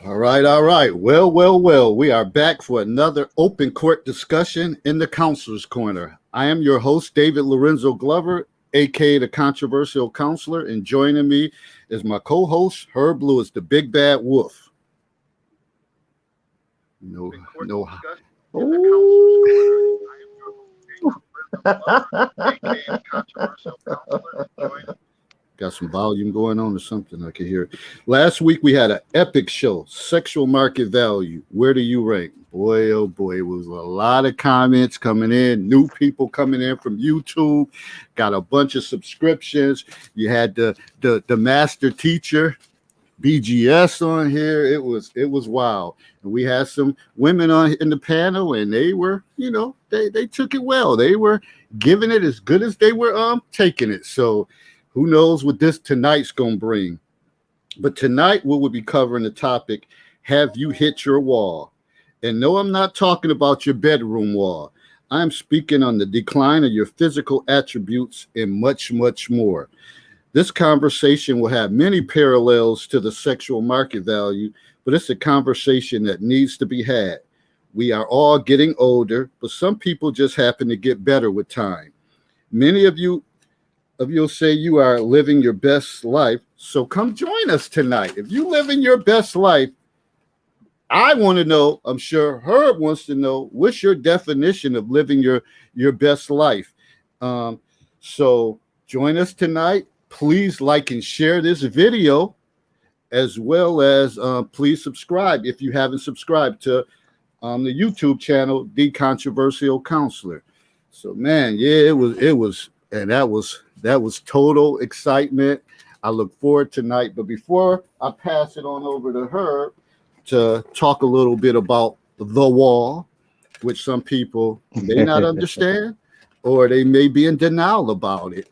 All right, all right. Well, well, well. We are back for another open court discussion in the Counselor's Corner. I am your host, David Lorenzo Glover, aka the Controversial Counselor, and joining me is my co-host, Herb Lewis, the Big Bad Wolf. No, no. Got some volume going on or something. I can hear it. Last week we had an epic show, Sexual Market Value. Where do you rank? Boy, oh boy, it was a lot of comments coming in, new people coming in from YouTube, got a bunch of subscriptions. You had the master teacher, BGS on here. It was wild. And we had some women on in the panel, and they were, they took it well. They were giving it as good as they were taking it. So who knows what this tonight's gonna bring? But tonight we will be covering the topic, have you hit your wall? And no, I'm not talking about your bedroom wall. I'm speaking on the decline of your physical attributes and much, much more. This conversation will have many parallels to the sexual market value, but it's a conversation that needs to be had. We are all getting older, but some people just happen to get better with time. Many of you'll say you are living your best life, so come join us tonight. If you live in your best life, I want to know, I'm sure Herb wants to know, what's your definition of living your best life? So join us tonight. Please like and share this video, as well as please subscribe if you haven't subscribed to the YouTube channel, The Controversial Counselor. So man, yeah, it was, and that was total excitement. I look forward tonight. But before I pass it on over to her to talk a little bit about the wall, which some people may not understand, or they may be in denial about it.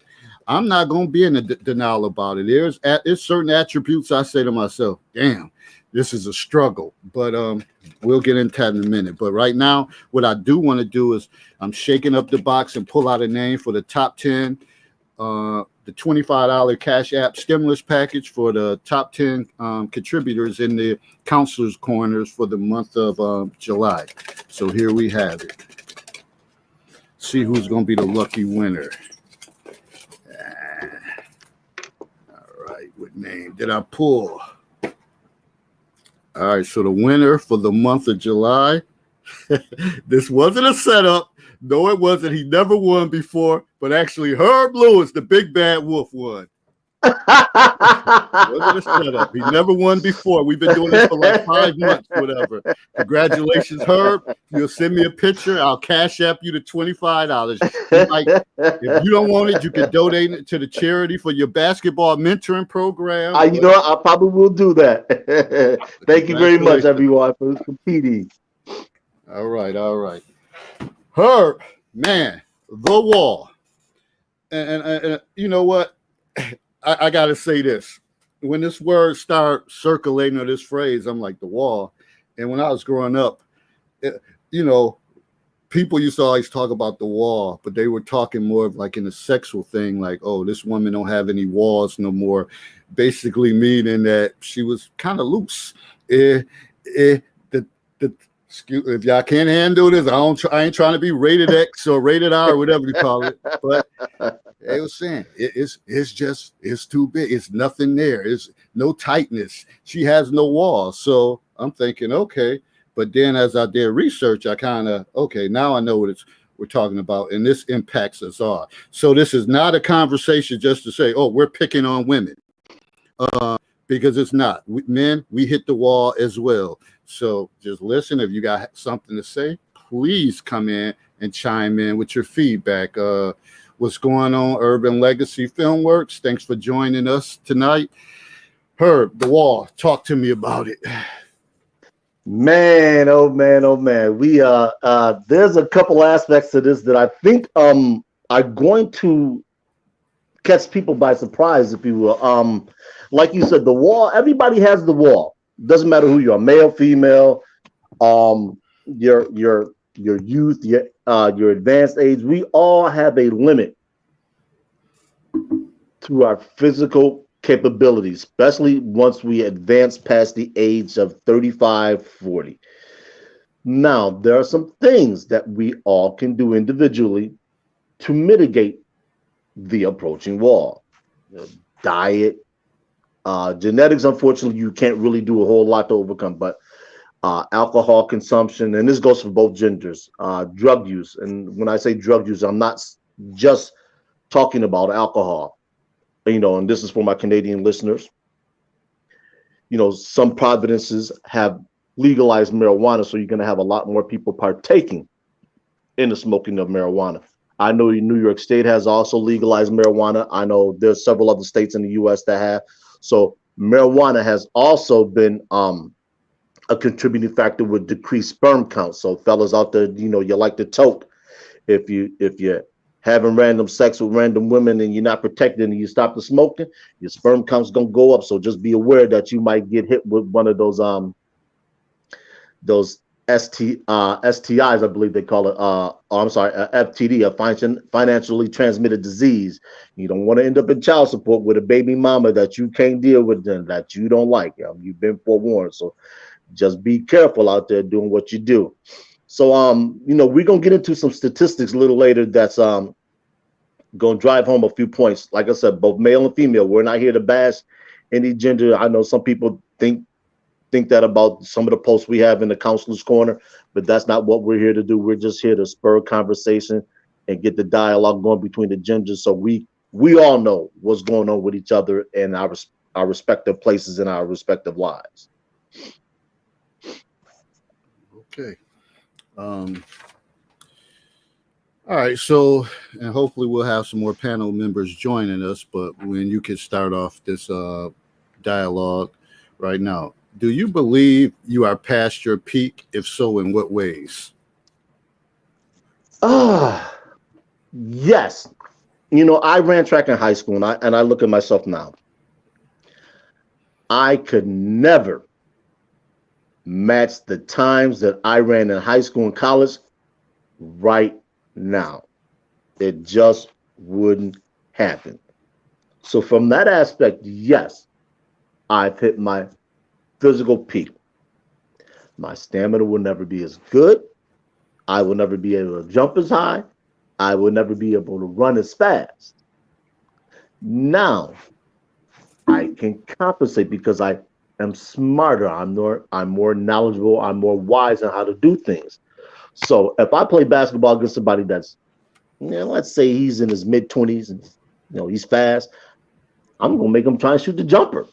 I'm not going to be in denial about it. There's certain attributes I say to myself, damn, this is a struggle. But we'll get into that in a minute. But right now, what I do want to do is I'm shaking up the box and pull out a name for the top 10, the $25 Cash App stimulus package for the top 10 contributors in the Counselor's Corners for the month of July. So here we have it. See who's going to be the lucky winner. All right, what name did I pull? All right, so the winner for the month of July, this wasn't a setup. No, it wasn't. He never won before, but actually Herb Lewis, the Big Bad Wolf, won. It wasn't a setup. He never won before. We've been doing this for like 5 months, whatever. Congratulations, Herb. You'll send me a picture. I'll cash app you the $25. If you don't want it, you can donate it to the charity for your basketball mentoring program. I probably will do that. Thank you very much, everyone, for competing. All right. Herb, man, the wall. And you know what? I got to say this. When this word started circulating, or this phrase, I'm like, the wall. And when I was growing up, people used to always talk about the wall, but they were talking more of like in a sexual thing, like, oh, this woman don't have any walls no more. Basically meaning that she was kind of loose. If y'all can't handle this, I ain't trying to be rated X or rated R or whatever you call it. But they were saying it's too big. It's nothing there. It's no tightness. She has no walls. So I'm thinking, okay. But then as I did research, I now I know what we're talking about, and this impacts us all. So this is not a conversation just to say, oh, we're picking on women. Because it's not. Men, we hit the wall as well. So just listen. If you got something to say, please come in and chime in with your feedback. What's going on, Urban Legacy Filmworks? Thanks for joining us tonight. Herb, the wall. Talk to me about it. Man, oh man. We there's a couple aspects to this that I think are going to catch people by surprise, if you will. Like you said, the wall, everybody has the wall. Doesn't matter who you are, male, female, your youth, your advanced age. We all have a limit to our physical capabilities, especially once we advance past the age of 35, 40. Now, there are some things that we all can do individually to mitigate the approaching wall. Diet, genetics, unfortunately, you can't really do a whole lot to overcome, but alcohol consumption, and this goes for both genders, drug use. And when I say drug use, I'm not just talking about alcohol, and this is for my Canadian listeners. Some provinces have legalized marijuana, so you're going to have a lot more people partaking in the smoking of marijuana. I know New York State has also legalized marijuana. I know there's several other states in the U.S. that have. So marijuana has also been a contributing factor with decreased sperm count. So fellas out there, you like to toke. If you're having random sex with random women and you're not protected and you stop the smoking, your sperm count's gonna go up. So just be aware that you might get hit with one of those STIs, I believe they call it. I'm sorry, FTD, a financially transmitted disease. You don't want to end up in child support with a baby mama that you can't deal with and that you don't like. You've been forewarned. So just be careful out there doing what you do. So, we're going to get into some statistics a little later that's going to drive home a few points. Like I said, both male and female. We're not here to bash any gender. I know some people think that about some of the posts we have in the Counselor's Corner, but that's not what we're here to do. We're just here to spur conversation and get the dialogue going between the genders, so we all know what's going on with each other and our respective places in our respective lives. Okay. All right. So, and hopefully we'll have some more panel members joining us, but when you can start off this dialogue right now. Do you believe you are past your peak? If so, in what ways? Yes. I ran track in high school, and I look at myself now. I could never match the times that I ran in high school and college right now. It just wouldn't happen. So from that aspect, yes, I've hit my physical peak. My stamina will never be as good. I will never be able to jump as high. I will never be able to run as fast. Now, I can compensate because I am smarter. I'm more knowledgeable. I'm more wise on how to do things. So if I play basketball against somebody that's, let's say he's in his mid-20s and he's fast, I'm going to make him try and shoot the jumper.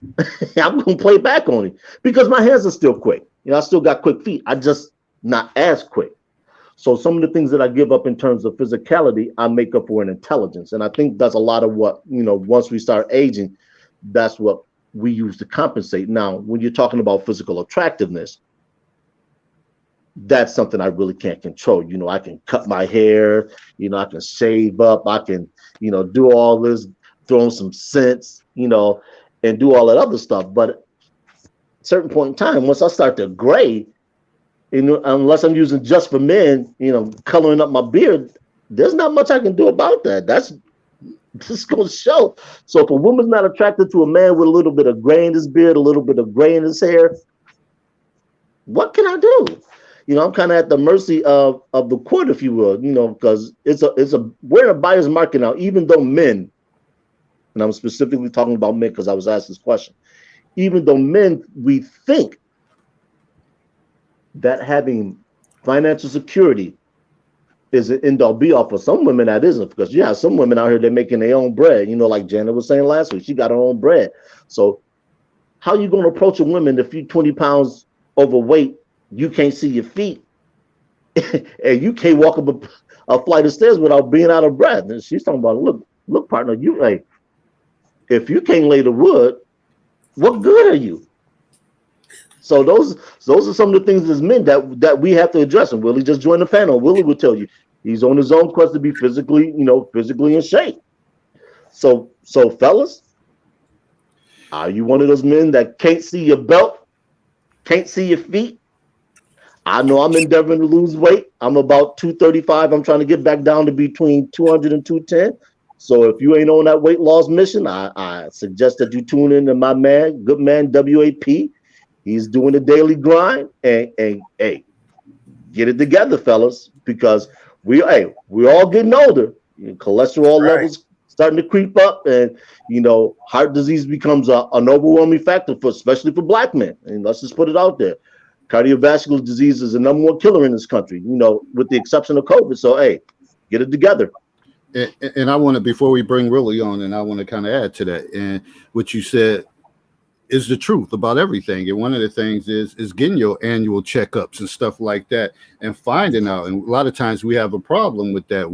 I'm going to play back on him because my hands are still quick. I still got quick feet. I just not as quick. So some of the things that I give up in terms of physicality, I make up for in intelligence. And I think that's a lot of what, once we start aging, that's what we use to compensate. Now, when you're talking about physical attractiveness, that's something I really can't control. I can cut my hair, I can shave up, I can, do all this, throw in some scents, and do all that other stuff. But at a certain point in time, once I start to gray, unless I'm using just for men, coloring up my beard, there's not much I can do about that. That's just going to show. So if a woman's not attracted to a man with a little bit of gray in his beard, a little bit of gray in his hair, what can I do? I'm kind of at the mercy of the court, if you will, because we're in a buyer's market now, even though men, and I'm specifically talking about men because I was asked this question, even though men, we think that having financial security is an end all be all. For some women, that isn't, because you have some women out here, they're making their own bread, like Janet was saying last week, she got her own bread. So how are you going to approach a woman if you're 20 pounds overweight, you can't see your feet, and you can't walk up a flight of stairs without being out of breath? And she's talking about, look, partner, if you can't lay the wood, what good are you? So those are some of the things as men that we have to address. And Willie just joined the panel. Willie will tell you he's on his own quest to be physically in shape. So fellas, are you one of those men that can't see your belt, can't see your feet? I know I'm endeavoring to lose weight. I'm about 235. I'm trying to get back down to between 200 and 210. So if you ain't on that weight loss mission, I suggest that you tune in to my man, good man WAP. He's doing the daily grind, and hey, get it together, fellas, because we're all getting older. Cholesterol Right. levels starting to creep up, and heart disease becomes an overwhelming factor for, especially for black men. And let's just put it out there. Cardiovascular disease is the number one killer in this country, with the exception of COVID. So, hey, get it together. And I want to, before we bring Willie on, and I want to kind of add to that, and what you said is the truth about everything. And one of the things is getting your annual checkups and stuff like that, and finding out. And a lot of times we have a problem with that.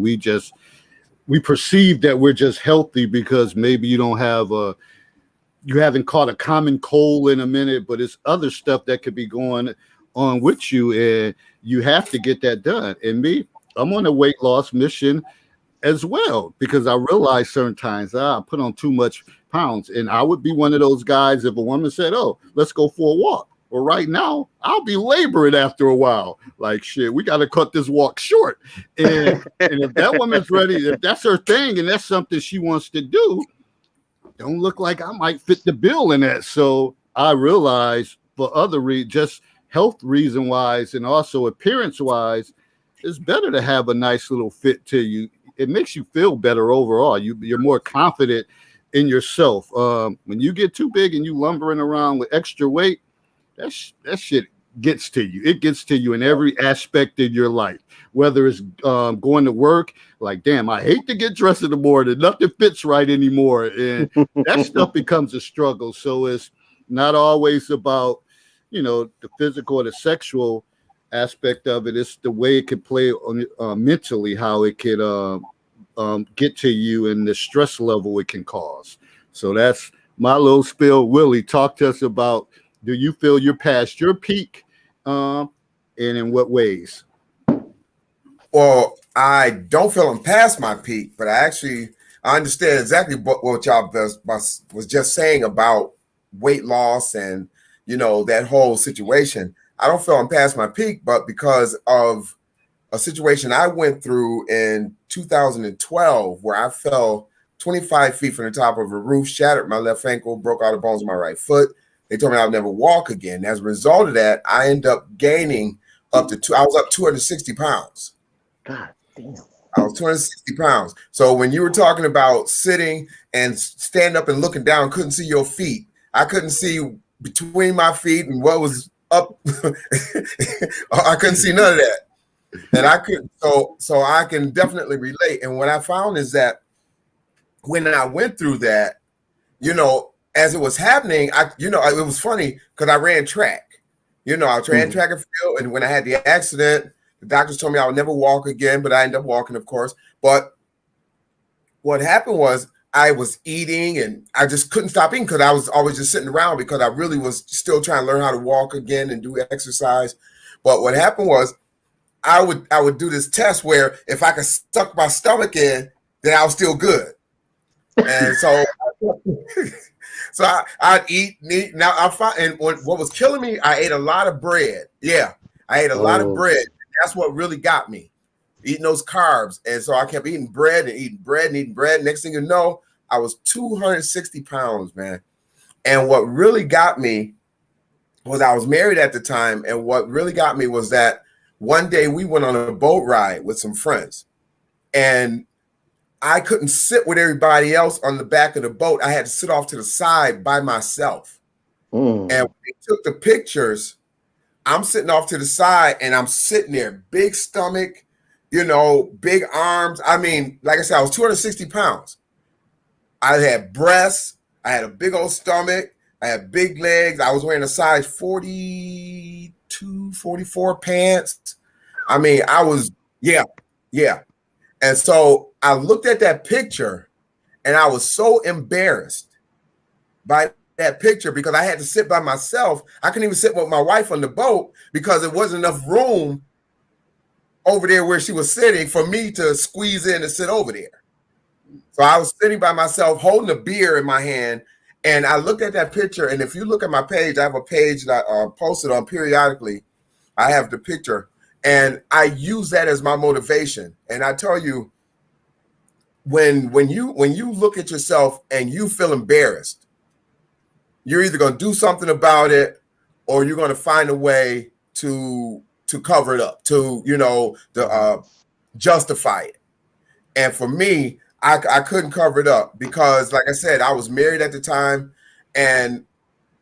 We perceive that we're just healthy because maybe you haven't caught a common cold in a minute, but it's other stuff that could be going on with you, and you have to get that done. And me, I'm on a weight loss mission as well, because I realize certain times I put on too much pounds, and I would be one of those guys if a woman said, "Oh, let's go for a walk." Well, right now I'll be laboring after a while. Like, shit, we got to cut this walk short. And if that woman's ready, if that's her thing and that's something she wants to do, don't look like I might fit the bill in that. So I realize for other just health reason wise, and also appearance wise, it's better to have a nice little fit to you. It makes you feel better overall. You're more confident in yourself. When you get too big and you lumbering around with extra weight, that shit gets to you. It gets to you in every aspect of your life, whether it's going to work. Like, damn, I hate to get dressed in the morning. Nothing fits right anymore. And that stuff becomes a struggle. So it's not always about, the physical or the sexual aspect of it. It's the way it could play on mentally, how it could get to you and the stress level it can cause. So that's my little spill. Willie, talk to us about, do you feel you're past your peak, and in what ways? Well, I don't feel I'm past my peak, but I understand exactly what y'all was just saying about weight loss and, that whole situation. I don't feel I'm past my peak, but because of a situation I went through in 2012 where I fell 25 feet from the top of a roof, shattered my left ankle, broke all the bones of my right foot. They told me I would never walk again. As a result of that, I ended up gaining I was up 260 pounds. God damn. I was 260 pounds. So when you were talking about sitting and stand up and looking down, couldn't see your feet. I couldn't see between my feet and what was up. I couldn't see none of that. And I couldn't, so I can definitely relate. And what I found is that when I went through that, as it was happening, it was funny because I ran track. I ran track and field, and when I had the accident, the doctors told me I would never walk again, but I ended up walking, of course. But what happened was I was eating, and I just couldn't stop eating because I was always just sitting around because I really was still trying to learn how to walk again and do exercise. But what happened was I would do this test where if I could suck my stomach in, then I was still good. And so, I'd eat. Now I find, and what was killing me, I ate a lot of bread. Yeah, I ate a lot of bread. That's what really got me, eating those carbs. And so I kept eating bread and eating bread and eating bread. Next thing you know, I was 260 pounds, man. And what really got me was I was married at the time. And what really got me was that one day we went on a boat ride with some friends, and I couldn't sit with everybody else on the back of the boat. I had to sit off to the side by myself. And when they took the pictures, I'm sitting off to the side and I'm sitting there, big stomach, big arms. I mean, like I said, I was 260 pounds. I had breasts. I had a big old stomach. I had big legs. I was wearing a size 42, 44 pants. I mean, I was, yeah. And so I looked at that picture and I was so embarrassed by that picture because I had to sit by myself. I couldn't even sit with my wife on the boat because there wasn't enough room over there where she was sitting for me to squeeze in and sit over there. So I was sitting by myself holding a beer in my hand, and I looked at that picture. And if you look at my page, I have a page that I posted on periodically. I have the picture, and I use that as my motivation. And I tell you, when you look at yourself and you feel embarrassed, you're either going to do something about it or you're going to find a way to cover it up, to justify it. And for me, I couldn't cover it up because, like I said, I was married at the time, and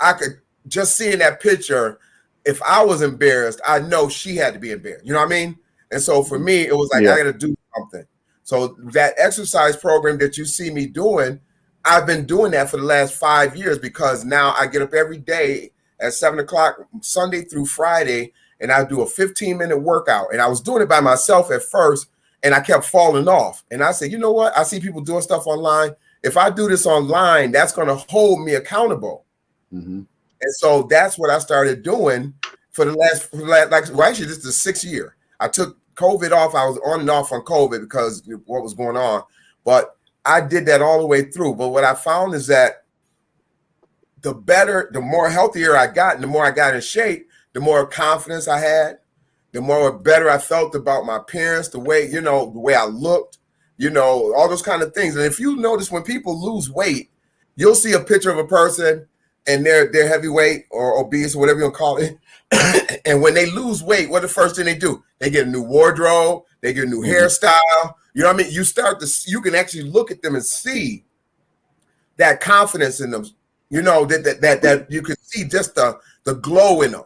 I could just seeing that picture. If I was embarrassed, I know she had to be embarrassed. You know what I mean? And so for me, it was like, I got to do something. So that exercise program that you see me doing, I've been doing that for the last 5 years because now I get up every day at 7 o'clock, Sunday through Friday, and I do a 15-minute workout. And I was doing it by myself at first, and I kept falling off. And I said, you know what? I see people doing stuff online. If I do this online, that's going to hold me accountable. Mm-hmm. And so that's what I started doing for the last actually, this is the 6th year. I took COVID off. I was on and off on COVID because of what was going on. But I did that all the way through. But what I found is that the more healthier I got and the more I got in shape, the more confidence I had, the more better I felt about my appearance, the way I looked, all those kind of things. And if you notice, when people lose weight, you'll see a picture of a person and they're heavyweight or obese or whatever you want to call it. And when they lose weight, what the first thing they do? They get a new wardrobe, they get a new hairstyle. You know what I mean? You can actually look at them and see that confidence in them, that you can see just the glow in them.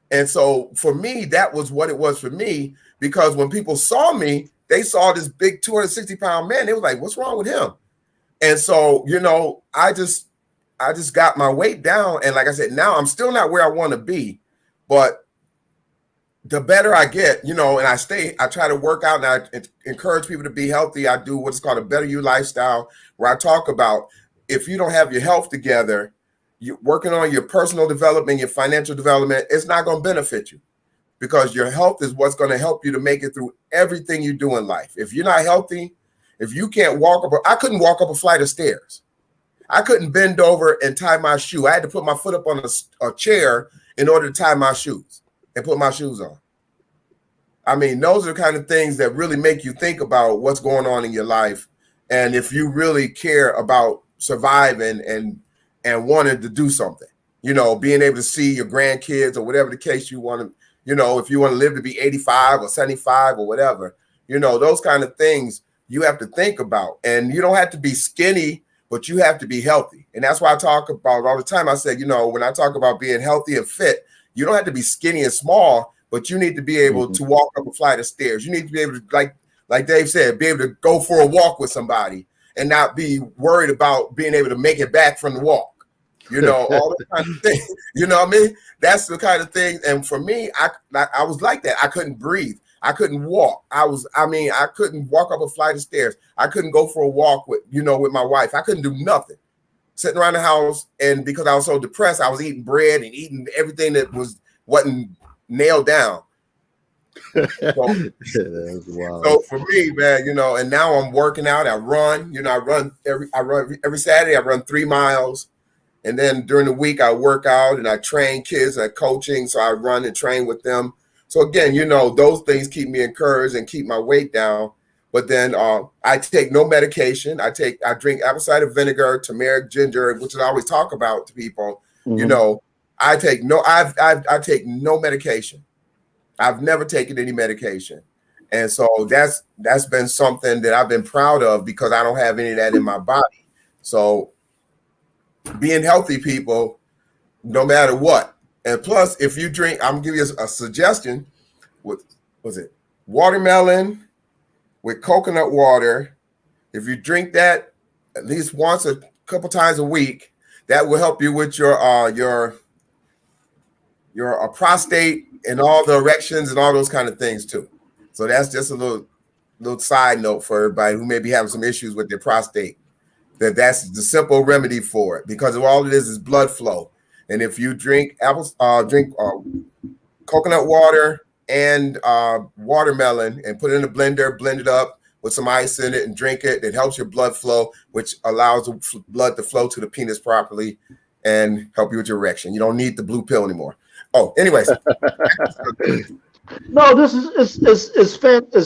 And so for me, that was what it was for me, because when people saw me, they saw this big 260-pound man. They was like, what's wrong with him? And so, I just got my weight down. And like I said, now I'm still not where I want to be, but the better I get, and I try to work out, and I encourage people to be healthy. I do what's called a Better You lifestyle, where I talk about, if you don't have your health together, you're working on your personal development, your financial development, it's not going to benefit you, because your health is what's going to help you to make it through everything you do in life. If you're not healthy, if you can't I couldn't walk up a flight of stairs. I couldn't bend over and tie my shoe. I had to put my foot up on a chair in order to tie my shoes and put my shoes on. I mean, those are the kind of things that really make you think about what's going on in your life. And if you really care about surviving and wanted to do something, being able to see your grandkids or whatever the case you want to, if you want to live to be 85 or 75 or whatever, those kind of things you have to think about. And you don't have to be skinny, but you have to be healthy. And that's why I talk about all the time. I said, when I talk about being healthy and fit, you don't have to be skinny and small, but you need to be able to walk up a flight of stairs. You need to be able to, like Dave said, be able to go for a walk with somebody and not be worried about being able to make it back from the walk. All those kind of things. You know what I mean? That's the kind of thing. And for me, I was like that. I couldn't breathe. I couldn't walk. I couldn't walk up a flight of stairs. I couldn't go for a walk with my wife. I couldn't do nothing. Sitting around the house, and because I was so depressed, I was eating bread and eating everything that wasn't nailed down. So for me, man, and now I'm working out. I run. I run every Saturday. I run 3 miles. And then during the week, I work out and I train kids at coaching. So I run and train with them. So again, those things keep me encouraged and keep my weight down. But then I take no medication. I drink apple cider vinegar, turmeric, ginger, which I always talk about to people. Mm-hmm. I take no medication. I've never taken any medication. And so that's been something that I've been proud of, because I don't have any of that in my body. So being healthy, people, no matter what. And plus, if you drink, I'm gonna give you a suggestion. Was it watermelon with coconut water? If you drink that at least once a couple times a week, that will help you with your prostate and all the erections and all those kind of things too. So that's just a little side note for everybody who may be having some issues with their prostate. That's the simple remedy for it, because all it is blood flow. And if you drink coconut water and watermelon and put it in a blender, blend it up with some ice in it and drink it, it helps your blood flow, which allows the blood to flow to the penis properly and help you with your erection. You don't need the blue pill anymore. Oh, anyways. No, this is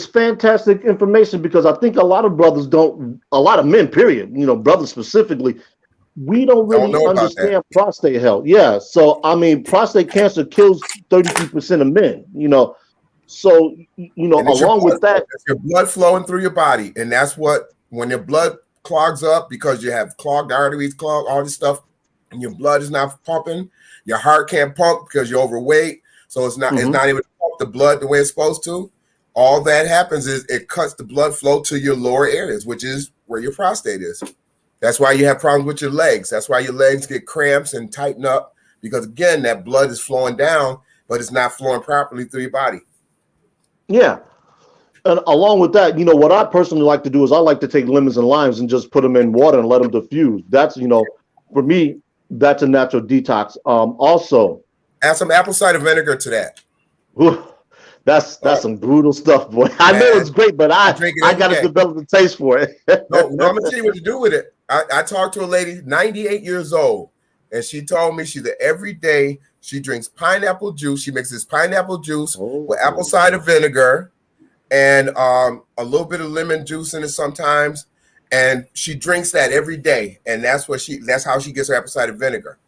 fantastic information because I think a lot of brothers don't, a lot of men, period, brothers specifically, we don't Don't really know about that. understand prostate health. Yeah, so I mean, prostate cancer kills 33% of men. So And it's your along blood with flow. that, It's your blood flowing through your body. And that's what, when your blood clogs up because you have clogged arteries, clogged all this stuff, and your blood is not pumping, your heart can't pump because you're overweight. So it's not mhm. able to pump the blood the way it's supposed to. All that happens is it cuts the blood flow to your lower areas, which is where your prostate is. That's why you have problems with your legs. That's why your legs get cramps and tighten up because, again, that blood is flowing down, but it's not flowing properly through your body. Yeah. And along with that, what I personally like to do is I like to take lemons and limes and just put them in water and let them diffuse. That's, for me, that's a natural detox. Also, Add some apple cider vinegar to that. whew, that's Oh, some brutal stuff, boy. I know man, it's great, but I I drink it I every got to day. develop a taste for it. No, I'm gonna tell you what to do with it. I talked to a lady, 98 years old, and she told me every day she drinks pineapple juice. She mixes pineapple juice with apple cider vinegar and a little bit of lemon juice in it sometimes, and she drinks that every day, and that's how she gets her apple cider vinegar.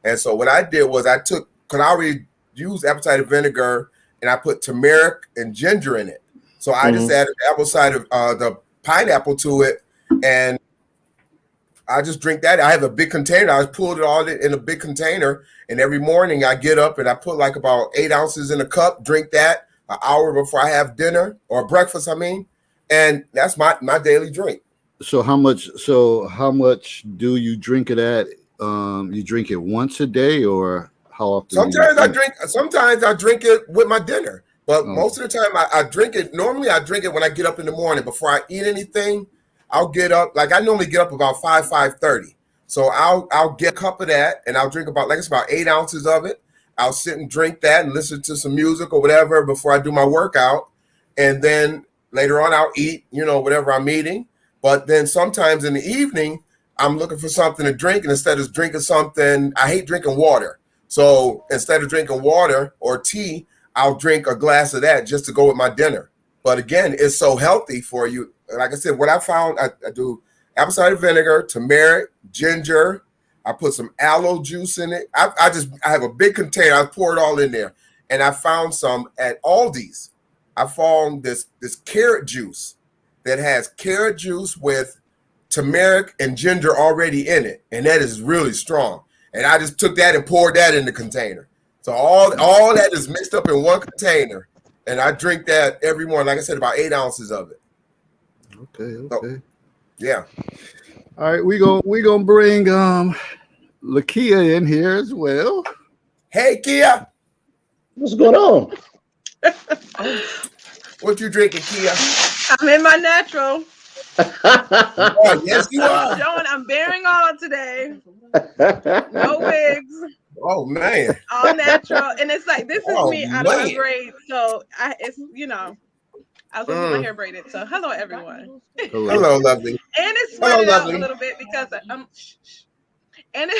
And so what I did was because I already used apple cider vinegar, and I put turmeric and ginger in it. So I just Mhm. added apple cider, the pineapple to it, and I just drink that. I have a big container. I pulled it all in a big container, and every morning I get up and I put like about 8 ounces in a cup. Drink that an hour before I have dinner or breakfast. I mean, and that's my daily drink. So how much do you drink it at? You drink it once a day, or how often do you Sometimes I drink? drink. Sometimes I drink it with my dinner, but Oh, most of the time I drink it. Normally, I drink it when I get up in the morning before I eat anything. I'll get up like I normally get up about 5:30. So I'll get a cup of that, and I'll drink about it's about 8 ounces of it. I'll sit and drink that and listen to some music or whatever before I do my workout, and then later on I'll eat whatever I'm eating. But then sometimes in the evening I'm looking for something to drink, and instead of drinking something, I hate drinking water. So instead of drinking water or tea, I'll drink a glass of that just to go with my dinner. But again, it's so healthy for you. Like I said, what I found, I do apple cider vinegar, turmeric, ginger. I put some aloe juice in it. I have a big container. I pour it all in there. And I found some at Aldi's. I found this carrot juice that has carrot juice with turmeric and ginger already in it. And that is really strong. And I just took that and poured that in the container. So all that is mixed up in one container, and I drink that every morning. Like I said, about 8 ounces of it. okay, So okay. yeah. All right, we gonna bring Lakia in here as well. Hey Kia, What's going on? what you drinking, Kia? I'm in my natural. Oh, yes, you are. I'm bearing all today. No wigs, Oh man. all natural. And it's like this is Oh me out of my man. braid. So it's I was gonna get my Mm. hair braided. So hello everyone. Hello. Hello, lovely. And it's Hello, sweated out a lovely. little bit because and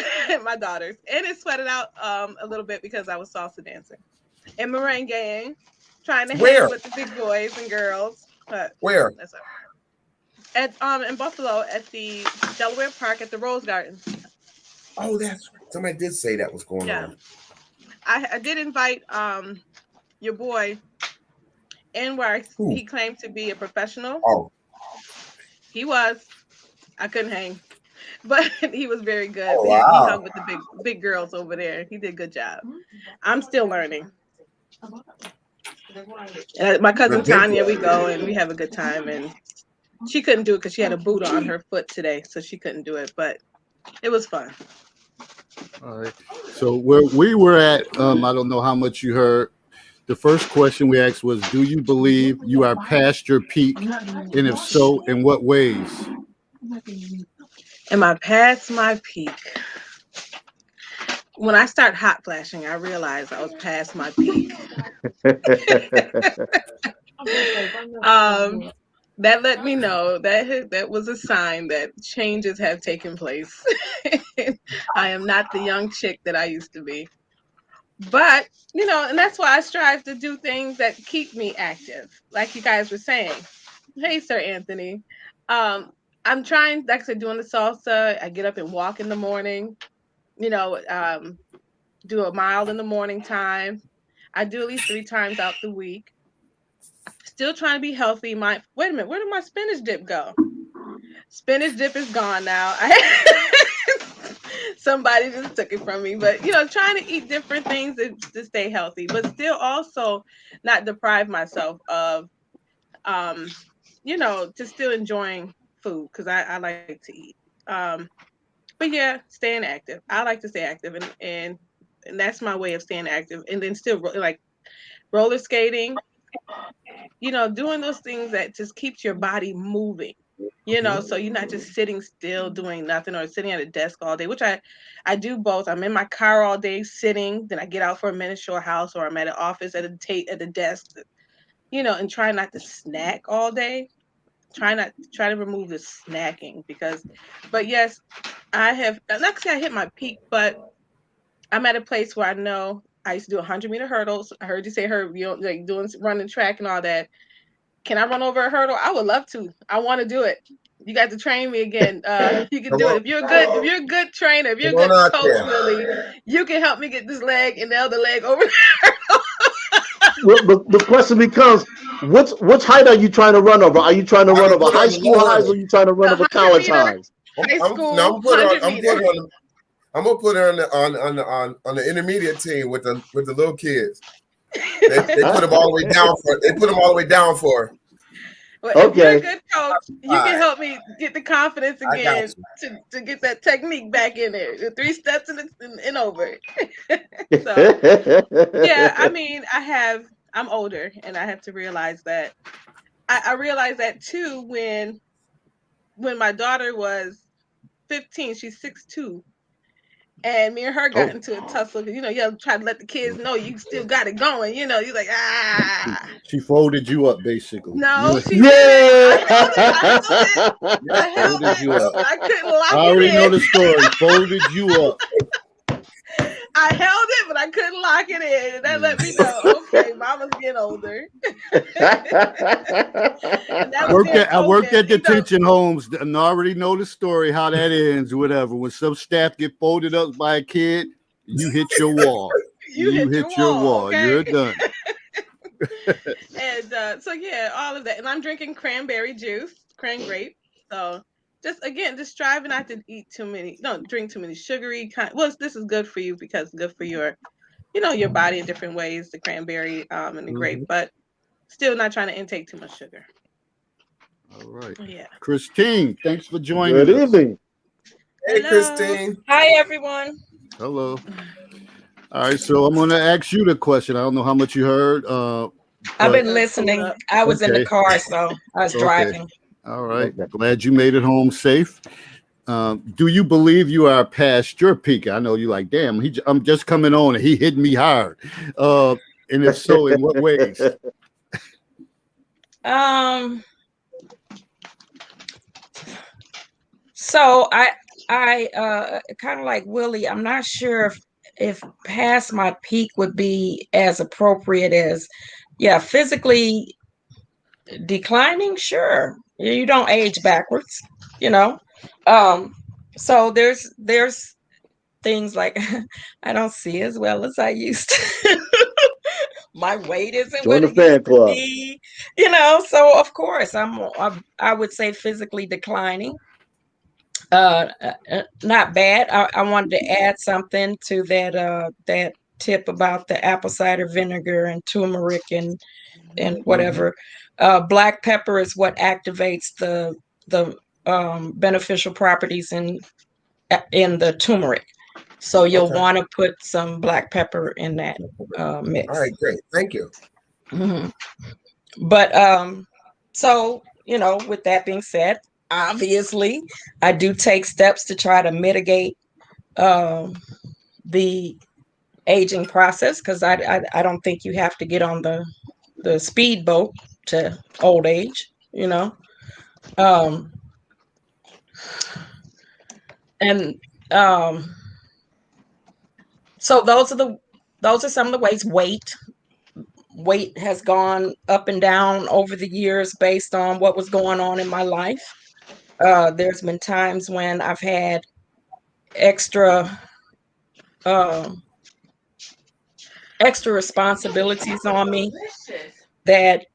my daughters. And it's sweated out a little bit because I was salsa dancing and merengueing, trying to hang Where? with the big boys and girls. But Where? that's all right. At in Buffalo at the Delaware Park at the Rose Garden. Oh, that's right. Somebody did say that was going Yeah. on. I did invite your boy in where Who? he claimed to be a professional. Oh, He was. I couldn't hang. But he was very good. oh He wow. hung with the big girls over there. He did a good job. I'm still learning. My The cousin big Tanya, we one. go and we have a good time. And she couldn't do it because she had a boot on her foot today, so she couldn't do it. But it was fun. All right. So where we were at, I don't know how much you heard. The first question we asked was, "Do you believe you are past your peak, and if so, in what ways?" Am I past my peak? When I start hot flashing, I realized I was past my peak. That let me know that was a sign that changes have taken place. I am not the young chick that I used to be. But and that's why I strive to do things that keep me active, like you guys were saying. Hey, Sir Anthony. I'm trying, like I said, doing the salsa. I get up and walk in the morning. You know, do a mile in the morning time. I do at least 3 times out the week. Still trying to be healthy. Wait a minute, where did my spinach dip go? Spinach dip is gone now. Somebody just took it from me. But trying to eat different things to stay healthy, but still also not deprive myself of just still enjoying food because I like to eat. But yeah, staying active. I like to stay active, and that's my way of staying active. And then still like roller skating, doing those things that just keeps your body moving. So you're not just sitting still doing nothing or sitting at a desk all day, which I do both. I'm in my car all day sitting, then I get out for a minute, show a house, or I'm at an office at a desk, and try not to snack all day. Try to remove the snacking but yes, I have not say I hit my peak, but I'm at a place where I know I used to do 100-meter hurdles. I heard you say like doing running track and all that. Can I run over a hurdle? I would love to. I want to do it. You got to train me again. You can do it. If you're a good trainer, if you're a good coach, Willie, you can help me get this leg and the other leg over. Well, the question becomes, which height are you trying to run over? Are you trying to run over high school highs, or are you trying to run over college highs? High school, I'm gonna put her on the intermediate team with the little kids. They put them all the way down for. They put them all the way down for her. Well, if you're a good coach, you can help me get the confidence again to get that technique back in there. The 3 steps and over. So yeah, I mean, I'm older and I have to realize that. I realized that too when my daughter was 15. She's 6'2". And me and her got into a tussle. You try to let the kids know you still got it going. You're like, She folded you up, basically. No, she didn't. I held it. I couldn't lock it in. I already know the story. Folded you up. I held it, but I couldn't lock it in. And that let me know, okay, mama's getting older. I worked at detention homes and I already know the story, how that ends, whatever. When some staff get folded up by a kid, you hit your wall. You hit your wall. Okay? You're done. And so yeah, all of that. And I'm drinking cranberry juice, cranberry. So just striving not to drink too many sugary this is good for you because it's good for your your body in different ways, the cranberry and the grape, but still not trying to intake too much sugar. All right. Yeah. Christine, thanks for joining us. Good evening. Hey, Christine. Hi, everyone. Hello. All right, so I'm going to ask you the question. I don't know how much you heard. I've been listening. I was in the car, so I was driving. All right. Glad you made it home safe. Do you believe you are past your peak? I know you like, damn, I'm just coming on and he hit me hard. And if so, in what ways? So I kind of like Willie, I'm not sure if past my peak would be as appropriate as, physically declining. Sure. You don't age backwards, so there's things like I don't see as well as I used to. My weight isn't what it used to be, so of course I would say physically declining. Not bad. I wanted to add something to that tip about the apple cider vinegar and turmeric and whatever. Black pepper is what activates the beneficial properties in the turmeric. So you'll want to put some black pepper in that mix. All right, great. Thank you. Mm-hmm. But so with that being said, obviously I do take steps to try to mitigate the aging process, because I don't think you have to get on the speedboat to old age, and so those are those are some of the ways. Weight has gone up and down over the years based on what was going on in my life. There's been times when I've had extra responsibilities on me that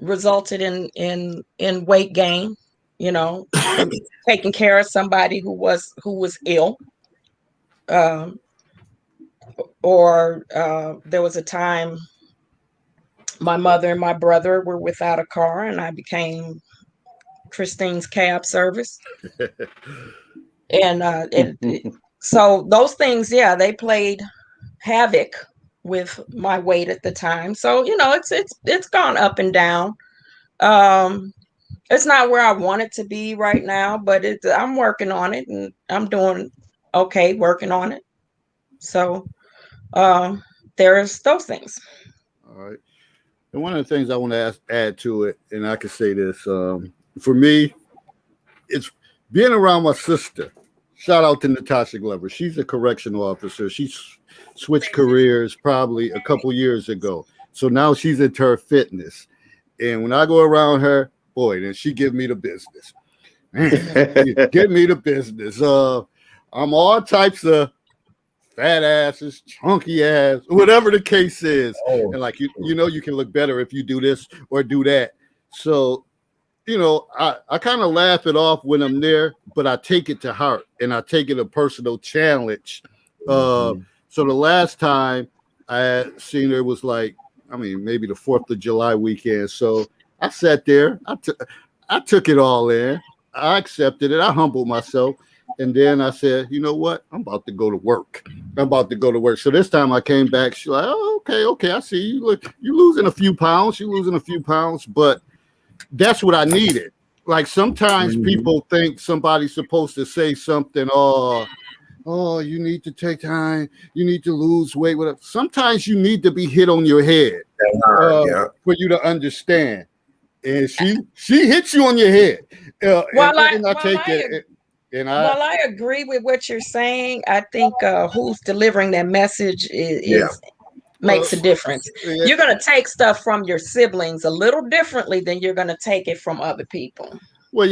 resulted in weight gain, from taking care of somebody who was ill. Or there was a time my mother and my brother were without a car, and I became Christine's cab service. And so those things, they played havoc with my weight at the time. So it's gone up and down. It's not where I want it to be right now, but I'm working on it, and I'm doing okay working on it. So there's those things. All right. And one of the things I want to add to it, and I can say this, for me, it's being around my sister. Shout out to Natasha Glover. She's a correctional officer. She's switched careers probably a couple years ago. So now she's into her fitness. And when I go around her, boy, then she give me the business. Give me the business. I'm all types of fat asses, chunky ass, whatever the case is. Oh. And like, you can look better if you do this or do that. So, I kind of laugh it off when I'm there, but I take it to heart and I take it a personal challenge. So the last time I had seen her was maybe the 4th of July weekend. So I sat there, I took it all in. I accepted it. I humbled myself. And then I said, you know what? I'm about to go to work. So this time I came back. She's like, oh, okay. I see you. Look, you're losing a few pounds. But that's what I needed. Like sometimes people think somebody's supposed to say something. Oh, you need to take time. You need to lose weight. Whatever. Sometimes you need to be hit on your head for you to understand. And she hits you on your head. While I agree with what you're saying, I think who's delivering that message makes a difference. Yeah. You're going to take stuff from your siblings a little differently than you're going to take it from other people. Well,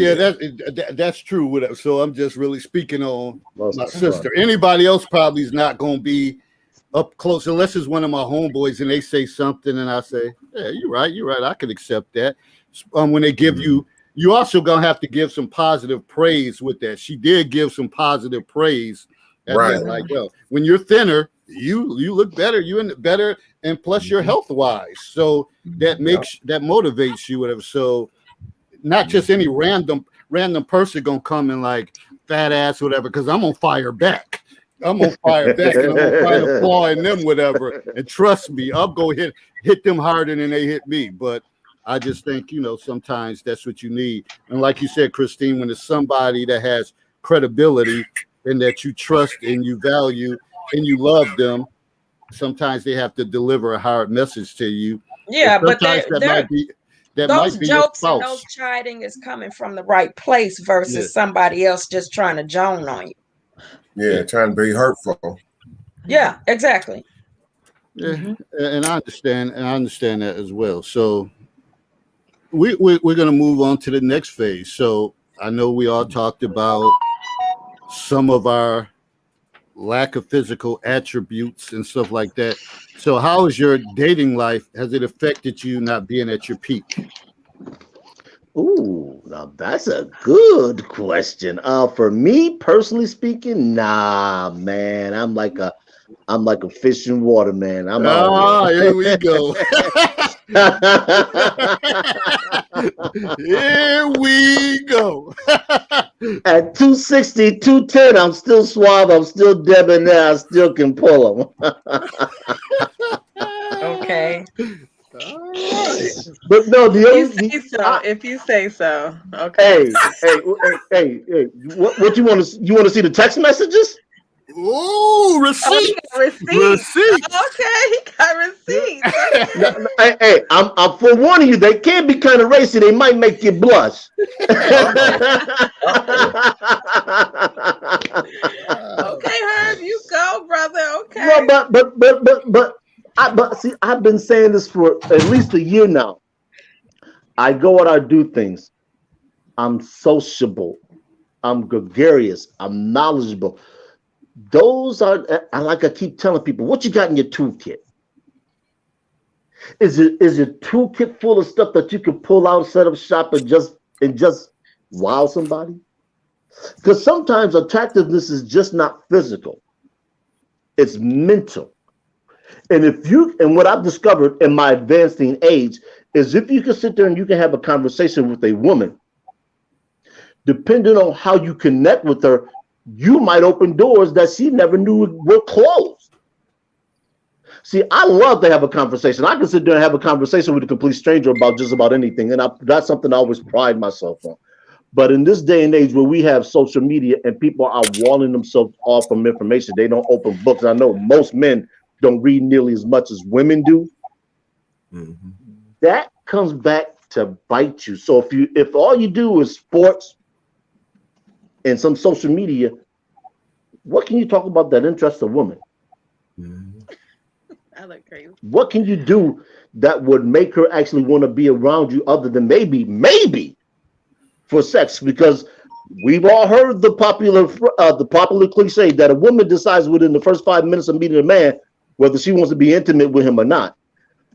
that's true. So I'm just really speaking on my sister. Anybody else probably is not going to be up close unless it's one of my homeboys and they say something and I say, yeah, you're right. I can accept that. When they give you also gonna have to give some positive praise with that. She did give some positive praise. Right. Like, when you're thinner, you look better. You in better, and plus you're health wise. So that motivates you, whatever. So not just any random person gonna come and like fat ass, whatever. Because I'm gonna fire back. And I'm gonna find a flaw in them, whatever. And trust me, I'll go hit them harder than they hit me. But I just think, sometimes that's what you need. And like you said, Christine, when it's somebody that has credibility and that you trust and you value and you love them, sometimes they have to deliver a hard message to you. Yeah, but those jokes and those chiding is coming from the right place versus somebody else just trying to joan on you. Yeah, trying to be hurtful. Yeah, exactly. Yeah, and I understand that as well. So we're going to move on to the next phase. So I know we all talked about some of our lack of physical attributes and stuff like that. So how is your dating life? Has it affected you not being at your peak? Ooh, now that's a good question. For me personally speaking, nah, man. I'm like a fish in water, man. Here we go. Here we go. At 260, 210, I'm still suave. I'm still debonair. I still can pull them. Okay. But no, if you say so. Okay. Hey. What you want to? You want to see the text messages? Ooh, receipt. Receipt. Okay, he got receipts. Hey, I'm forewarning you. They can be kind of racy. They might make you blush. Okay, Herb, you go, brother. Okay. No, but But see, I've been saying this for at least a year now. I go out, I do things. I'm sociable. I'm gregarious. I'm knowledgeable. Those are, like I keep telling people, what you got in your toolkit? Is your toolkit full of stuff that you can pull out, set up shop, and just wow somebody? Because sometimes attractiveness is just not physical; it's mental. And what I've discovered in my advancing age is if you can sit there and you can have a conversation with a woman, depending on how you connect with her, you might open doors that she never knew were closed. See, I love to have a conversation. I can sit there and have a conversation with a complete stranger about just about anything. And that's something I always pride myself on. But in this day and age where we have social media and people are walling themselves off from information, they don't open books. I know most men don't read nearly as much as women do. Mm-hmm. That comes back to bite you. So if all you do is sports and some social media, what can you talk about that interests a woman? Mm-hmm. I look crazy. What can you do that would make her actually want to be around you other than maybe for sex? Because we've all heard the popular cliche that a woman decides within the first 5 minutes of meeting a man whether she wants to be intimate with him or not.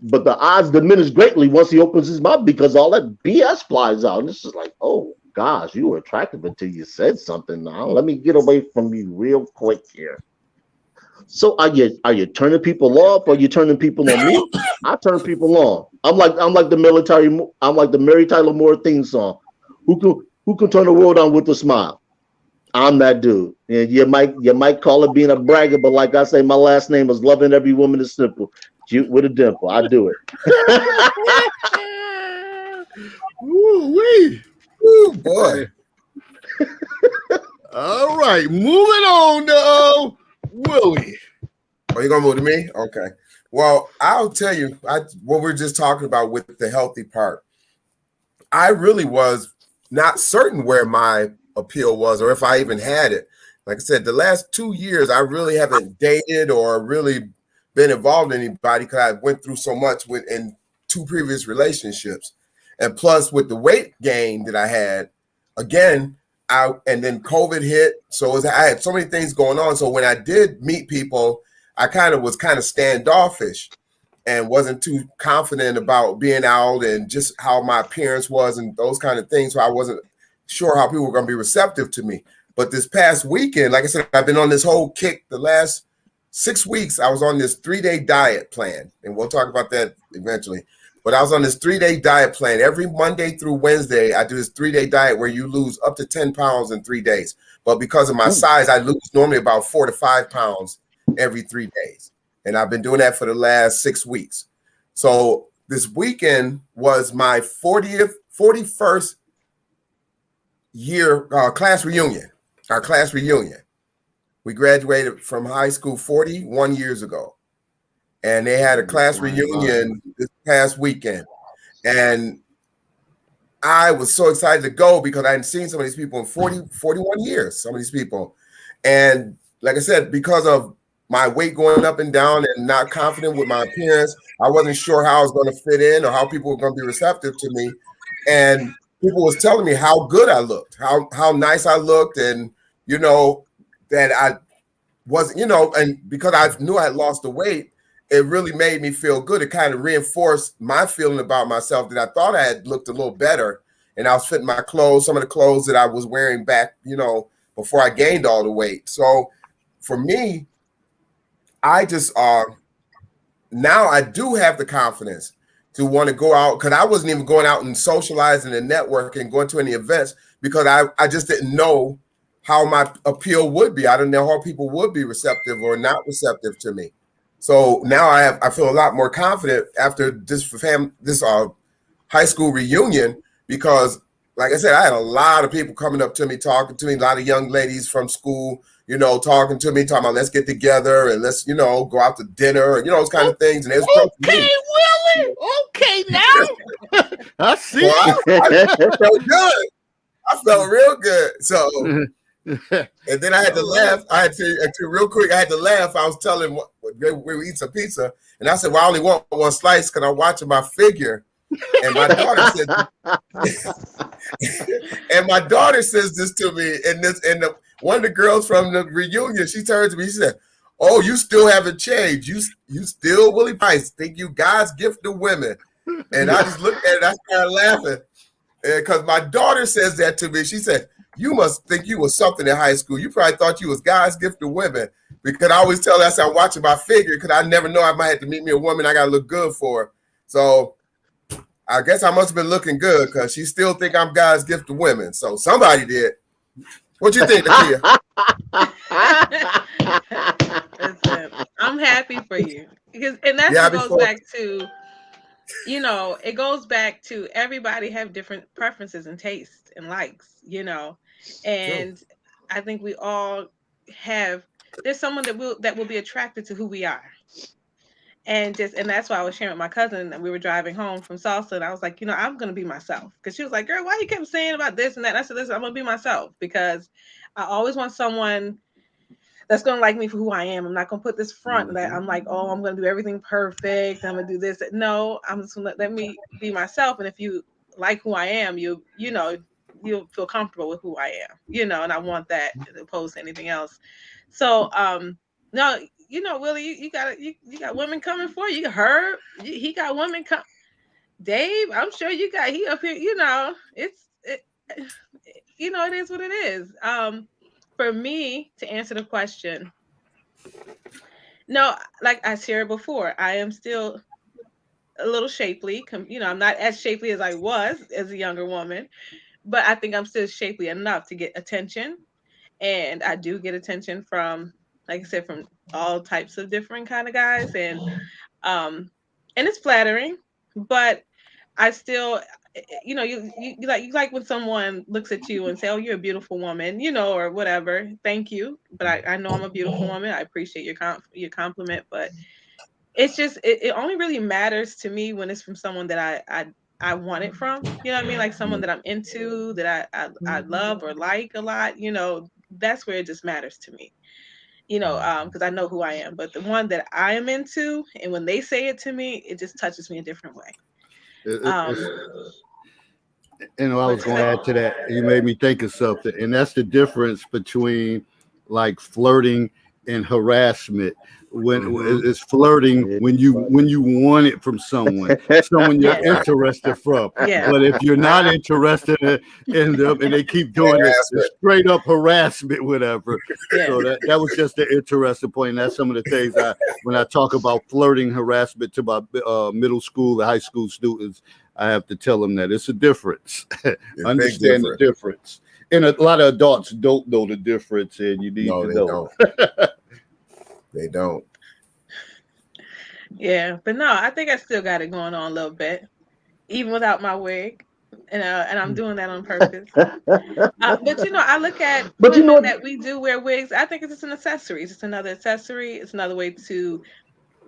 But the odds diminish greatly once he opens his mouth because all that BS flies out. And it's just like, oh gosh, you were attractive until you said something. Now let me get away from you real quick here. So are you turning people off or are you turning people on me? I turn people on. I'm like the Mary Tyler Moore theme song. Who can turn the world on with a smile? I'm that dude. And you might call it being a bragger, but like I say, my last name is loving every woman is simple. Cute with a dimple. I do it. Ooh-wee. Ooh, boy. All right, moving on to Willie. Oh, you gonna move to me? Okay. Well, I'll tell you what we're just talking about with the healthy part. I really was not certain where my appeal was or if I even had it. Like I said, the last 2 years, I really haven't dated or really been involved in anybody because I went through so much in 2 previous relationships. And plus with the weight gain that I had, again, and then COVID hit. So I had so many things going on. So when I did meet people, I was standoffish and wasn't too confident about being out and just how my appearance was and those kind of things. So I wasn't sure how people were going to be receptive to me. But this past weekend, like I said, I've been on this whole kick. The last 6 weeks, I was on this 3-day diet plan. And we'll talk about that eventually. But I was on this 3-day diet plan. Every Monday through Wednesday, I do this 3-day diet where you lose up to 10 pounds in 3 days. But because of my size, I lose normally about 4 to 5 pounds every 3 days. And I've been doing that for the last 6 weeks. So this weekend was my 41st year class reunion, our class reunion. We graduated from high school 41 years ago. And they had a class reunion this past weekend. And I was so excited to go because I hadn't seen some of these people in 41 years, some of these people. And like I said, because of my weight going up and down and not confident with my appearance, I wasn't sure how I was going to fit in or how people were going to be receptive to me. And people was telling me how good I looked, how nice I looked. And, that I wasn't, and because I knew I had lost the weight, it really made me feel good. It kind of reinforced my feeling about myself that I thought I had looked a little better and I was fitting my clothes, some of the clothes that I was wearing back, before I gained all the weight. So for me, I just, now I do have the confidence to want to go out because I wasn't even going out and socializing and networking, going to any events because I just didn't know how my appeal would be. I didn't know how people would be receptive or not receptive to me. So now I feel a lot more confident after this high school reunion because, like I said, I had a lot of people coming up to me, talking to me, a lot of young ladies from school, talking to me, talking about let's get together and let's, go out to dinner and, those kind of things. And it was okay, Willie. Okay, now. I see. Well, I felt good. I felt real good. So And then I had to laugh. I had to real quick. I had to laugh. I was telling him we were eating some pizza, and I said, "Well, I only want one slice because I'm watching my figure." And my daughter said, and my daughter says this to me, and one of the girls from the reunion, she turns to me, she said, "Oh, you still haven't changed. You still Willie Price. Think you God's gift to women." And I just looked at it. I started laughing because my daughter says that to me. She said, "You must think you was something in high school. You probably thought you was God's gift to women." Because I always tell her, I said, I'm watching my figure because I never know I might have to meet me a woman I got to look good for. So I guess I must have been looking good because she still think I'm God's gift to women. So somebody did. What you think, Nakia? Listen, I'm happy for you and that's what goes back to, it goes back to everybody have different preferences and tastes and likes, and True. I think we all there's someone that will be attracted to who we are. And that's why I was sharing with my cousin, and we were driving home from salsa, and I was like, I'm gonna be myself, because she was like, "Girl, why you kept saying about this and that?" And I said, "Listen, I'm gonna be myself because I always want someone that's gonna like me for who I am. I'm not gonna put this front that I'm like, oh, I'm gonna do everything perfect. I'm gonna do this. No, I'm just gonna let me be myself. And if you like who I am, you'll feel comfortable with who I am, and I want that as opposed to anything else. So, no, Willie, you got women coming for you. Herb, he got women come. Dave, I'm sure you got he up here. It is what it is. For me to answer the question, no, like I shared before, I am still a little shapely. I'm not as shapely as I was as a younger woman, but I think I'm still shapely enough to get attention, and I do get attention from, like I said, from all types of different kind of guys, and it's flattering, but I still, you like when someone looks at you and say, "Oh, you're a beautiful woman," or whatever. Thank you, but I know I'm a beautiful woman. I appreciate your compliment, but it's just it only really matters to me when it's from someone that I want it from. You know what I mean? Like someone that I'm into, that I love or like a lot. That's where it just matters to me. Because I know who I am. But the one that I am into, and when they say it to me, it just touches me a different way. I was going to add to that. You made me think of something, and that's the difference between like flirting and harassment. When it's flirting, when you want it from someone you're interested from. Yeah. But if you're not interested in them and they keep doing it, it's straight up harassment, whatever. Yeah. So that was just the interesting point. And that's some of the things when I talk about flirting harassment to my middle school, high school students, I have to tell them that it's a difference. Understand the difference. And a lot of adults don't know the difference, and you need to know. They don't. Yeah, but no, I think I still got it going on a little bit, even without my wig, and I'm doing that on purpose. But I look at women that we do wear wigs. I think it's just an accessory. It's just another accessory. It's another way to,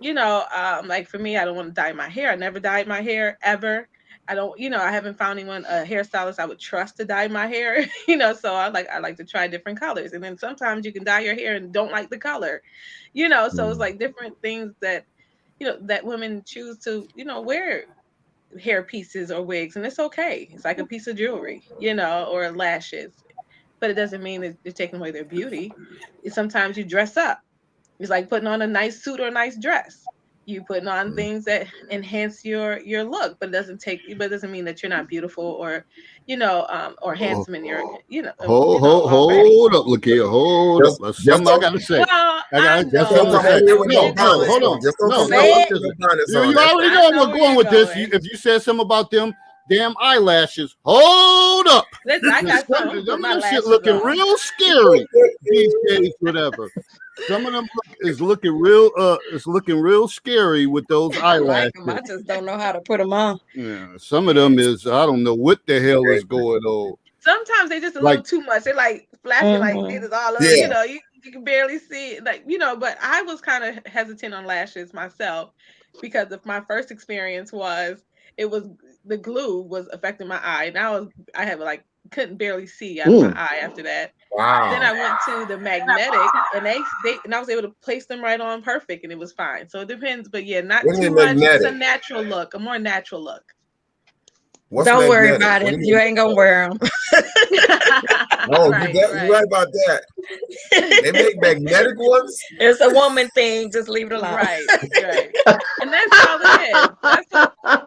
like for me, I don't want to dye my hair. I never dyed my hair ever. I don't, I haven't found anyone, a hairstylist I would trust to dye my hair, so I like to try different colors. And then sometimes you can dye your hair and don't like the color, so it's like different things that, that women choose to, wear hair pieces or wigs, and it's okay. It's like a piece of jewelry, or lashes, but it doesn't mean that they're taking away their beauty. Sometimes you dress up. It's like putting on a nice suit or a nice dress. You putting on things that enhance your look, but it doesn't mean that you're not beautiful or, or handsome in your, Hold up, look here, hold up. That's something I gotta say. Well, I got something to say. No, hold on. No, you already know where we're going with this. If you said something about them damn eyelashes, hold up. Listen, I got some. Some of them shit looking real scary these days, whatever. Some of them is looking real scary with those eyelashes. I just don't know how to put them on. Yeah, some of them is I don't know what the hell is going on. Sometimes they just a little too much. They're like flashing like it is all over. You can barely see it, but I was kind of hesitant on lashes myself because of my first experience was the glue was affecting my eye. Now I have like couldn't barely see out of my eye after that. Wow. Then I went to the magnetic, and and I was able to place them right on perfect, and it was fine. So it depends, but yeah, not What is too much. magnetic? It's a natural look, a more natural look. What's Don't worry magnetic? about What it. do You ain't gonna wear them. Oh, Right, you're right about that. They make magnetic ones. It's a woman thing. Just leave it alone. Right. And that's all it is.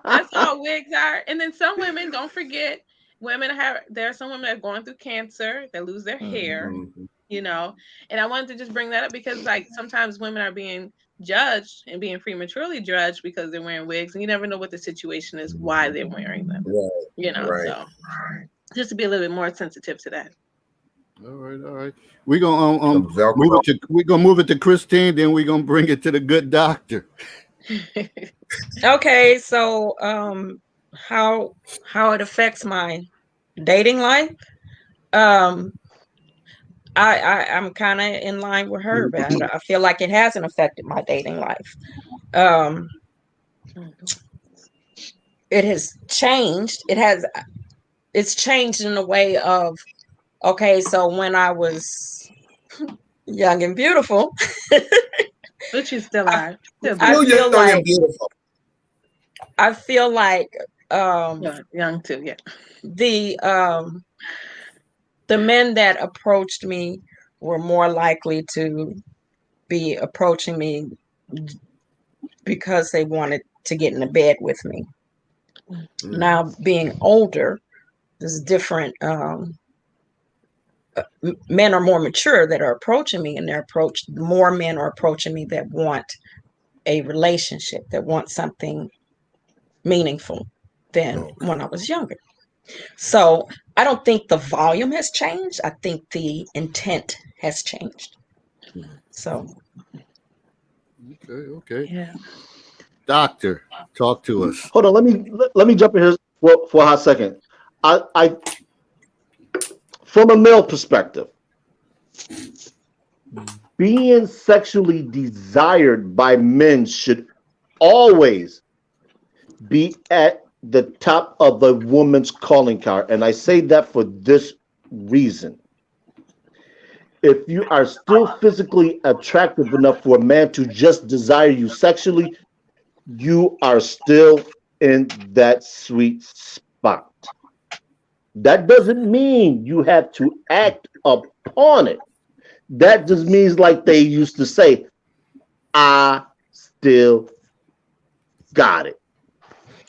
That's all wigs are. And then some women, don't forget, there are some women that are going through cancer, that lose their hair, Mhm. you know. And I wanted to just bring that up because like sometimes women are being judged and being prematurely judged because they're wearing wigs, and you never know what the situation is, why they're wearing them. Right. You know, Right. so just to be a little bit more sensitive to that. All right. We're gonna Some Velcro. move it to Christine, then we're gonna bring it to the good doctor. Okay, so how it affects my dating life? I'm kind of in line with her, but I feel like it hasn't affected my dating life. It has changed. It's changed in a way of, okay, so when I was young and beautiful, But you still are. Still I Still feel young like and beautiful. young too, yeah. The men that approached me were more likely to be approaching me because they wanted to get in the bed with me. Now, being older, there's different. Men are more mature that are approaching me, and more men are approaching me that want a relationship, that want something meaningful than when I was younger. So I don't think the volume has changed. I think the intent has changed. So. Okay. Yeah. Doctor, talk to us. Hold on, let me jump in here for a hot second. I from a male perspective, being sexually desired by men should always be at the top of a woman's calling card. And I say that for this reason. If you are still physically attractive enough for a man to just desire you sexually, you are still in that sweet spot. That doesn't mean you have to act upon it. That just means, like they used to say, I still got it.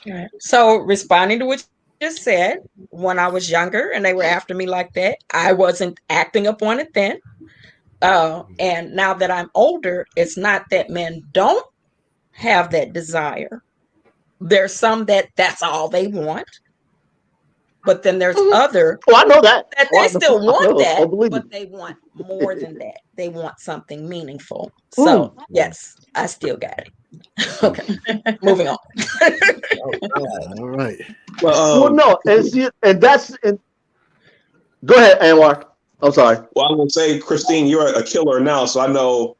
Right. So responding to what you just said, when I was younger and they were after me like that, I wasn't acting upon it then. And now that I'm older, it's not that men don't have that desire. There's some that's all they want. But then there's other I know that. They still want that, but but they want more than that. They want something meaningful. So yes, I still got it. Okay, moving on. All right. Well, no, and go ahead, Anwar. I'm sorry. Well, I'm gonna say, Christine, you're a killer now, so I know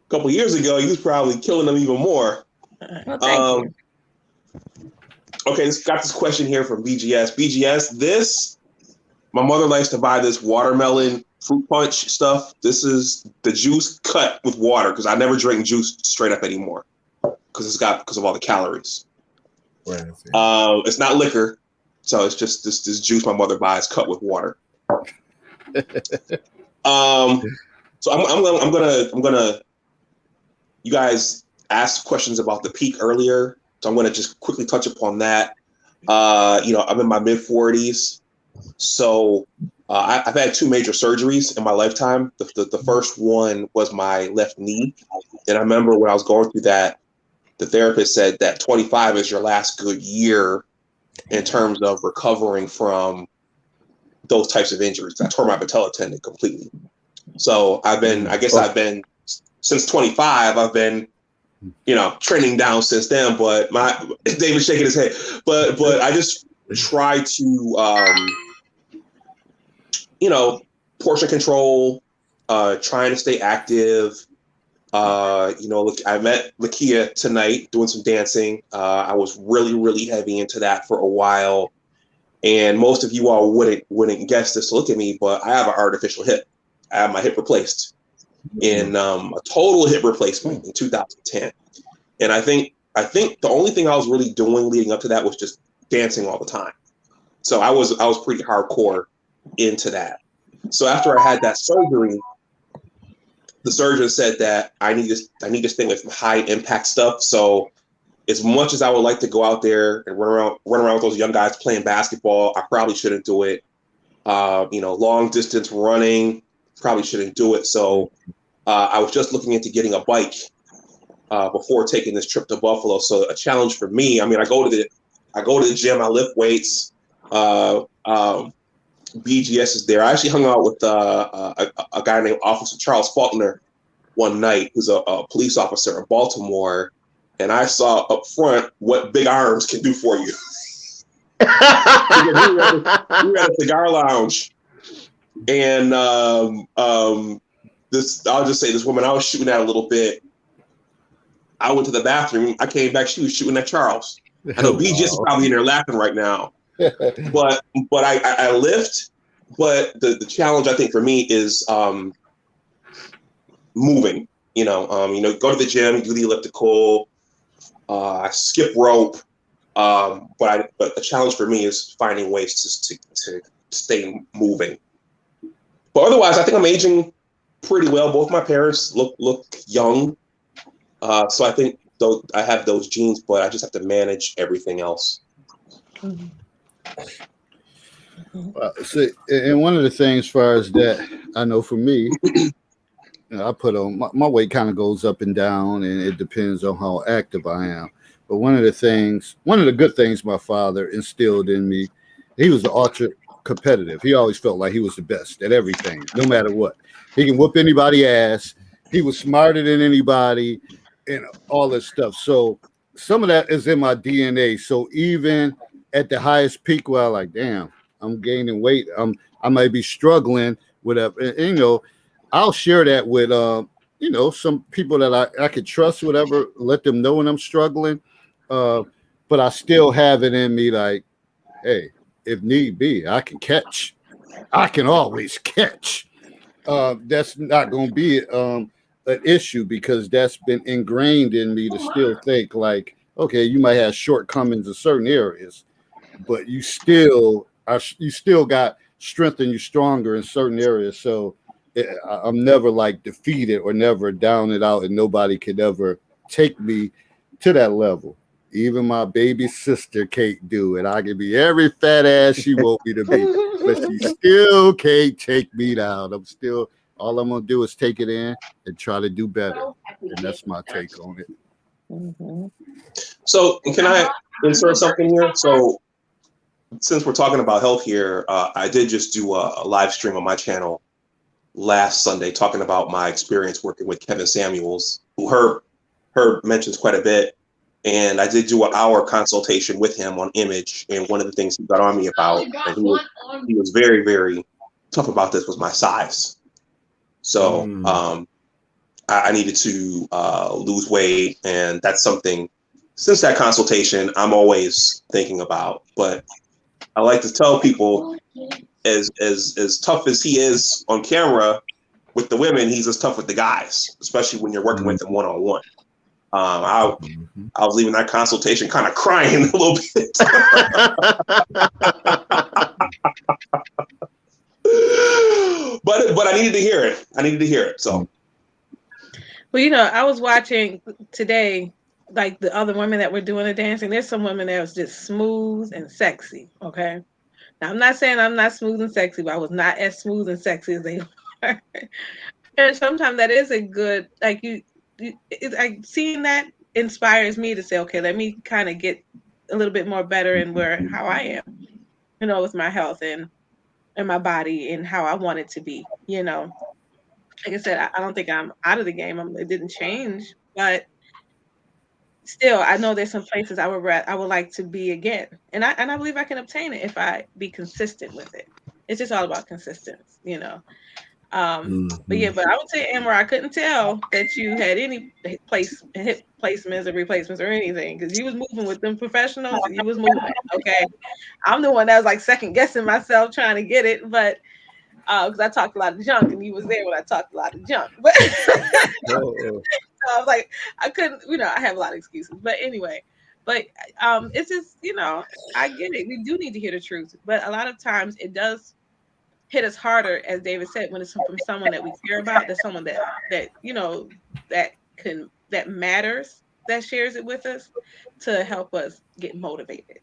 a couple years ago you was probably killing them even more. Well, thank you. Okay, got this question here from BGS. BGS, my mother likes to buy this watermelon fruit punch stuff. This is the juice cut with water because I never drink juice straight up anymore because of all the calories. Right. It's not liquor, so it's just this juice my mother buys cut with water. So I'm gonna. You guys asked questions about the peak earlier, so I'm gonna just quickly touch upon that. I'm in my mid 40s, so I've had 2 major surgeries in my lifetime. The first one was my left knee, and I remember when I was going through that, the therapist said that 25 is your last good year in terms of recovering from those types of injuries. I tore my patella tendon completely. So I've been since 25, I've been, trending down since then, but David's shaking his head, but I just try to, portion control, trying to stay active. Look, I met Lakia tonight doing some dancing. I was really, really heavy into that for a while. And most of you all wouldn't guess this to look at me, but I have an artificial hip. I have my hip replaced in a total hip replacement in 2010. And I think the only thing I was really doing leading up to that was just dancing all the time. So I was pretty hardcore into that. So after I had that surgery, the surgeon said that I need to stay with high impact stuff. So as much as I would like to go out there and run around with those young guys playing basketball, I probably shouldn't do it. Long distance running, probably shouldn't do it. So I was just looking into getting a bike before taking this trip to Buffalo. So a challenge for me. I mean, I go to the gym, I lift weights. BGS is there. I actually hung out with a guy named Officer Charles Faulkner one night, who's a police officer in Baltimore, and I saw up front what big arms can do for you. We were at a cigar lounge, and I'll just say this woman I was shooting at a little bit. I went to the bathroom. I came back. She was shooting at Charles. I know BGS is probably in there laughing right now. but I lift, but the challenge I think for me is moving. Go to the gym, do the elliptical, I skip rope, but the challenge for me is finding ways to stay moving. But otherwise, I think I'm aging pretty well. Both my parents look young, so I think I have those genes, but I just have to manage everything else. Mm-hmm. So, and one of the things, as far as that, I know for me, I put on my weight kind of goes up and down, and it depends on how active I am. But one of the good things my father instilled in me, he was ultra competitive. He always felt like he was the best at everything, no matter what. He can whoop anybody's ass. He was smarter than anybody, and all this stuff. So some of that is in my DNA. So even at the highest peak, where I'm like, damn, I'm gaining weight. I might be struggling with and, I'll share that with some people that I could trust, whatever, let them know when I'm struggling. But I still have it in me like, hey, if need be, I can catch. I can always catch. That's not going to be an issue, because that's been ingrained in me to still think like, okay, you might have shortcomings in certain areas, but you still got strength and you're stronger in certain areas. So I'm never like defeated or never down and out, and nobody could ever take me to that level. Even my baby sister can't do it. I can be every fat ass she want me to be, but she still can't take me down. All I'm gonna do is take it in and try to do better. And that's my take on it. Mm-hmm. So can I insert something here? So since we're talking about health here, I did just do a live stream on my channel last Sunday talking about my experience working with Kevin Samuels, who Herb mentions quite a bit. And I did do an hour consultation with him on image. And one of the things he got on me about, and he was very, very tough about this, was my size. So I needed to lose weight. And that's something, since that consultation, I'm always thinking about. But I like to tell people, as tough as he is on camera with the women, he's as tough with the guys, especially when you're working with them one-on-one. I was leaving that consultation kind of crying a little bit. but I needed to hear it. So, well, I was watching today, like the other women that were doing the dancing. There's some women that was just smooth and sexy. Okay. Now, I'm not saying I'm not smooth and sexy, but I was not as smooth and sexy as they are. And sometimes that is a good, like seeing that inspires me to say, okay, let me kind of get a little bit more better in how I am, with my health and my body and how I want it to be, Like I said, I don't think I'm out of the game. It didn't change, but still, I know there's some places I would like to be again, and I believe I can obtain it if I be consistent with it. It's just all about consistency, But yeah, but I would say, Amber, I couldn't tell that you had any hip placements or replacements or anything because you was moving with them professionals and you was moving. Okay, I'm the one that was like second guessing myself trying to get it, but because I talked a lot of junk and you was there when I talked a lot of junk. But so I was like, I couldn't, I have a lot of excuses. But anyway, but it's just, I get it. We do need to hear the truth, but a lot of times it does hit us harder, as David said, when it's from someone that we care about, that's someone that that matters, that shares it with us to help us get motivated.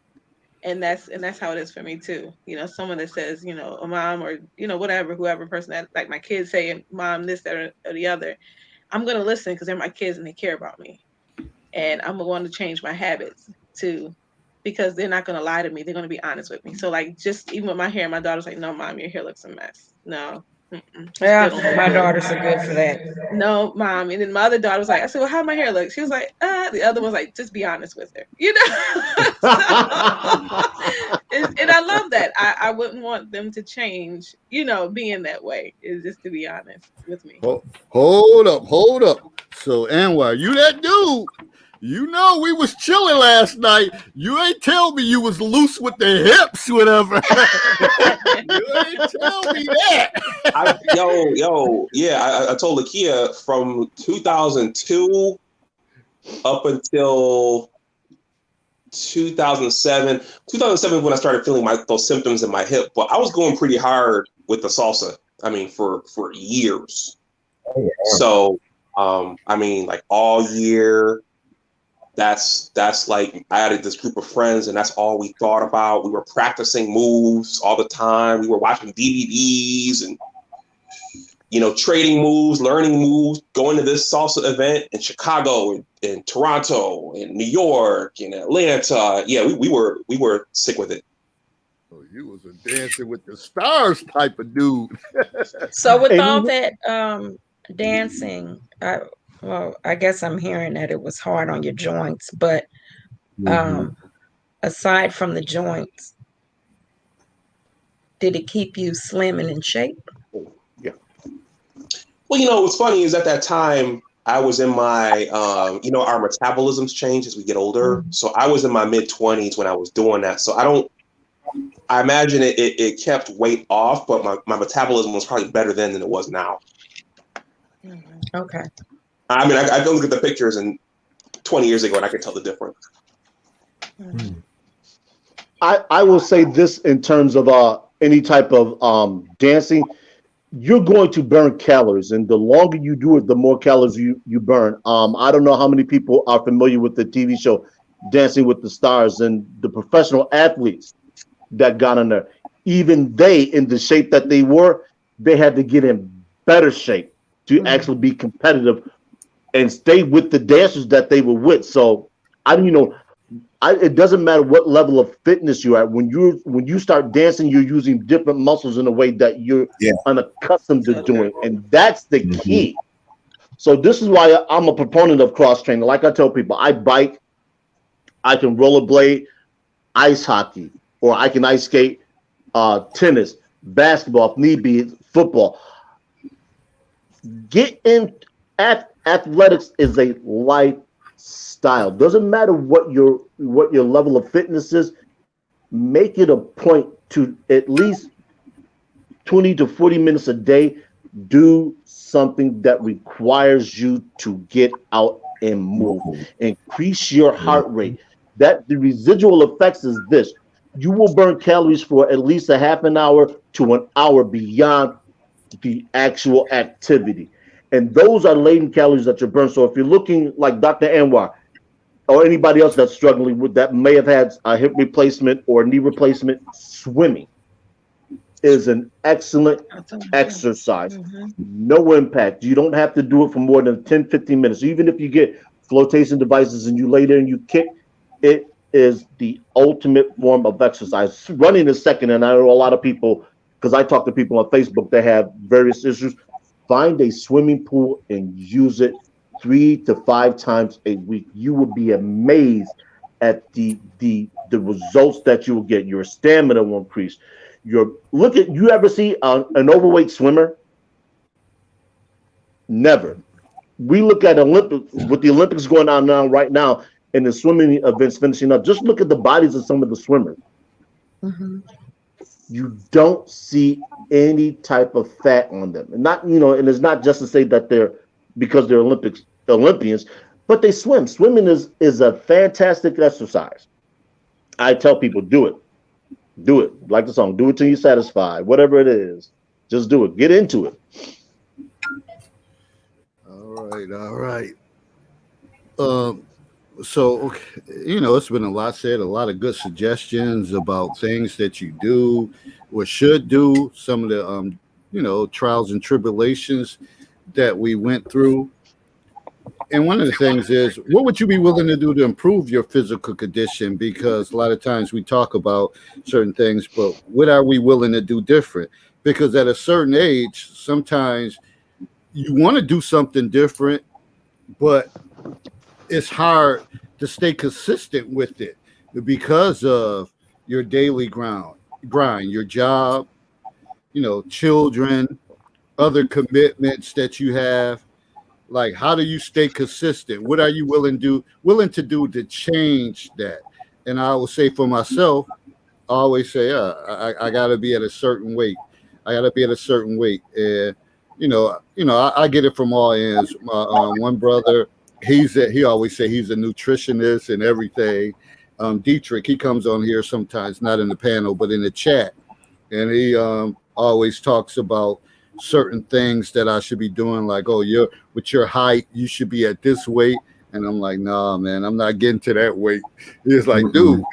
And that's how it is for me too. Someone that says, a mom or whatever, whoever person that, like my kids say, mom, this, that, or the other. I'm gonna listen because they're my kids and they care about me, and I'm going to change my habits too, because they're not gonna lie to me. They're gonna be honest with me. So like, just even with my hair, my daughter's like, "No, mom, your hair looks a mess. No." Yeah, my daughters are good for that. No, mom. And then my other daughter was like, I said, well, how my hair look? She was like, the other one's like, just be honest with her. And I love that. I wouldn't want them to change, being that way, is just to be honest with me. Hold up. So, Anwar, you that dude. We was chilling last night. You ain't tell me you was loose with the hips, whatever. You ain't tell me that. I told Lakia from 2002 up until 2007. 2007 when I started feeling those symptoms in my hip, but I was going pretty hard with the salsa. I mean, for years. Oh, yeah. So, like all year. That's like I had this group of friends, and that's all we thought about. We were practicing moves all the time. We were watching DVDs and trading moves, learning moves, going to this salsa event in Chicago, in Toronto, in New York, in Atlanta. Yeah, we were sick with it. Oh, you was a dancing with the stars type of dude. So with all that dancing, I guess I'm hearing that it was hard on your joints, but aside from the joints, did it keep you slim and in shape? Yeah. Well, what's funny is at that time I was in my, our metabolisms change as we get older. Mm-hmm. So I was in my mid-20s when I was doing that. So I imagine it kept weight off, but my metabolism was probably better then than it was now. Okay. I mean, I can look at the pictures and 20 years ago and I can tell the difference. I will say this in terms of any type of dancing, you're going to burn calories, and the longer you do it, the more calories you burn. I don't know how many people are familiar with the TV show Dancing with the Stars, and the professional athletes that got in there. Even they, in the shape that they were, they had to get in better shape to actually be competitive and stay with the dancers that they were with. So it doesn't matter what level of fitness you're at. When you start dancing, you're using different muscles in a way that you're unaccustomed to doing, and that's the key. So this is why I'm a proponent of cross training. Like I tell people, I bike, I can rollerblade, ice hockey, or I can ice skate, tennis, basketball, if need be, football. Get in. Athletics is a lifestyle. Doesn't matter what your level of fitness is. Make it a point to at least 20 to 40 minutes a day. Do something that requires you to get out and move. Increase your heart rate. That the residual effects is this: you will burn calories for at least a half an hour to an hour beyond the actual activity. And those are latent calories that you burn. So if you're looking like Dr. Anwar or anybody else that's struggling with that, may have had a hip replacement or knee replacement, swimming is an excellent exercise. No impact. You don't have to do it for more than 10, 15 minutes. Even if you get flotation devices and you lay there and you kick, it is the ultimate form of exercise. Running is second, and I know a lot of people, because I talk to people on Facebook that have various issues. Find a swimming pool and use it 3 to 5 times a week. You will be amazed at the results that you will get. Your stamina will increase. You ever see an overweight swimmer Never. We look at with the Olympics going on now right now and the swimming events finishing up. Just look at the bodies of some of the swimmers. Mm-hmm. You don't see any type of fat on them, and not and it's not just to say that they're because they're Olympians, but they swim. Swimming is a fantastic exercise. I tell people, do it. Like the song, do it till you're satisfied. Whatever it is, just do it. Get into it. All right. So okay, it's been a lot said, a lot of good suggestions about things that you do or should do. Some of the trials and tribulations that we went through. And one of the things is, what would you be willing to do to improve your physical condition? Because a lot of times we talk about certain things, but what are we willing to do different? Because at a certain age, sometimes you want to do something different, but it's hard to stay consistent with it because of your daily grind, your job, children, other commitments that you have. Like, how do you stay consistent? What are you willing to do to change that? And I will say for myself, I always say, I got to be at a certain weight. I got to be at a certain weight. And, I get it from all ends. My one brother, he always say he's a nutritionist and everything. Dietrich, he comes on here sometimes, not in the panel, but in the chat. And he always talks about certain things that I should be doing, like, with your height, you should be at this weight. And I'm like, nah, man, I'm not getting to that weight. He's like, dude,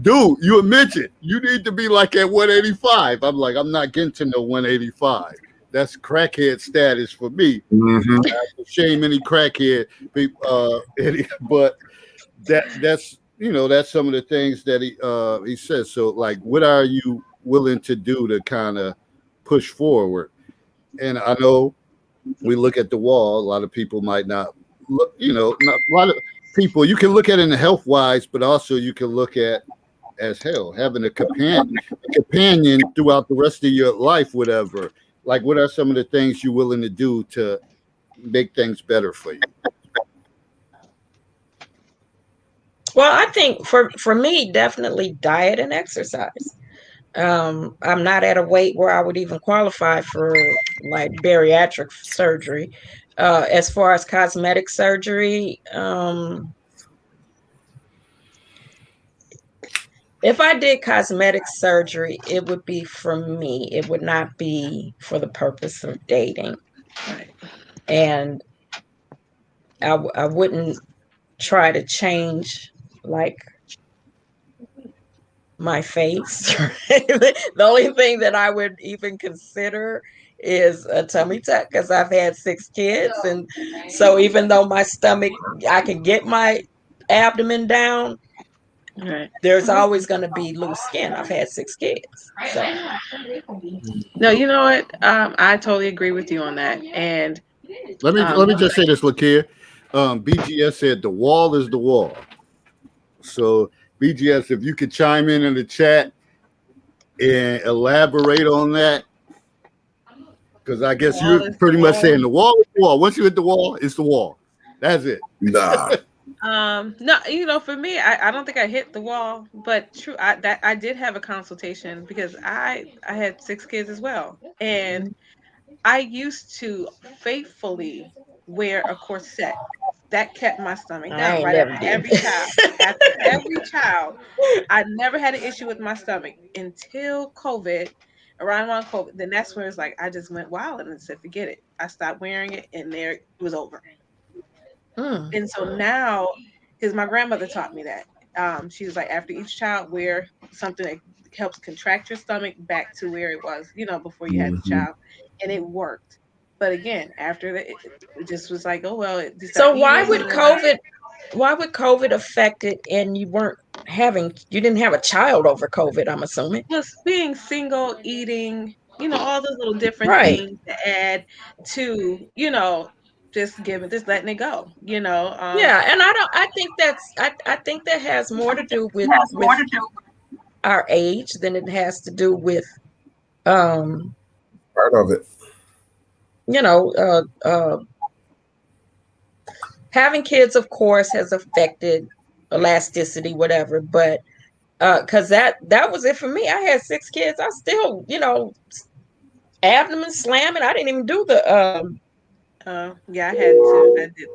you a midget. You need to be like at 185. I'm like, I'm not getting to no 185. That's crackhead status for me. Mm-hmm. I have to shame any crackhead, but that's some of the things that he says. So, like, what are you willing to do to kind of push forward? And I know we look at the wall. A lot of people might not look, not a lot of people. You can look at it in health wise, but also you can look at as hell having a companion throughout the rest of your life, whatever. Like, what are some of the things you're willing to do to make things better for you? Well, I think for me, definitely diet and exercise. I'm not at a weight where I would even qualify for like bariatric surgery. As far as cosmetic surgery, if I did cosmetic surgery, it would be for me. It would not be for the purpose of dating. Right. And I wouldn't try to change like my face. The only thing that I would even consider is a tummy tuck, because I've had 6 kids. And so even though my stomach, I can get my abdomen down, Right. there's always going to be loose skin. I've had 6 kids. So. No, you know what? I totally agree with you on that. And let me just say this, look here. BGS said the wall is the wall. So BGS, if you could chime in the chat and elaborate on that, because I guess you're pretty much saying the wall is the wall. Once you hit the wall, it's the wall. That's it. Nah. No, for me, I don't think I hit the wall, but true, I did have a consultation because I had 6 kids as well, and I used to faithfully wear a corset that kept my stomach down. Right after every child, I never had an issue with my stomach until COVID. Around COVID, then that's where it's like I just went wild and said, forget it. I stopped wearing it, and there it was over. And so now, because my grandmother taught me that, she was like, after each child, wear something that helps contract your stomach back to where it was, before you had the child, and it worked. But again, after that, it just was like, oh well. So why would COVID affect it, and you didn't have a child over COVID? I'm assuming. Just being single, eating, all those little different things to add to, just letting it go, Yeah, and I think that has more to do with our age than it has to do with part of it. having kids, of course, has affected elasticity, whatever. But because that was it for me. I had 6 kids. I still, abdomen slamming. I didn't even do the. Yeah, I had to. I did.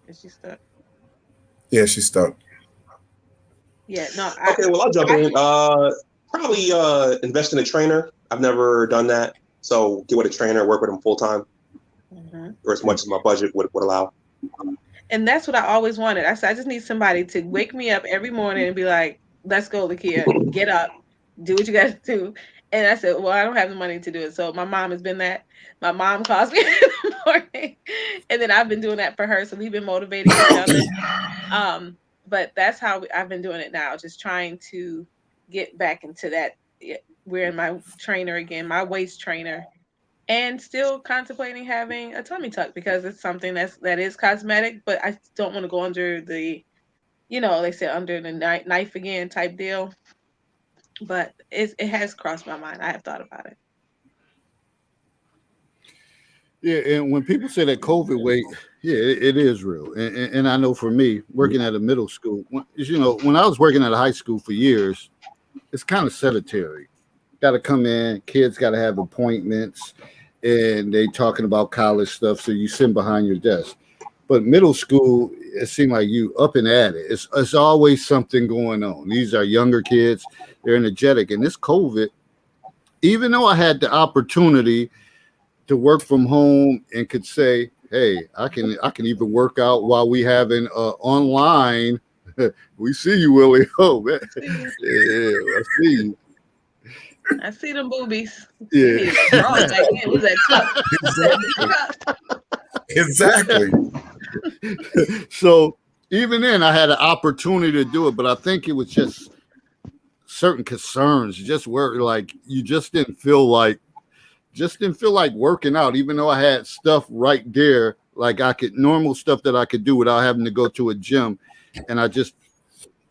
Is she stuck? Yeah, she's stuck. Yeah, no. Okay, well, I'll jump in. Probably invest in a trainer. I've never done that. So get with a trainer, work with them full time, or as much as my budget would allow. And that's what I always wanted. I said, I just need somebody to wake me up every morning and be like, let's go, Lakia, get up, do what you got to do. And I said, well, I don't have the money to do it. So my mom has been that. My mom calls me in the morning, and then I've been doing that for her. So we've been motivating each other. But that's how I've been doing it now, just trying to get back into that. Wearing my trainer again, my waist trainer, and still contemplating having a tummy tuck because it's something that is cosmetic, but I don't want to go under the, they say under the knife again type deal. But it has crossed my mind. I have thought about it. Yeah, and when people say that COVID weight, yeah, it is real. And I know for me, working at a middle school, when I was working at a high school for years, it's kind of sedentary. Got to come in, kids got to have appointments, and they talking about college stuff, so you sit behind your desk. But middle school, it seemed like you up and at it. It's always something going on. These are younger kids. They're energetic. And this COVID, even though I had the opportunity to work from home and could say, hey, I can even work out while we having online. We see you, Willie. Oh, man. Yeah, I see you. I see them boobies. Yeah. Exactly. So even then, I had an opportunity to do it, but I think it was just certain concerns, just where like you just didn't feel like working out, even though I had stuff right there, like normal stuff that I could do without having to go to a gym, and I just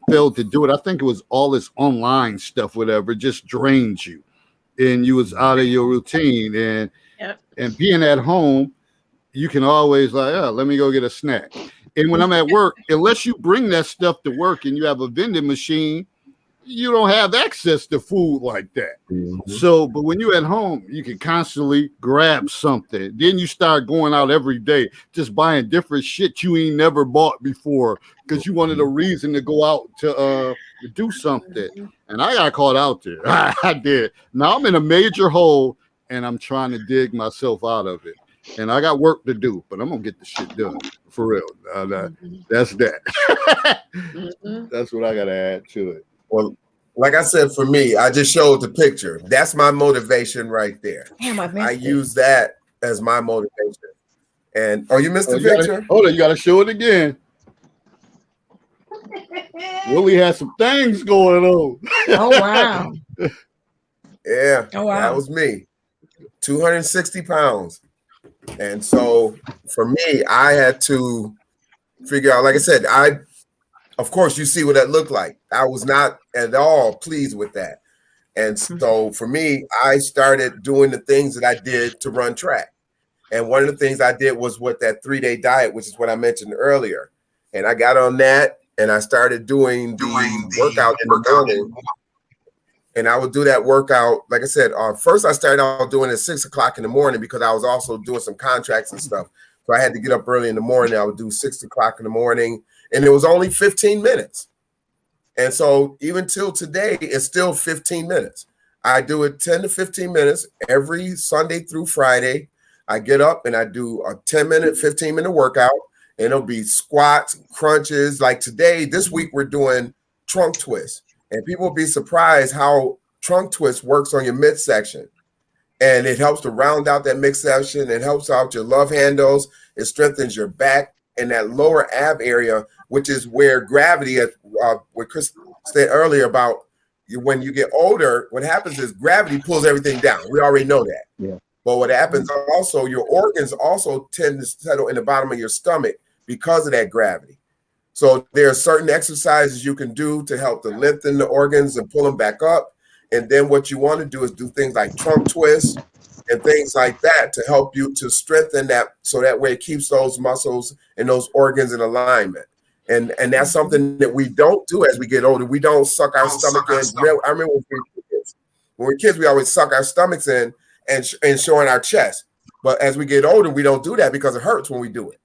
failed to do it. I think it was all this online stuff, whatever, just drains you, and you was out of your routine, and being at home, you can always like, oh, let me go get a snack. And when I'm at work, unless you bring that stuff to work and you have a vending machine, you don't have access to food like that. Mm-hmm. So, but when you're at home, you can constantly grab something. Then you start going out every day, just buying different shit you ain't never bought before because you wanted a reason to go out to do something. And I got caught out there. I did. Now I'm in a major hole and I'm trying to dig myself out of it. And I got work to do, but I'm gonna get the shit done for real. That's that. That's what I gotta add to it. Well, like I said, for me, I just showed the picture. That's my motivation right there. Damn, I use that as my motivation. And you missed the picture? Hold on, you gotta show it again. Willie has some things going on. Oh wow. Yeah. Oh wow. That was me. 260 pounds. And so for me, I had to figure out, like I said, of course, you see what that looked like. I was not at all pleased with that. And so for me, I started doing the things that I did to run track. And one of the things I did was with that 3-day diet, which is what I mentioned earlier. And I got on that and I started doing the workout in the morning. And I would do that workout. Like I said, first I started out doing it at 6 o'clock in the morning because I was also doing some contracts and stuff. So I had to get up early in the morning. I would do 6 o'clock in the morning. And it was only 15 minutes. And so even till today, it's still 15 minutes. I do it 10 to 15 minutes every Sunday through Friday. I get up and I do a 10-minute, 15-minute workout. And it'll be squats, crunches. Like today, this week, we're doing trunk twists. And people will be surprised how trunk twist works on your midsection. And it helps to round out that midsection. It helps out your love handles. It strengthens your back and that lower ab area, which is where gravity, what Chris said earlier about when you get older, what happens is gravity pulls everything down. We already know that. Yeah. But what happens also, your organs also tend to settle in the bottom of your stomach because of that gravity. So there are certain exercises you can do to help to lengthen the organs and pull them back up. And then what you want to do is do things like trunk twists, and things like that to help you to strengthen that, so that way it keeps those muscles and those organs in alignment. And that's something that we don't do as we get older. We don't suck our stomach in. I remember when we were kids, we always suck our stomachs in and showing our chest. But as we get older, we don't do that because it hurts when we do it.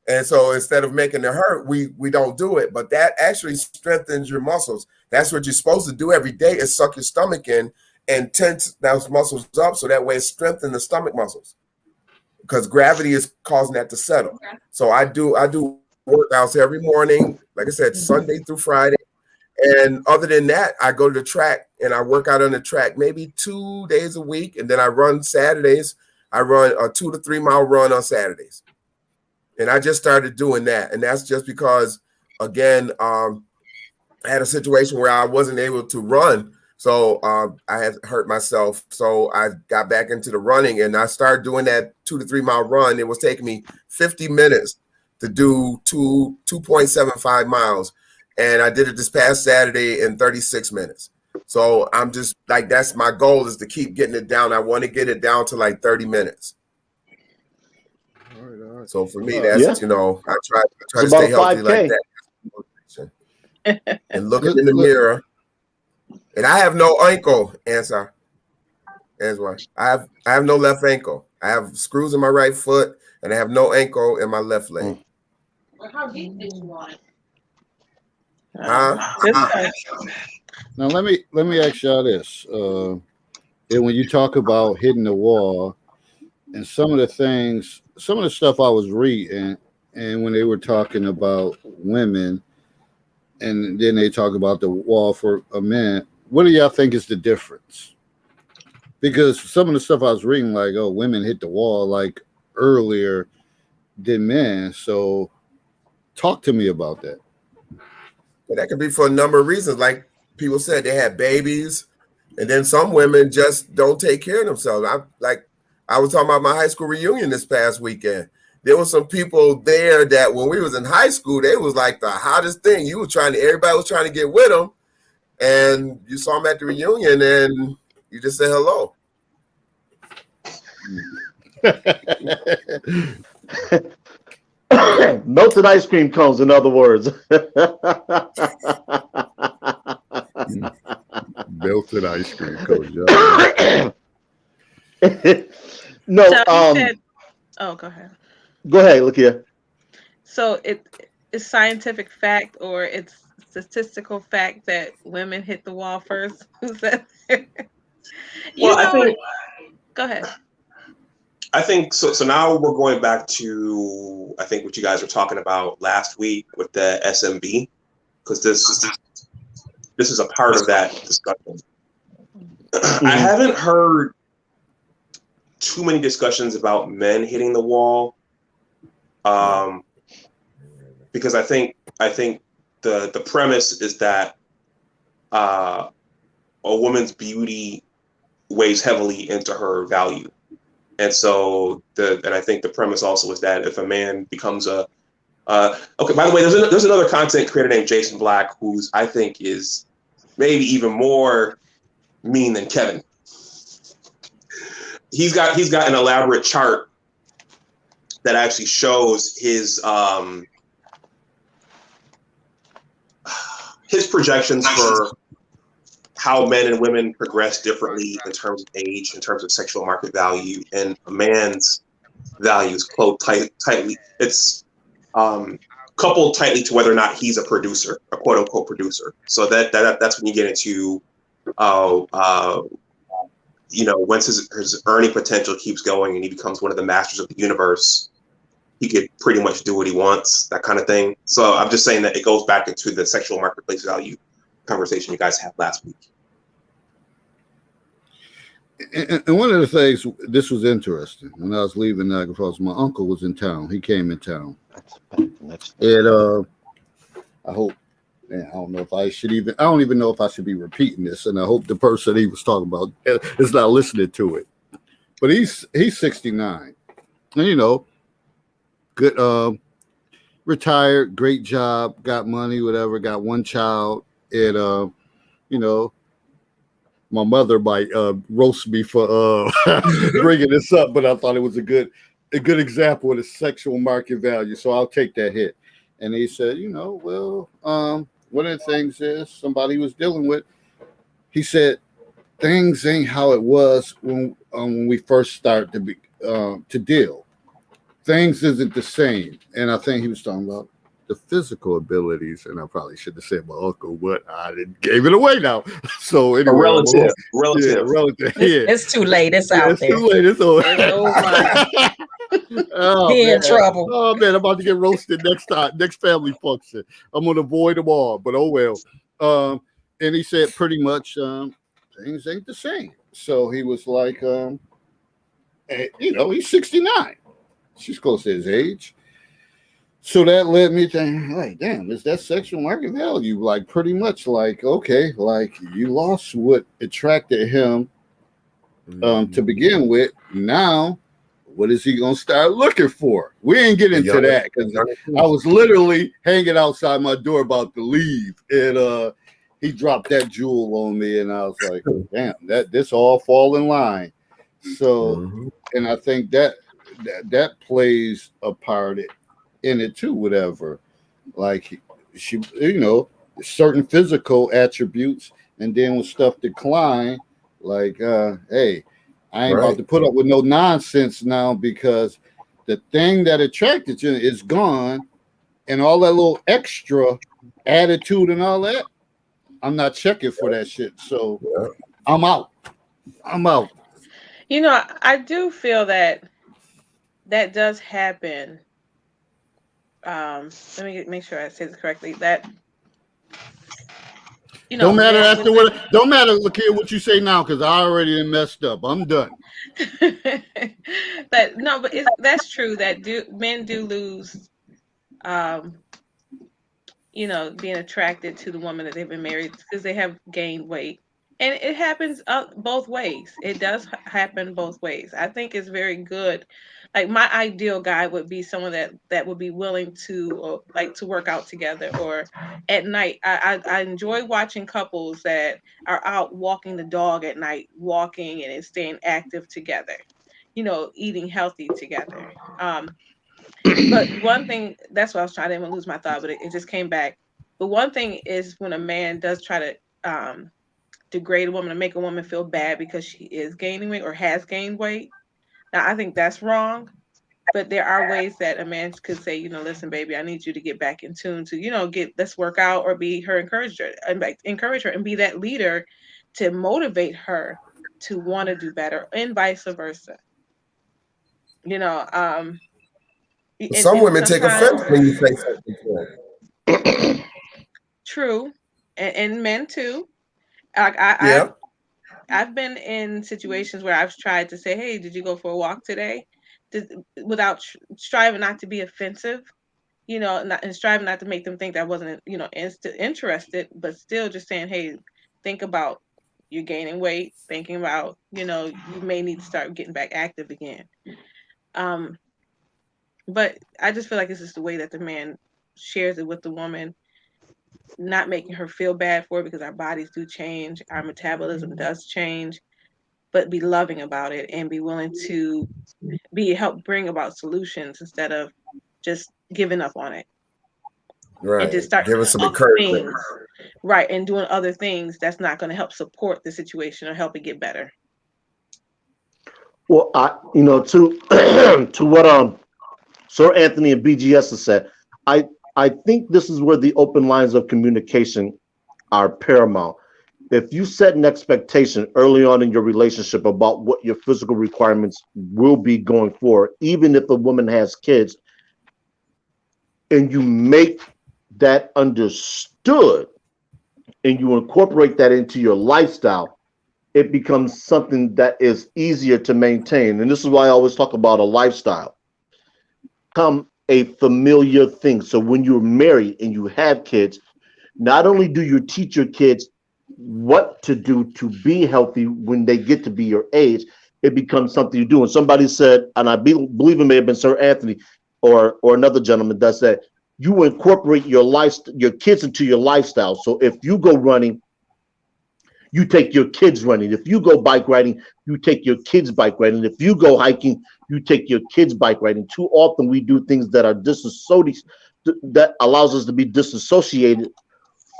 And so instead of making it hurt, we don't do it. But that actually strengthens your muscles. That's what you're supposed to do every day, is suck your stomach in and tense those muscles up, so that way it strengthens the stomach muscles, because gravity is causing that to settle. So I do workouts every morning, like I said, Sunday through Friday. And other than that, I go to the track and I work out on the track maybe 2 days a week. And then I run Saturdays. I run a 2 to 3 mile run on Saturdays. And I just started doing that. And that's just because, again, I had a situation where I wasn't able to run. So I had hurt myself. So I got back into the running, and I started doing that 2 to 3 mile run. It was taking me 50 minutes to do 2.75 miles. And I did it this past Saturday in 36 minutes. So I'm just like, that's my goal, is to keep getting it down. I want to get it down to like 30 minutes. All right. So for me, that's, I try to stay healthy like that. And looking in the mirror. And I have no ankle, answer. That's why I have no left ankle. I have screws in my right foot, and I have no ankle in my left leg. Well, how deep did you want it? Now let me ask y'all this. And when you talk about hitting the wall, and some of the stuff I was reading, and when they were talking about women, and then they talk about the wall for a man, what do y'all think is the difference? Because some of the stuff I was reading, like, oh, women hit the wall like earlier than men. So talk to me about that. That could be for a number of reasons. Like people said, they had babies, and then some women just don't take care of themselves. I was talking about my high school reunion this past weekend. There were some people there that when we was in high school, they was like the hottest thing. Everybody was trying to get with them, and you saw them at the reunion, and you just said hello. Melted ice cream cones, in other words. Melted ice cream cones. Yeah. No. Oh, go ahead. Go ahead, look here. So it's scientific fact, or it's statistical fact that women hit the wall first? I think. Go ahead. I think so. So now we're going back to, I think, what you guys were talking about last week with the SMB, because this is a part of that discussion. I haven't heard too many discussions about men hitting the wall, because I think the premise is that a woman's beauty weighs heavily into her value. And so and I think the premise also is that if a man becomes okay, by the way, there's another content creator named Jason Black, who's, I think, is maybe even more mean than Kevin. He's got an elaborate chart that actually shows his projections for how men and women progress differently in terms of age, in terms of sexual market value, and a man's values tightly. It's coupled tightly to whether or not he's a producer, a quote unquote producer. So that's when you get into, once his earning potential keeps going and he becomes one of the masters of the universe, he could pretty much do what he wants, that kind of thing. So I'm just saying that it goes back into the sexual marketplace value conversation you guys had last week. And one of the things, this was interesting. When I was leaving Niagara Falls, my uncle was in town. He came in town. And I hope, man, I don't even know if I should be repeating this. And I hope the person he was talking about is not listening to it. But he's 69. And, good, retired, great job, got money, whatever, got one child. And, my mother might roast me for bringing this up, but I thought it was a good example of the sexual market value. So I'll take that hit. And he said, well, one of the things is somebody was dealing with. He said things ain't how it was when we first started to deal. Things isn't the same. And I think he was talking about the physical abilities, and I probably should have said my uncle, but I gave it away now. So anyway, relative. Yeah, relative. It's too late. It's out it's there. Too late. It's over. It's over. Oh, He man. in trouble. Oh man, I'm about to get roasted next family function. I'm gonna avoid them all, but oh well. And he said pretty much things ain't the same. So he was like, he's 69. She's close to his age. So that led me to like, damn, is that sexual market value? Like pretty much like, okay, like you lost what attracted him to begin with. Now, what is he gonna start looking for? We ain't get into that because I was literally hanging outside my door about to leave, and he dropped that jewel on me, and I was like, damn, this all fall in line. So, and I think that plays a part in it too, whatever. Like she, certain physical attributes, and then when stuff decline, like, hey, I ain't about to put up with no nonsense now because the thing that attracted you is gone, and all that little extra attitude and all that, I'm not checking for that shit. So I'm out. I do feel that does happen. Let me make sure I say this correctly. That don't matter afterward. Don't matter. Look here, what you say now, because I already messed up. I'm done. But that's true. That men do lose, being attracted to the woman that they've been married because they have gained weight, and it happens both ways. It does happen both ways. I think it's very good. Like my ideal guy would be someone that would be willing to to work out together, or at night. I enjoy watching couples that are out walking the dog at night, walking and staying active together, eating healthy together. But one thing, that's what I was trying to even lose my thought, but it just came back. But one thing is when a man does try to degrade a woman and make a woman feel bad because she is gaining weight or has gained weight. Now, I think that's wrong, but there are ways that a man could say, listen, baby, I need you to get back in tune to, let's work out, or be her encourager and be that leader to motivate her to want to do better, and vice versa. Some women take offense when you say something to them. True, and men too. I've been in situations where I've tried to say, hey, did you go for a walk today? Without striving not to be offensive, and striving not to make them think that I wasn't, interested, but still just saying, hey, think about you're gaining weight, thinking about, you may need to start getting back active again. But I just feel like it's just the way that the man shares it with the woman, not making her feel bad for it, because our bodies do change, our metabolism does change, but be loving about it and be willing to help bring about solutions instead of just giving up on it. Right. And just start giving some encouragement. Things, right, and doing other things that's not going to help support the situation or help it get better. Well, to what Sir Anthony and BGS has said, I think this is where the open lines of communication are paramount. If you set an expectation early on in your relationship about what your physical requirements will be going forward, even if the woman has kids, and you make that understood and you incorporate that into your lifestyle, it becomes something that is easier to maintain. And this is why I always talk about a lifestyle. Come a familiar thing. So when you're married and you have kids, not only do you teach your kids what to do to be healthy when they get to be your age, it becomes something you do. And somebody said, and I believe it may have been Sir Anthony or another gentleman that said, you incorporate your kids into your lifestyle. So if you go running, you take your kids running. If you go bike riding, you take your kids bike riding. If you go hiking, you take your kids bike riding. Too often we do things that are disassociated, that allows us to be disassociated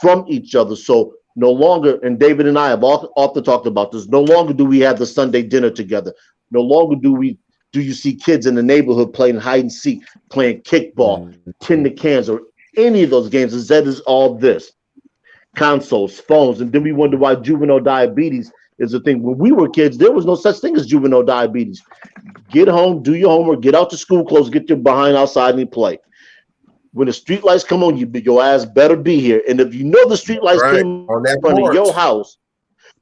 from each other. So no longer, and David and I have often talked about this, no longer do we have the Sunday dinner together. No longer do you see kids in the neighborhood playing hide and seek, playing kickball, tin the cans, or any of those games. Instead is all this. Consoles, phones, and then we wonder why juvenile diabetes is a thing. When we were kids, there was no such thing as juvenile diabetes. Get home, do your homework, get out your school clothes, get your behind outside and play. When the street lights come on, your ass better be here. And if you know the street lights came on that in front porch of your house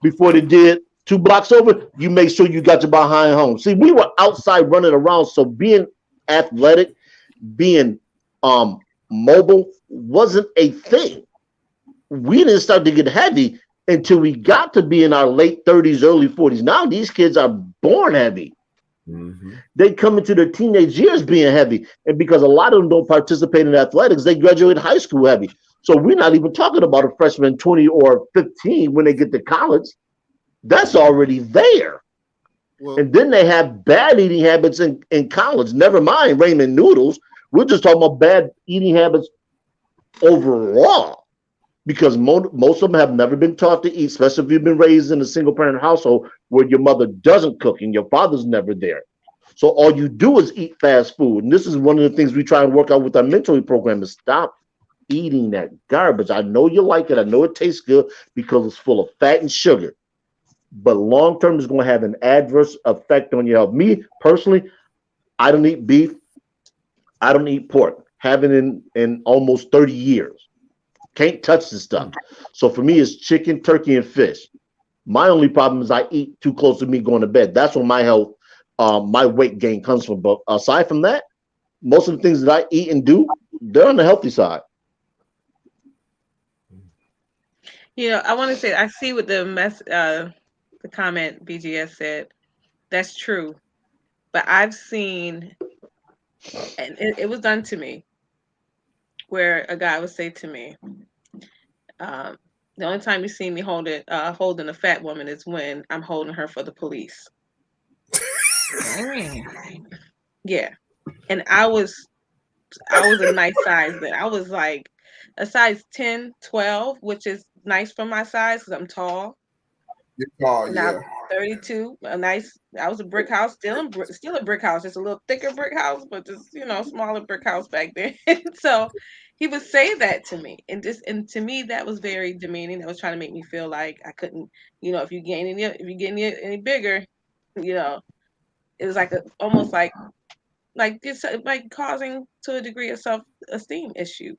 before they did 2 blocks over, you make sure you got your behind home. See, we were outside running around, so being athletic, being mobile wasn't a thing. We didn't start to get heavy until we got to be in our late 30s, early 40s. Now these kids are born heavy. They come into their teenage years being heavy. And because a lot of them don't participate in athletics, they graduate high school heavy. So we're not even talking about a freshman 20 or 15 when they get to college. That's already there. Well, and then they have bad eating habits in college. Never mind ramen noodles. We're just talking about bad eating habits overall. Because most of them have never been taught to eat, especially if you've been raised in a single parent household where your mother doesn't cook and your father's never there. So all you do is eat fast food. And this is one of the things we try and work out with our mentoring program is stop eating that garbage. I know you like it. I know it tastes good because it's full of fat and sugar. But long-term is going to have an adverse effect on your health. Me, personally, I don't eat beef. I don't eat pork. Haven't in almost 30 years. Can't touch this stuff. So for me, it's chicken, turkey, and fish. My only problem is I eat too close to me going to bed. That's where my health, my weight gain comes from. But aside from that, most of the things that I eat and do, they're on the healthy side. You know, I want to say I see what the comment BGS said. That's true, but I've seen, and it was done to me, where a guy would say to me, the only time you see me holding a fat woman is when I'm holding her for the police. Yeah, and I was a nice size then. I was like a size 10, 12, which is nice for my size because I'm tall. You're tall, now yeah. 32, a nice. I was a brick house, still a brick house, just a little thicker brick house, but just smaller brick house back then. So he would say that to me, and to me that was very demeaning. That was trying to make me feel like I couldn't, if you get any bigger, it was like almost like it's like causing to a degree of self-esteem issue.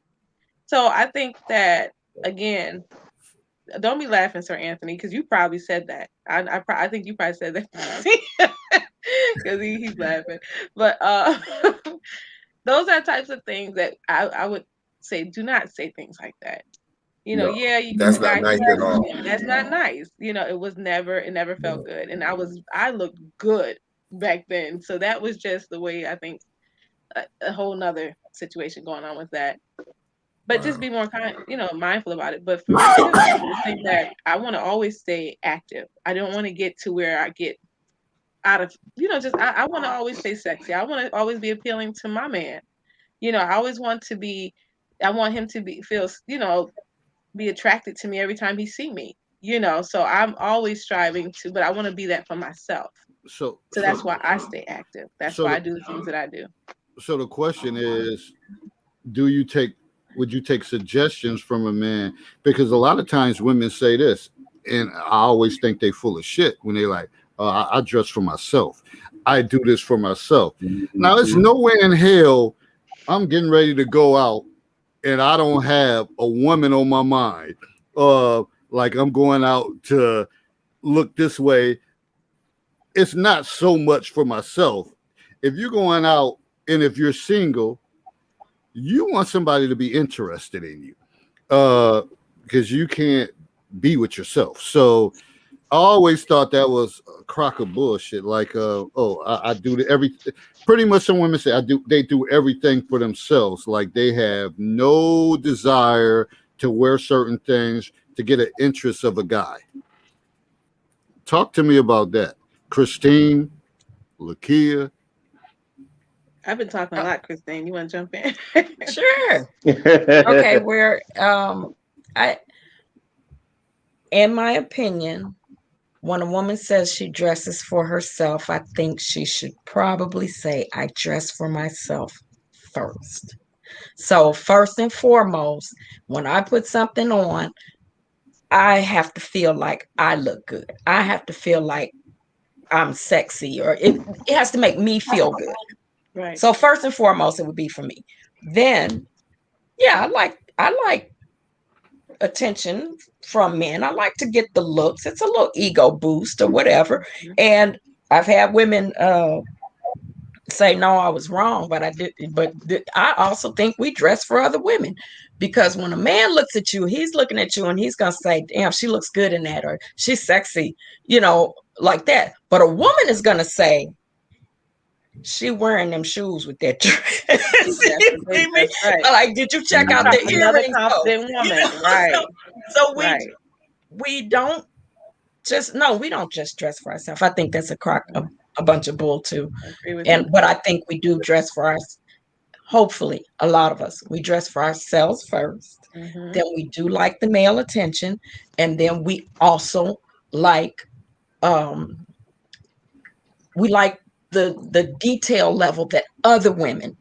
So I think that again. Don't be laughing, Sir Anthony, because you probably said that. I think you probably said that because he's laughing. But those are types of things that I would say do not say things like that. No, yeah, you that's not nice at all. That's not nice. It never felt good, and I looked good back then. So that was just the way I think a whole nother situation going on with that. But just be more mindful about it. But for me too, I think that I want to always stay active. I don't want to get to where I get out of, I want to always stay sexy. I want to always be appealing to my man. I always want to be, I want him to be attracted to me every time he see me. So I'm always striving to, but I want to be that for myself. So that's why I stay active. That's why I do the things that I do. So the question is, would you take suggestions from a man? Because a lot of times women say this, and I always think they full of shit when they like, I dress for myself. I do this for myself. Now, it's no way in hell I'm getting ready to go out and I don't have a woman on my mind. Like I'm going out to look this way. It's not so much for myself. If you're going out and if you're single, you want somebody to be interested in you because you can't be with yourself. So I always thought that was a crock of bullshit. Like, I do everything. Pretty much some women say they do everything for themselves. Like they have no desire to wear certain things to get an interest of a guy. Talk to me about that. Christine, Lakia. I've been talking a lot, Christine. You want to jump in? Sure. Okay, in my opinion, when a woman says she dresses for herself, I think she should probably say, I dress for myself first. So first and foremost, when I put something on, I have to feel like I look good. I have to feel like I'm sexy, or it has to make me feel good. Right. So first and foremost, it would be for me. Then, yeah, I like attention from men. I like to get the looks. It's a little ego boost or whatever. And I've had women say, no, I was wrong, but I also think we dress for other women, because when a man looks at you, he's looking at you and he's going to say, damn, she looks good in that, or she's sexy, like that. But a woman is going to say, she wearing them shoes with that dress. That's right. Like, did you check out the earrings? Confident woman. Right. So we don't just dress for ourselves. I think that's a bunch of bull too. But I think we do dress for us. Hopefully, a lot of us, we dress for ourselves first. Mm-hmm. Then we do like the male attention, and then we also like the detail level that other women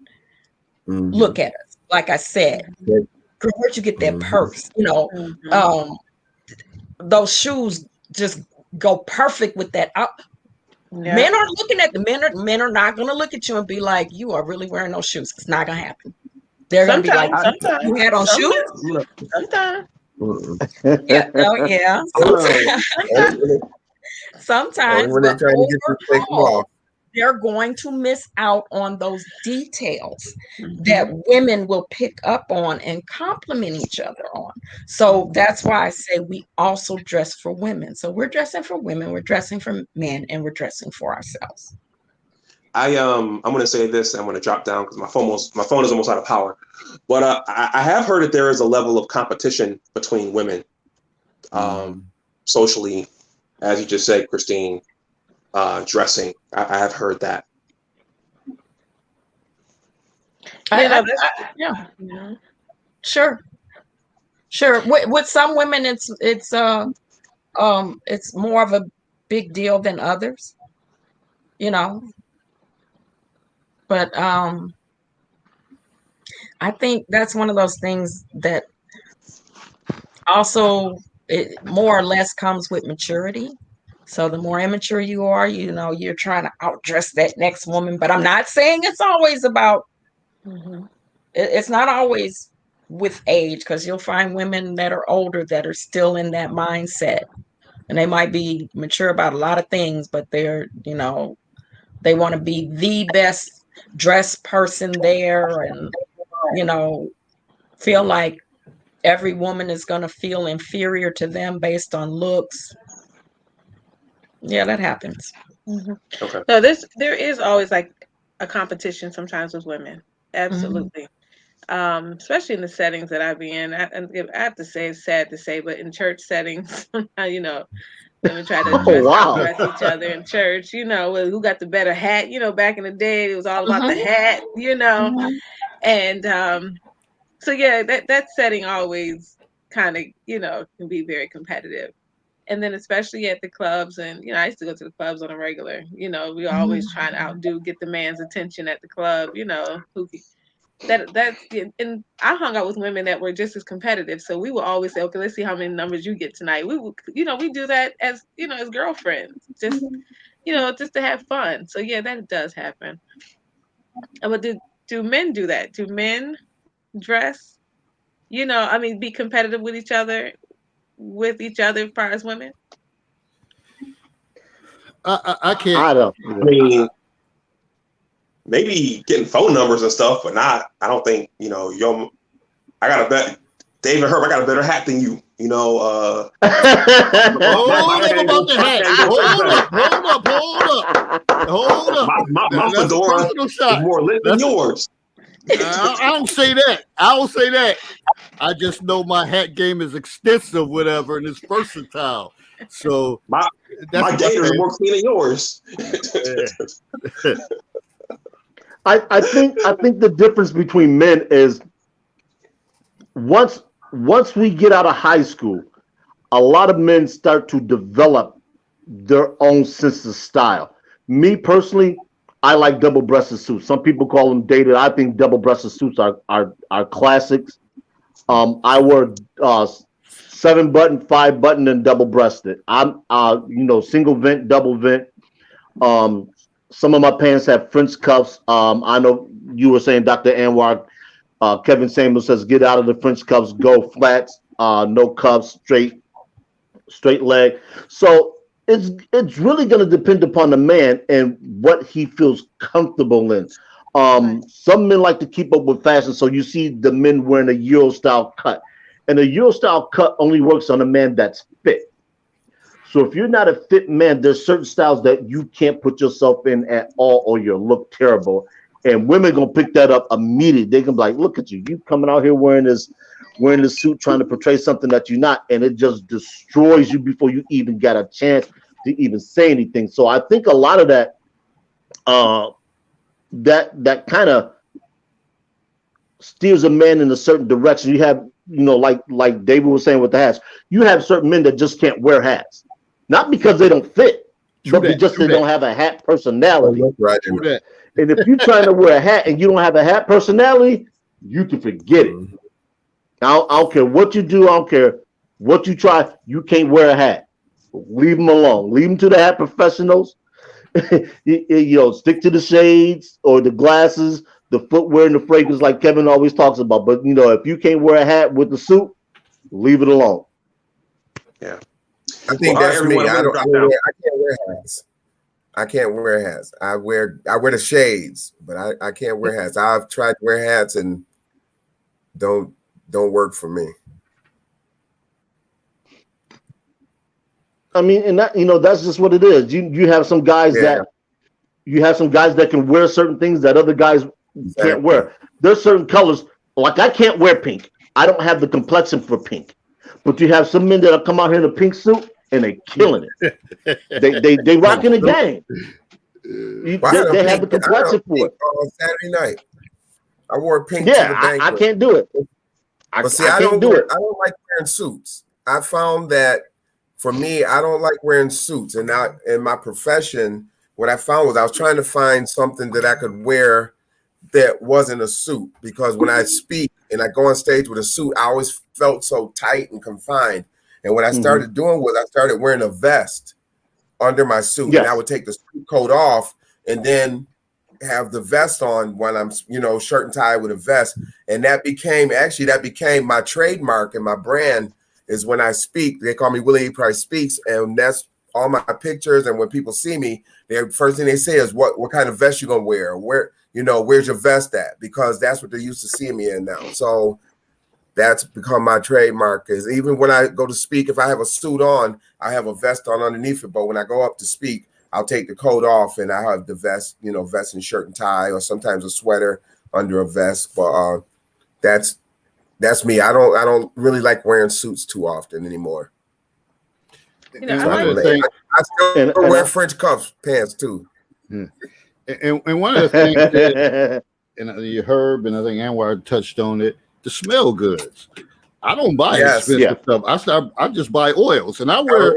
look at us. Like I said, where'd you get that purse? Those shoes just go perfect with that. Men aren't looking at men are not going to look at you and be like, you are really wearing those shoes. It's not going to happen. They're going to be like, you had on shoes? Sometimes. Yeah. Sometimes. But they're going to miss out on those details that women will pick up on and compliment each other on. So that's why I say we also dress for women. So we're dressing for women, we're dressing for men, and we're dressing for ourselves. I'm going to say this. I'm going to drop down because my phone is almost out of power. But I have heard that there is a level of competition between women, socially, as you just said, Christine. Dressing. I have heard that. Sure. With some women, it's more of a big deal than others, But I think that's one of those things that also it more or less comes with maturity. So the more immature you are, you're trying to outdress that next woman. But I'm not saying it's always about, it's not always with age, because you'll find women that are older that are still in that mindset. And they might be mature about a lot of things, but they're, they want to be the best dressed person there and, feel like every woman is going to feel inferior to them based on looks. Yeah, that happens. Okay. So there is always like a competition sometimes with women. Absolutely. Especially in the settings that I be in. I have to say, it's sad to say, but in church settings, women try to dress each other in church, who got the better hat. Back in the day, it was all about the hat, And so, yeah, that setting always kind of, can be very competitive. And then especially at the clubs, and I used to go to the clubs on a regular. We always trying to get the man's attention at the club. And I hung out with women that were just as competitive. So we would always say, okay, let's see how many numbers you get tonight. We would, we do that as as girlfriends, just just to have fun. So yeah, that does happen. But do men do that? Do men dress? Be competitive with each other as far as women? I can't. I don't. I mean, maybe getting phone numbers and stuff, but not. I don't think I got a bet. David Herb, I got a better hat than you. Hold up about the hat. Hold up. My fedora is more lit than yours. I don't say that. I don't say that. I just know my hat game is extensive, whatever, and it's versatile. So My that's gator is more clean than yours. I think the difference between men is once we get out of high school, a lot of men start to develop their own sense of style. Me personally, I like double-breasted suits. Some people call them dated. I think double-breasted suits are classics. I wear 7-button, 5-button, and double-breasted. I'm single vent, double vent. Some of my pants have French cuffs. I know you were saying, Dr. Anwar, Kevin Samuel says, get out of the French cuffs, go flats, no cuffs, straight leg. So it's really going to depend upon the man and what he feels comfortable in. Some men like to keep up with fashion, so you see the men wearing a Euro style cut, and a Euro style cut only works on a man that's fit. So if you're not a fit man, there's certain styles that you can't put yourself in at all, or you'll look terrible. And women gonna pick that up immediately. They gonna be like, "Look at you! You coming out here wearing this suit, trying to portray something that you're not," and it just destroys you before you even got a chance to even say anything. So I think a lot of that, that kind of steers a man in a certain direction. You have, like David was saying with the hats, you have certain men that just can't wear hats, not because they don't fit, but because they don't have a hat personality. Right. And if you're trying to wear a hat and you don't have a hat personality, you can forget it. I don't care what you do. I don't care what you try. You can't wear a hat. Leave them alone. Leave them to the hat professionals. Stick to the shades or the glasses, the footwear, and the fragrance, like Kevin always talks about. But if you can't wear a hat with the suit, leave it alone. Yeah, I think that's me. I can't wear hats. I can't wear hats. I wear the shades, but I can't wear hats. I've tried to wear hats and don't work for me. I mean, and that's just what it is. You have some guys that can wear certain things that other guys can't wear. There's certain colors, like I can't wear pink. I don't have the complexion for pink. But you have some men that'll come out here in a pink suit and they killing it. they rocking the game. They have the complexion for it. On Saturday night, I wore pink. Yeah, I can't do it. I don't like wearing suits. I found that for me, I don't like wearing suits. And now in my profession, what I found was I was trying to find something that I could wear that wasn't a suit, because when I speak and I go on stage with a suit, I always felt so tight and confined. And what I started doing was I started wearing a vest under my suit. Yes. And I would take the suit coat off and then have the vest on when I'm, shirt and tie with a vest. And that became my trademark and my brand. Is when I speak, they call me Willie A. Price Speaks, and that's all my pictures. And when people see me, the first thing they say is, "What kind of vest you gonna wear? Where's your vest at?" Because that's what they're used to seeing me in now. So that's become my trademark. Is even when I go to speak, if I have a suit on, I have a vest on underneath it. But when I go up to speak, I'll take the coat off and I have the vest, vest and shirt and tie, or sometimes a sweater under a vest. But that's me. I don't really like wearing suits too often anymore. I still wear French cuffs pants too. And one of the things that, and you Herb and I think Anwar touched on it, the smell goods. I don't buy expensive stuff. I just buy oils, and I wear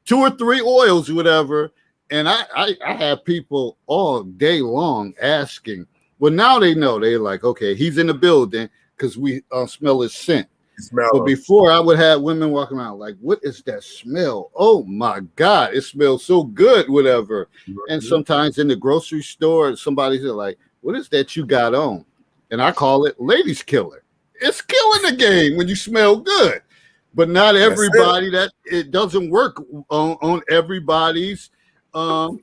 2 or 3 oils, whatever. And I have people all day long asking. Well, now they know. They're like, okay, he's in the building, because we smell his scent. But before, I would have women walking around like, what is that smell? Oh my God, it smells so good, whatever. And sometimes in the grocery store, somebody's like, what is that you got on? And I call it ladies killer. It's killing the game when you smell good. But not everybody, it doesn't work on everybody's body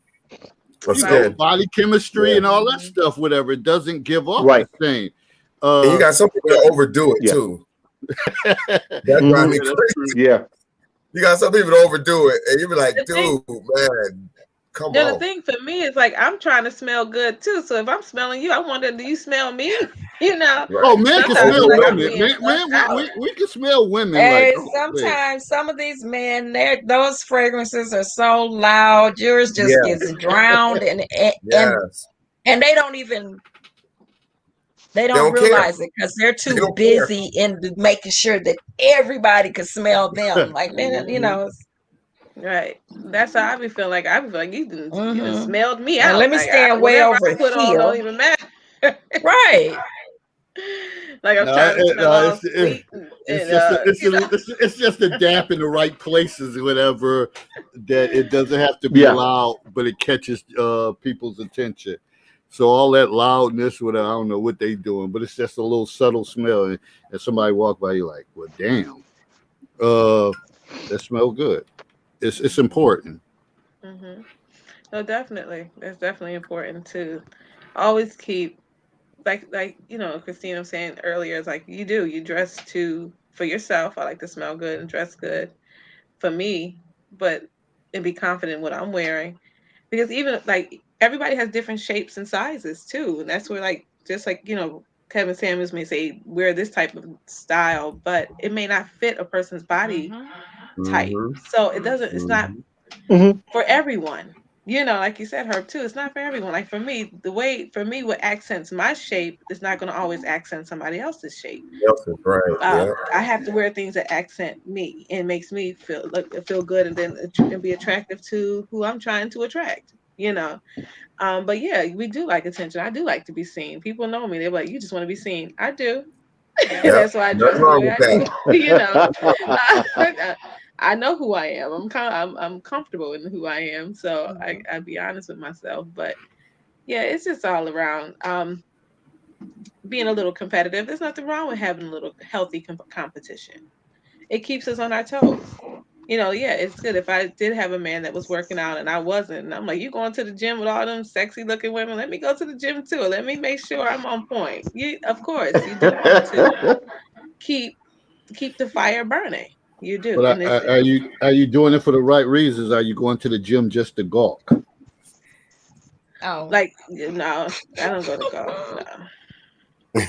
chemistry and all that stuff, whatever. It doesn't give off the same. And you got some people that overdo it too. That drives me crazy. Yeah. You got some people that overdo it, and you be like, dude, man, Come Yeah, the on. thing for me is like I'm trying to smell good too. So if I'm smelling you, I wonder, do you smell me? You know. Right. Oh, man can Sometimes smell it's like I'm women. being Man, flushed out. we can smell women like, Hey, oh, wait. sometimes some of these men, those fragrances are so loud, yours just Yeah. gets drowned, and Yes. they don't even They don't care. realize it because they're They too don't care. busy in making sure that everybody can smell them. Like, man, you know. Right. That's how I be feeling like you done Mhm. smelled me And out. let me Like stand way whatever over I put on here. don't even matter. Right. Like I'm No, trying to smell all it's sweet and it's just a dap in the right places, whatever. That it doesn't have to be Yeah. loud, but it catches people's attention. So all that loudness, whatever, I don't know what they doing, but it's just a little subtle smell, and somebody walk by, you like, well, damn, that smell good. It's important. Mm-hmm. No, definitely. It's definitely important to always keep like Christine was saying earlier, it's like you dress for yourself. I like to smell good and dress good for me, but and be confident in what I'm wearing. Because even like everybody has different shapes and sizes too. And that's where like just like, Kevin Samuels may say wear this type of style, but it may not fit a person's body type. Mhm. So it's not Mhm. for everyone. Like you said, Herb, too, it's not for everyone. Like for me, what accents my shape is not going to always accent somebody else's shape. Nelson, right. Yeah. I have to wear things that accent me and makes me feel good, and then and be attractive to who I'm trying to attract. But yeah, we do like attention. I do like to be seen. People know me. They're like, you just want to be seen. I do. And Yep. that's why I Nothing dress the wrong way with I that. do. I know who I am. I'm comfortable in who I am. So I be honest with myself. But yeah, it's just all around being a little competitive. There's nothing wrong with having a little healthy competition. It keeps us on our toes. Yeah, it's good. If I did have a man that was working out and I wasn't, and I'm like, you going to the gym with all them sexy looking women? Let me go to the gym too. Let me make sure I'm on point. Of course, you do want to keep the fire burning. You do, But and are you doing it for the right reasons? Are you going to the gym just to gawk? Oh. like no, I don't go to golf. No.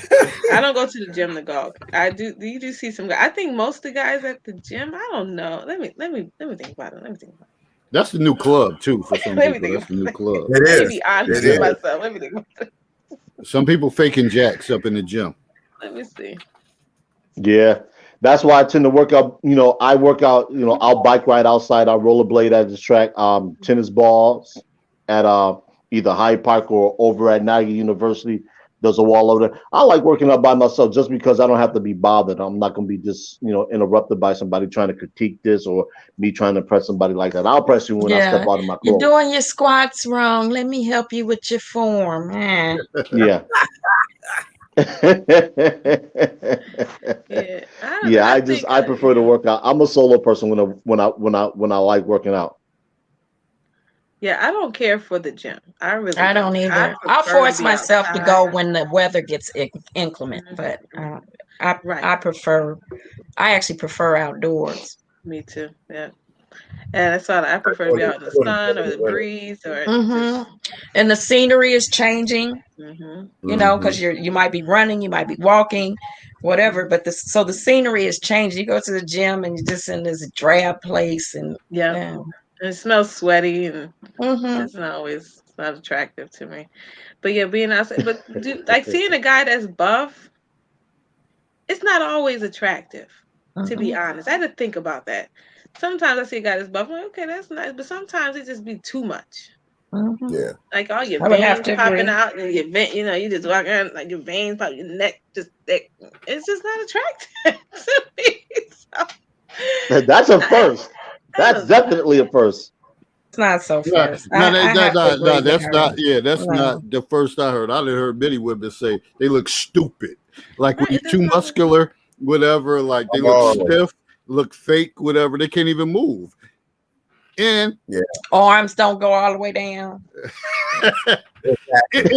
I don't go to the gym to golf. I do. You do see some guys. I think most of the guys at the gym. I don't know. Let me think about it. Let me think about That's the new club too for it. some Let me people. think That's the about new it. club. It Let me is. be honest It with is. myself. Let me think about it. Some people faking jacks up in the gym. Let me see. Yeah, that's why I tend to work out. I work out. I'll bike ride outside. I'll rollerblade at the track. Tennis balls at either Hyde Park or over at Nagy University. There's a wall over there. I like working out by myself just because I don't have to be bothered. I'm not going to be just interrupted by somebody trying to critique this or me trying to press somebody like that. I'll press you when I step Yeah. out of my You're clothes. doing your squats wrong. Let me help you with your form. Yeah. Yeah, I don't know. Yeah, I think I prefer to work out. I'm a solo person when I like working out. yeah, I don't care for the gym. I really I don't don't. I either. I'll prefer to force be myself to outside. go when the weather gets inclement, but Right. I actually prefer outdoors. Me too. Yeah. And that's all. I prefer to be out in the sun or the breeze or Hmm. just. And the scenery is changing, Hmm. because you might be running, you might be walking, whatever. But the scenery is changing. You go to the gym and you're just in this drab place, and Yeah. yeah. And it smells sweaty and Hmm. it's not attractive to me. But yeah, being outside, but like seeing a guy that's buff, it's not always attractive, to be honest. I had to think about that. Sometimes I see a guy that's buff, I'm like, okay, that's nice, but sometimes it just be too much. Yeah. Like all your I would have veins to popping agree. out and your you just walk around like your veins pop, your neck just thick. It's just not attractive to me. So, That's a I, first. I That's don't know. definitely a first. It's not so No, first. no, I have to agree no, with that's her. not. Yeah, that's No. not the first I heard. I done heard many women say they look stupid, like when Right? you're It does too not. muscular, whatever. Like they Come look on. stiff, look fake, whatever. They can't even move. And Arms don't go all the way down. It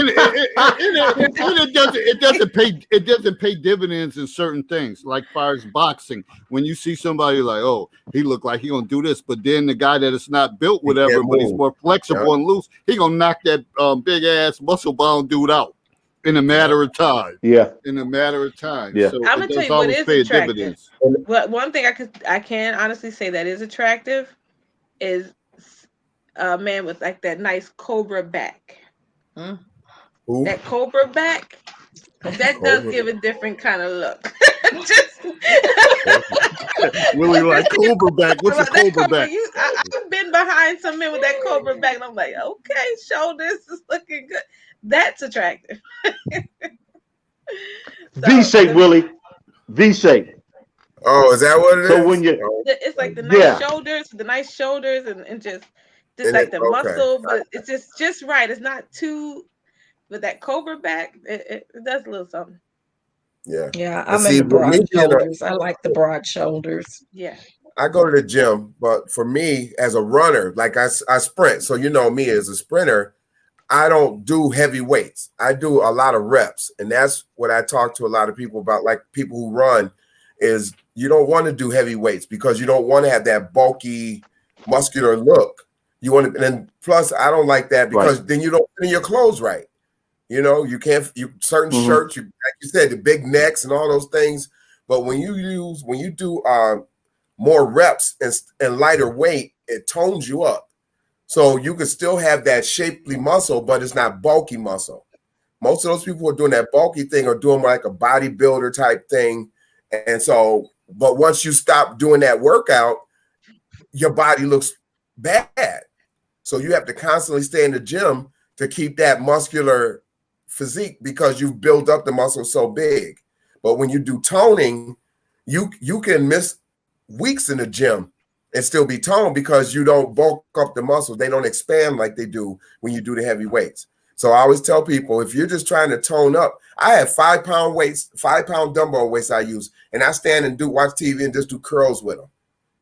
doesn't pay dividends in certain things, like far as boxing. When you see somebody like, oh, he look like he gonna do this, but then the guy that is not built whatever, but he's more flexible and loose, he gonna knock that big ass muscle bound dude out in a matter of time. Yeah. In a matter of time. Yeah. So I'm gonna tell you what is attractive. But one thing I can honestly say that is attractive is a man with like that nice cobra back. That cobra back, that does give a different kind of look. Just Willie like cobra back. What's a cobra back? I've been behind some men with that cobra back, and I'm like, okay, shoulders is looking good. That's attractive. V shape, Willie. V shape. Oh, is that what it is? So when you, it's like the nice shoulders, and just like the muscle, but it's just right. It's not too, but that cobra back, it does a little something. Yeah, I'm in the broad shoulders. I like the broad shoulders. Yeah. I go to the gym, but for me as a runner, like I sprint. So you know me as a sprinter, I don't do heavy weights. I do a lot of reps. And that's what I talk to a lot of people about, like people who run, is you don't want to do heavy weights because you don't want to have that bulky, muscular look. You want to, and plus I don't like that because then you don't fit in your clothes right. You know, you can't, certain shirts, like you said, the big necks and all those things. But when you do more reps and lighter weight, it tones you up. So you can still have that shapely muscle, but it's not bulky muscle. Most of those people who are doing that bulky thing are doing like a bodybuilder type thing. And so, but once you stop doing that workout, your body looks bad. So you have to constantly stay in the gym to keep that muscular physique because you've built up the muscle so big. But when you do toning, you can miss weeks in the gym and still be toned because you don't bulk up the muscles. They don't expand like they do when you do the heavy weights. So I always tell people, if you're just trying to tone up, I have 5 pound weights, 5 pound dumbbell weights I use, and I stand and watch TV and just do curls with them.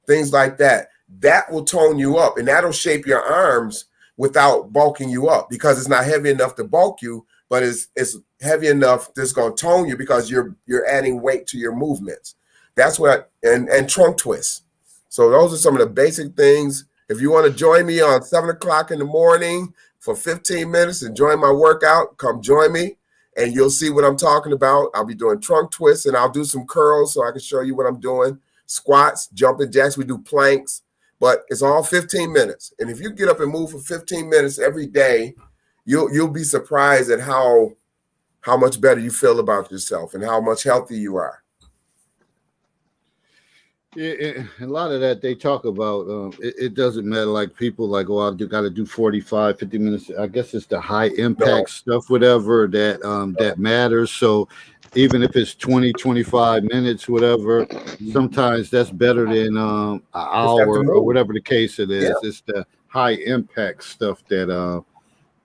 Things like that. That will tone you up and that'll shape your arms without bulking you up because it's not heavy enough to bulk you, but it's heavy enough that's going to tone you because you're adding weight to your movements. That's what, and trunk twists. So those are some of the basic things. If you want to join me on 7 o'clock in the morning for 15 minutes and join my workout, come join me and you'll see what I'm talking about. I'll be doing trunk twists and I'll do some curls so I can show you what I'm doing. Squats, jumping jacks, we do planks, but it's all 15 minutes. And if you get up and move for 15 minutes every day, you'll be surprised at how much better you feel about yourself and how much healthier you are. Yeah, a lot of that they talk about, it doesn't matter. Like people like, oh, I got to do 45, 50 minutes. I guess it's the high impact stuff, whatever, that matters. So even if it's 20, 25 minutes, whatever, sometimes that's better than an hour or whatever the case it is. Yeah. It's the high impact stuff that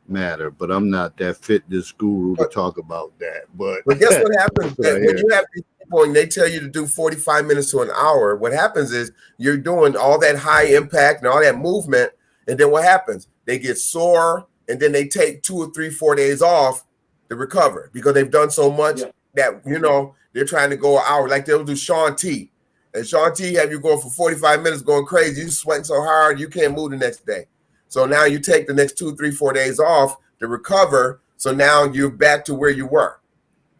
matter. But I'm not that fitness guru to talk about that. But guess what happens? When you have these people and they tell you to do 45 minutes to an hour, what happens is you're doing all that high impact and all that movement. And then what happens? They get sore and then they take 2 or 3, 4 days off to recover because they've done so much that, you know, they're trying to go an hour. Like they'll do Shaun T. And Shaun T have you going for 45 minutes going crazy. You're sweating so hard, you can't move the next day. So now you take the next 2, 3, 4 days off to recover. So now you're back to where you were.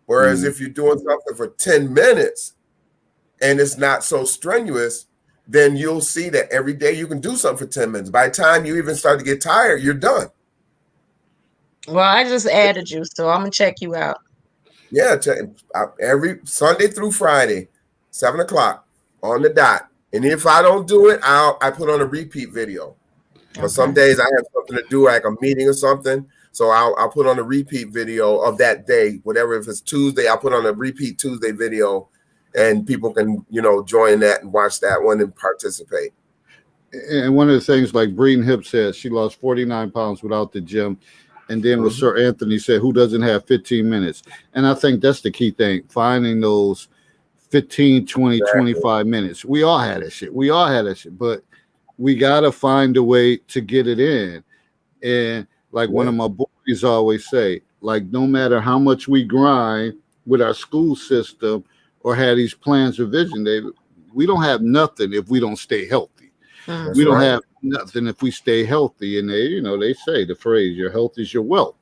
Whereas if you're doing something for 10 minutes and it's not so strenuous, then you'll see that every day you can do something for 10 minutes. By the time you even start to get tired, you're done. Well, I just added you, so I'm going to check you out. Yeah, every Sunday through Friday, 7 o'clock on the dot. And if I don't do it, I put on a repeat video. But some days I have something to do, like a meeting or something. So I'll put on a repeat video of that day, whatever. If it's Tuesday, I'll put on a repeat Tuesday video and people can, you know, join that and watch that one and participate. And one of the things like Breen Hip said, she lost 49 pounds without the gym. And then what Sir Anthony said, who doesn't have 15 minutes? And I think that's the key thing, finding those 15, 20, 25 minutes. We all had that shit. But we gotta find a way to get it in. And like one of my boys always say, like no matter how much we grind with our school system or have these plans or vision, we don't have nothing if we don't stay healthy. Mm. We don't have nothing if we stay healthy. And they say the phrase, your health is your wealth.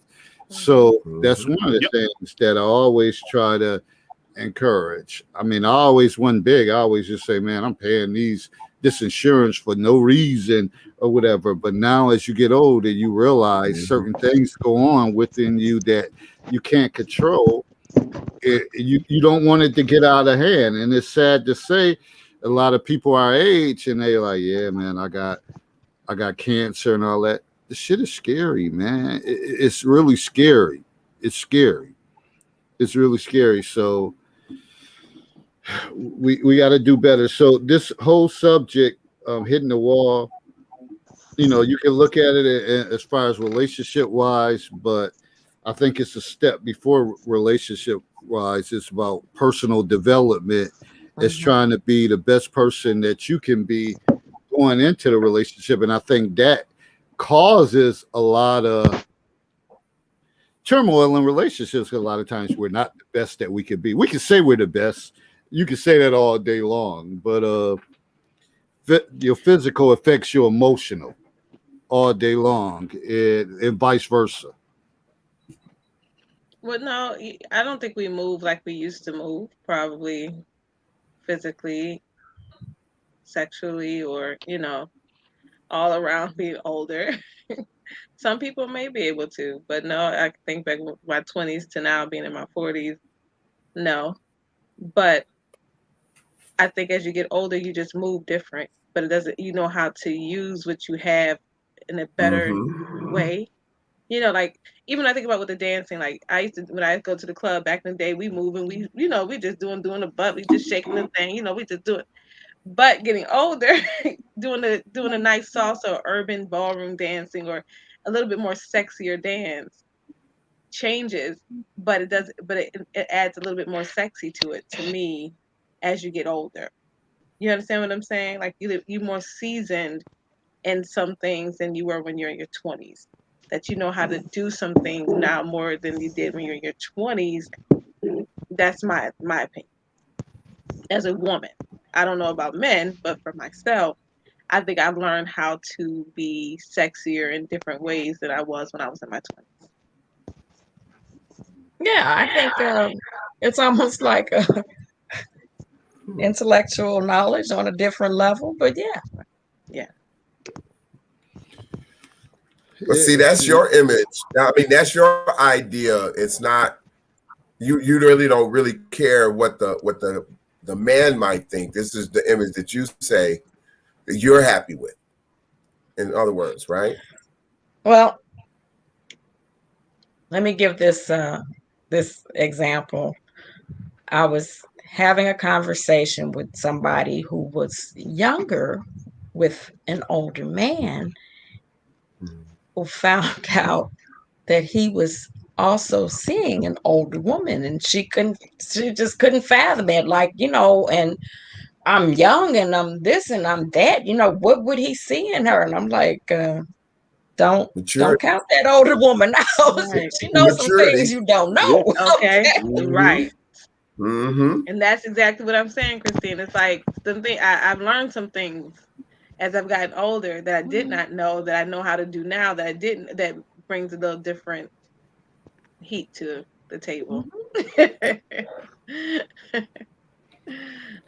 So that's one of the things that I always try to encourage. I mean, I always went big. I always just say, man, I'm paying this insurance for no reason or whatever. But now as you get older, you realize certain things go on within you that you can't control. You don't want it to get out of hand. And it's sad to say a lot of people our age and they're like, yeah, man, I got cancer and all that. The shit is scary, man. It's really scary. It's scary. It's really scary. So we got to do better. So this whole subject of hitting the wall, you can look at it as far as relationship wise, but I think it's a step before relationship wise. It's about personal development. It's trying to be the best person that you can be going into the relationship. And I think that causes a lot of turmoil in relationships. A lot of times we're not the best that we could be. We can say we're the best. You can say that all day long, but your physical affects your emotional all day long, and vice versa. Well, no, I don't think we move like we used to move, probably physically, sexually, or, all around being older. Some people may be able to, but no, I think back my 20s to now being in my 40s, no. But I think as you get older, you just move different, but it doesn't, you know how to use what you have in a better way. Like even I think about with the dancing, like I used to, when I go to the club back in the day, we move and we just doing the butt, we just shaking the thing, we just do it. But getting older, doing a nice salsa or urban ballroom dancing or a little bit more sexier dance changes, but it adds a little bit more sexy to it to me as you get older. You understand what I'm saying? Like you're more seasoned in some things than you were when you're in your 20s. That you know how to do some things now more than you did when you're in your 20s. That's my opinion. As a woman, I don't know about men, but for myself, I think I've learned how to be sexier in different ways than I was when I was in my 20s. Yeah, I think it's almost like intellectual knowledge on a different level, but yeah. But see, that's your image. I mean, that's your idea. It's not you. You really don't really care what the man might think. This is the image that you say that you're happy with. In other words, right? Well, let me give this example. I was having a conversation with somebody who was younger with an older man who found out that he was also seeing an older woman, and she just couldn't fathom it. Like, and I'm young and I'm this and I'm that, what would he see in her? And I'm like, don't count that older woman out. Right. She knows some things you don't know. Yeah. Okay. Mm-hmm. Right. Mm-hmm. And that's exactly what I'm saying, Christine. It's like something I've learned some things as I've gotten older that I did not know that I know how to do now that I didn't. That brings a little different heat to the table.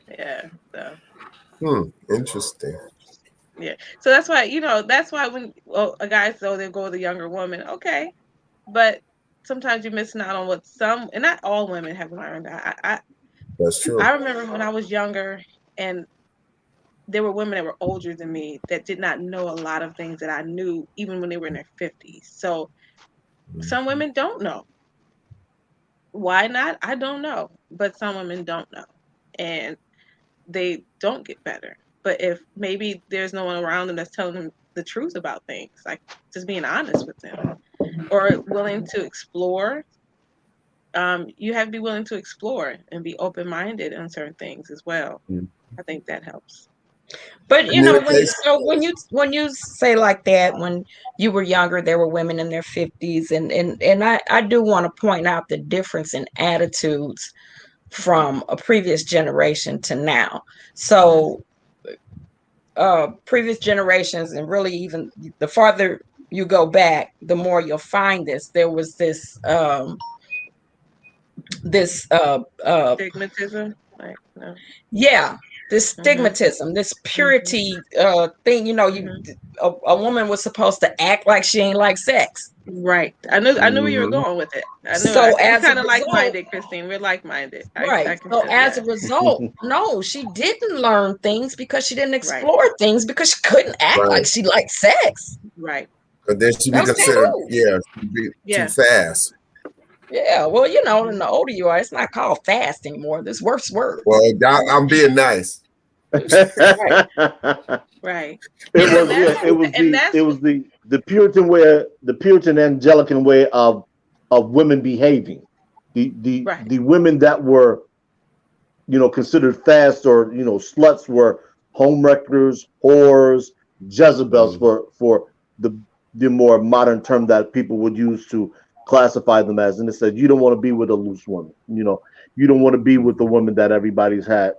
Yeah. So. Interesting. Yeah. So that's why when a guy says they'll go with a younger woman, okay, but sometimes you're missing out on what some, and not all women have learned. That's true. I remember when I was younger and there were women that were older than me that did not know a lot of things that I knew even when they were in their 50s. So some women don't know. Why not? I don't know. But some women don't know. And they don't get better. But if maybe there's no one around them that's telling them the truth about things, like just being honest with them or willing to explore, you have to be willing to explore and be open-minded on certain things as well. I think that helps. But Communication. when you say like that, when you were younger, there were women in their 50s, and I do want to point out the difference in attitudes from a previous generation to now. So previous generations, and really even the farther you go back, the more you'll find this. There was this Stigmatism. Like, no. yeah, this Mhm. stigmatism, this purity thing. Mhm. A woman was supposed to act like she ain't like sex. Right. I knew where you were Mhm. going with it. So We're as a kind of like result, minded, Christine. We're like minded. right. I can So feel, as a yeah. result, no, she didn't learn things because she didn't Right. explore things because she couldn't act like Right. she liked sex. Right. But then she be That's the considered, truth. she'd be too Yeah. fast. Yeah, well, and the older you are, it's not called fast anymore. There's worse words. Well, I'm being nice. Right. Right. It And was that's and that's the Puritan way, the Puritan Anglican way of women behaving. right. The women that were considered fast or sluts were homewreckers, whores, Jezebels for the more modern term that people would use to classify them as. And it said you don't want to be with a loose woman. You don't want to be with the woman that everybody's had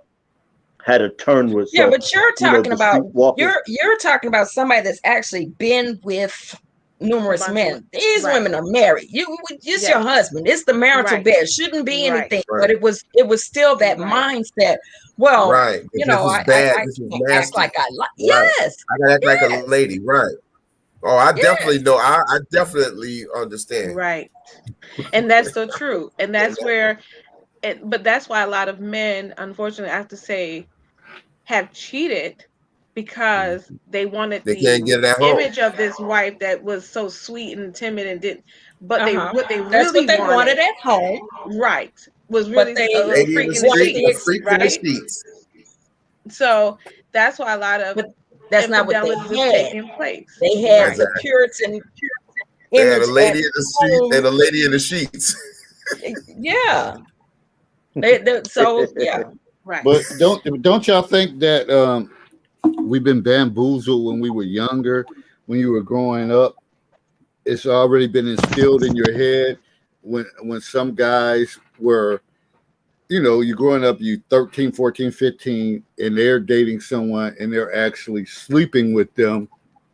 a turn with. Yeah, So but you're talking the about streetwalkers. you're talking about somebody that's actually been with A numerous bunch of men. These right. women are married. It's your Yes. husband. It's the marital Right. bed. Shouldn't be Right. anything. Right. But it was still that Right. mindset. Well, Right. But this is I bad. This is can't act like nasty. I like. Right. Yes, I gotta act like a yes, lady. Right. Oh, I definitely yes. know. I definitely understand. Right. And that's so true. And that's where but that's why a lot of men, unfortunately, I have to say, have cheated because they wanted They the can't get it at home. image of this wife that was so sweet and timid and didn't, but Uh-huh. what they That's what really they wanted wanted, at home, right, was but really a they little Lady in the freak in the want street, the a sheets, freak in the right? sheets. So that's why a lot of but that's not what they infidelity is had. taking place. They had Right. the Exactly. Puritan They had a image at lady in the street home. and a lady in the sheets. Yeah. So yeah. Right. But don't y'all think that we've been bamboozled when we were younger, when you were growing up? It's already been instilled in your head when some guys were, you're growing up, you 13, 14, 15, and they're dating someone and they're actually sleeping with them.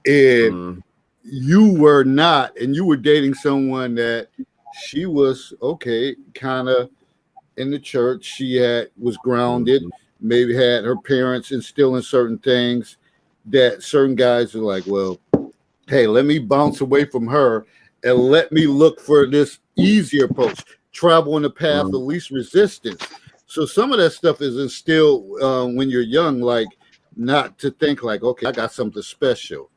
And you were not, and you were dating someone that she was okay, kind of in the church. She was grounded, maybe had her parents instilling certain things that certain guys are like, well, hey, let me bounce away from her and let me look for this easier approach, travel in the path of least resistance. So some of that stuff is instilled when you're young, like not to think like, okay, I got something special.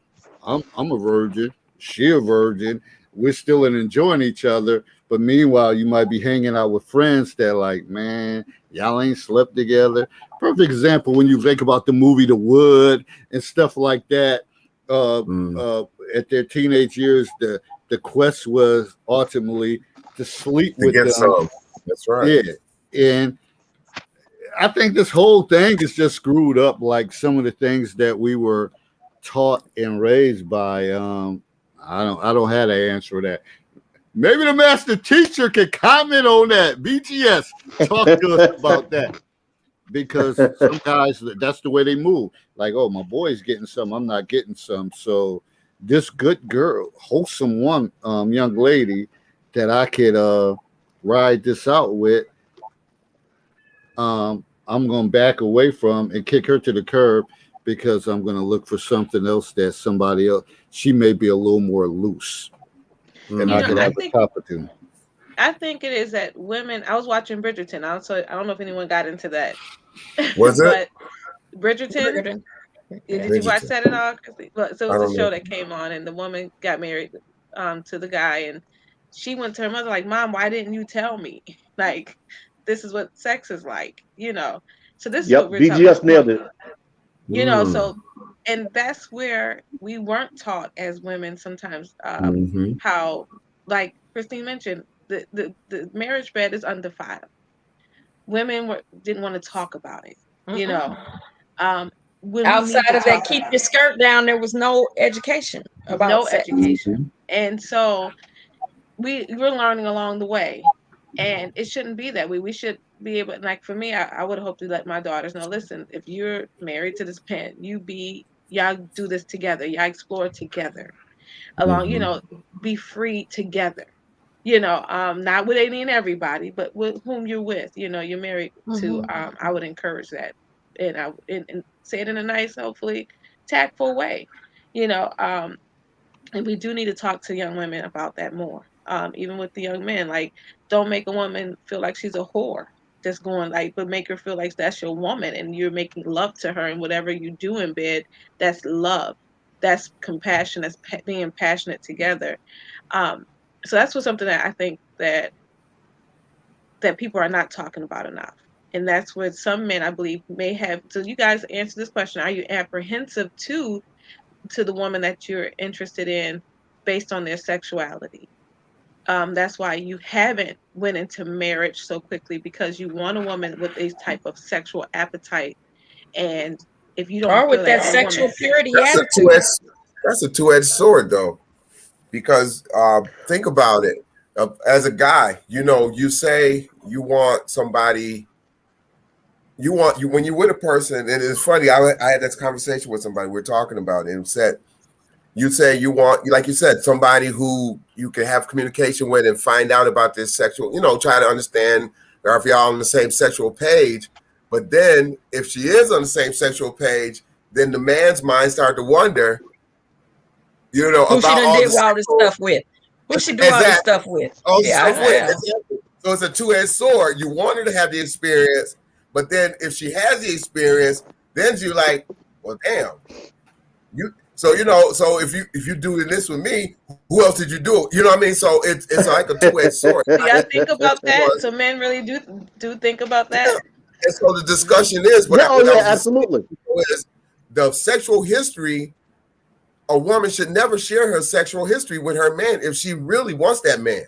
I'm a virgin, she a virgin. We're still enjoying each other, but meanwhile, you might be hanging out with friends that like, man, y'all ain't slept together. Perfect example when you think about the movie The Wood and stuff like that. At their teenage years, the quest was ultimately to sleep To with get them. some. That's right. Yeah, and I think this whole thing is just screwed up, like some of the things that we were taught and raised by. I don't have the answer to that. Maybe the master teacher can comment on that. BTS, talk to us about that. Because some guys, that's the way they move. Like, oh, my boy's getting some, I'm not getting some. So this good girl, wholesome one, young lady that I could ride this out with, I'm going to back away from and kick her to the curb because I'm going to look for something else that somebody else, she may be a little more loose. And I could have a opportunity. I think it is that women. I was watching Bridgerton. I don't know if anyone got into that. Was it? But Bridgerton. Did you watch that at all? So it was a show that came on, and the woman got married to the guy, and she went to her mother like, "Mom, why didn't you tell me? Like, this is what sex is like, you know." So this is what Yep, we're talking BGS about. nailed it. You know, so and that's where we weren't taught as women sometimes how, like Christine mentioned, the marriage bed is undefiled. Women didn't want to talk about it, you know. when Outside of that, keep your skirt down. There was no education about no sex. education, and so we're learning along the way, and it shouldn't be that way. We should be able, like for me, I would hope to let my daughters know, listen, if you're married to this pen, y'all do this together, y'all explore together along, be free together, not with any and everybody, but with whom you're with, you're married to. I would encourage that, and and say it in a nice, hopefully tactful way, and we do need to talk to young women about that more. Even with the young men, like, don't make a woman feel like she's a whore just going, like, but make her feel like that's your woman and you're making love to her, and whatever you do in bed, that's love, that's compassion, that's being passionate together. So that's something that I think that people are not talking about enough. And that's where some men, I believe, may have. So you guys answer this question: are you apprehensive to the woman that you're interested in based on their sexuality? That's why you haven't went into marriage so quickly, because you want a woman with a type of sexual appetite, and if you don't Or feel with that that sexual woman, purity That's a attitude. two-edged sword, though, because think about it. As a guy, you say you want somebody. When you're with a person, and it's funny. I had this conversation with somebody. We're talking about it, and said, you say you want, like you said, somebody who you can have communication with and find out about this sexual, try to understand, or if y'all on the same sexual page. But then if she is on the same sexual page, then the man's mind start to wonder, Who about she done all did the all this stuff with? Who she do all this stuff with? all the Yeah, stuff with. yeah. Exactly. So it's a two-edged sword. You want her to have the experience, but then if she has the experience, then you're like, well, damn. So if you do this with me, who else did you do it? You know what I mean? So it's like a two-edged sword. do y'all think about that? So men really do think about that? Yeah. And so the discussion is, Absolutely. is the sexual history. A woman should never share her sexual history with her man if she really wants that man.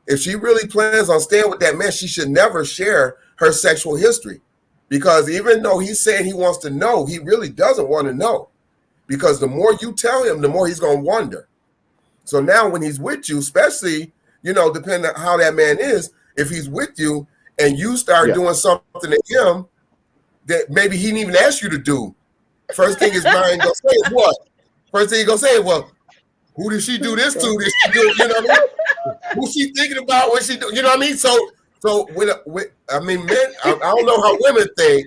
If she really plans on staying with that man, she should never share her sexual history, because even though he's saying he wants to know, he really doesn't want to know. Because the more you tell him, the more he's going to wonder. So now when he's with you, especially, depending on how that man is, if he's with you and you start doing something to him that maybe he didn't even ask you to do, first thing his mind going to say is what? First thing he's going to say is, well, who did she do this to? Did she do, you know what I mean? Who's she thinking about when she do, you know what I mean? So men, I don't know how women think,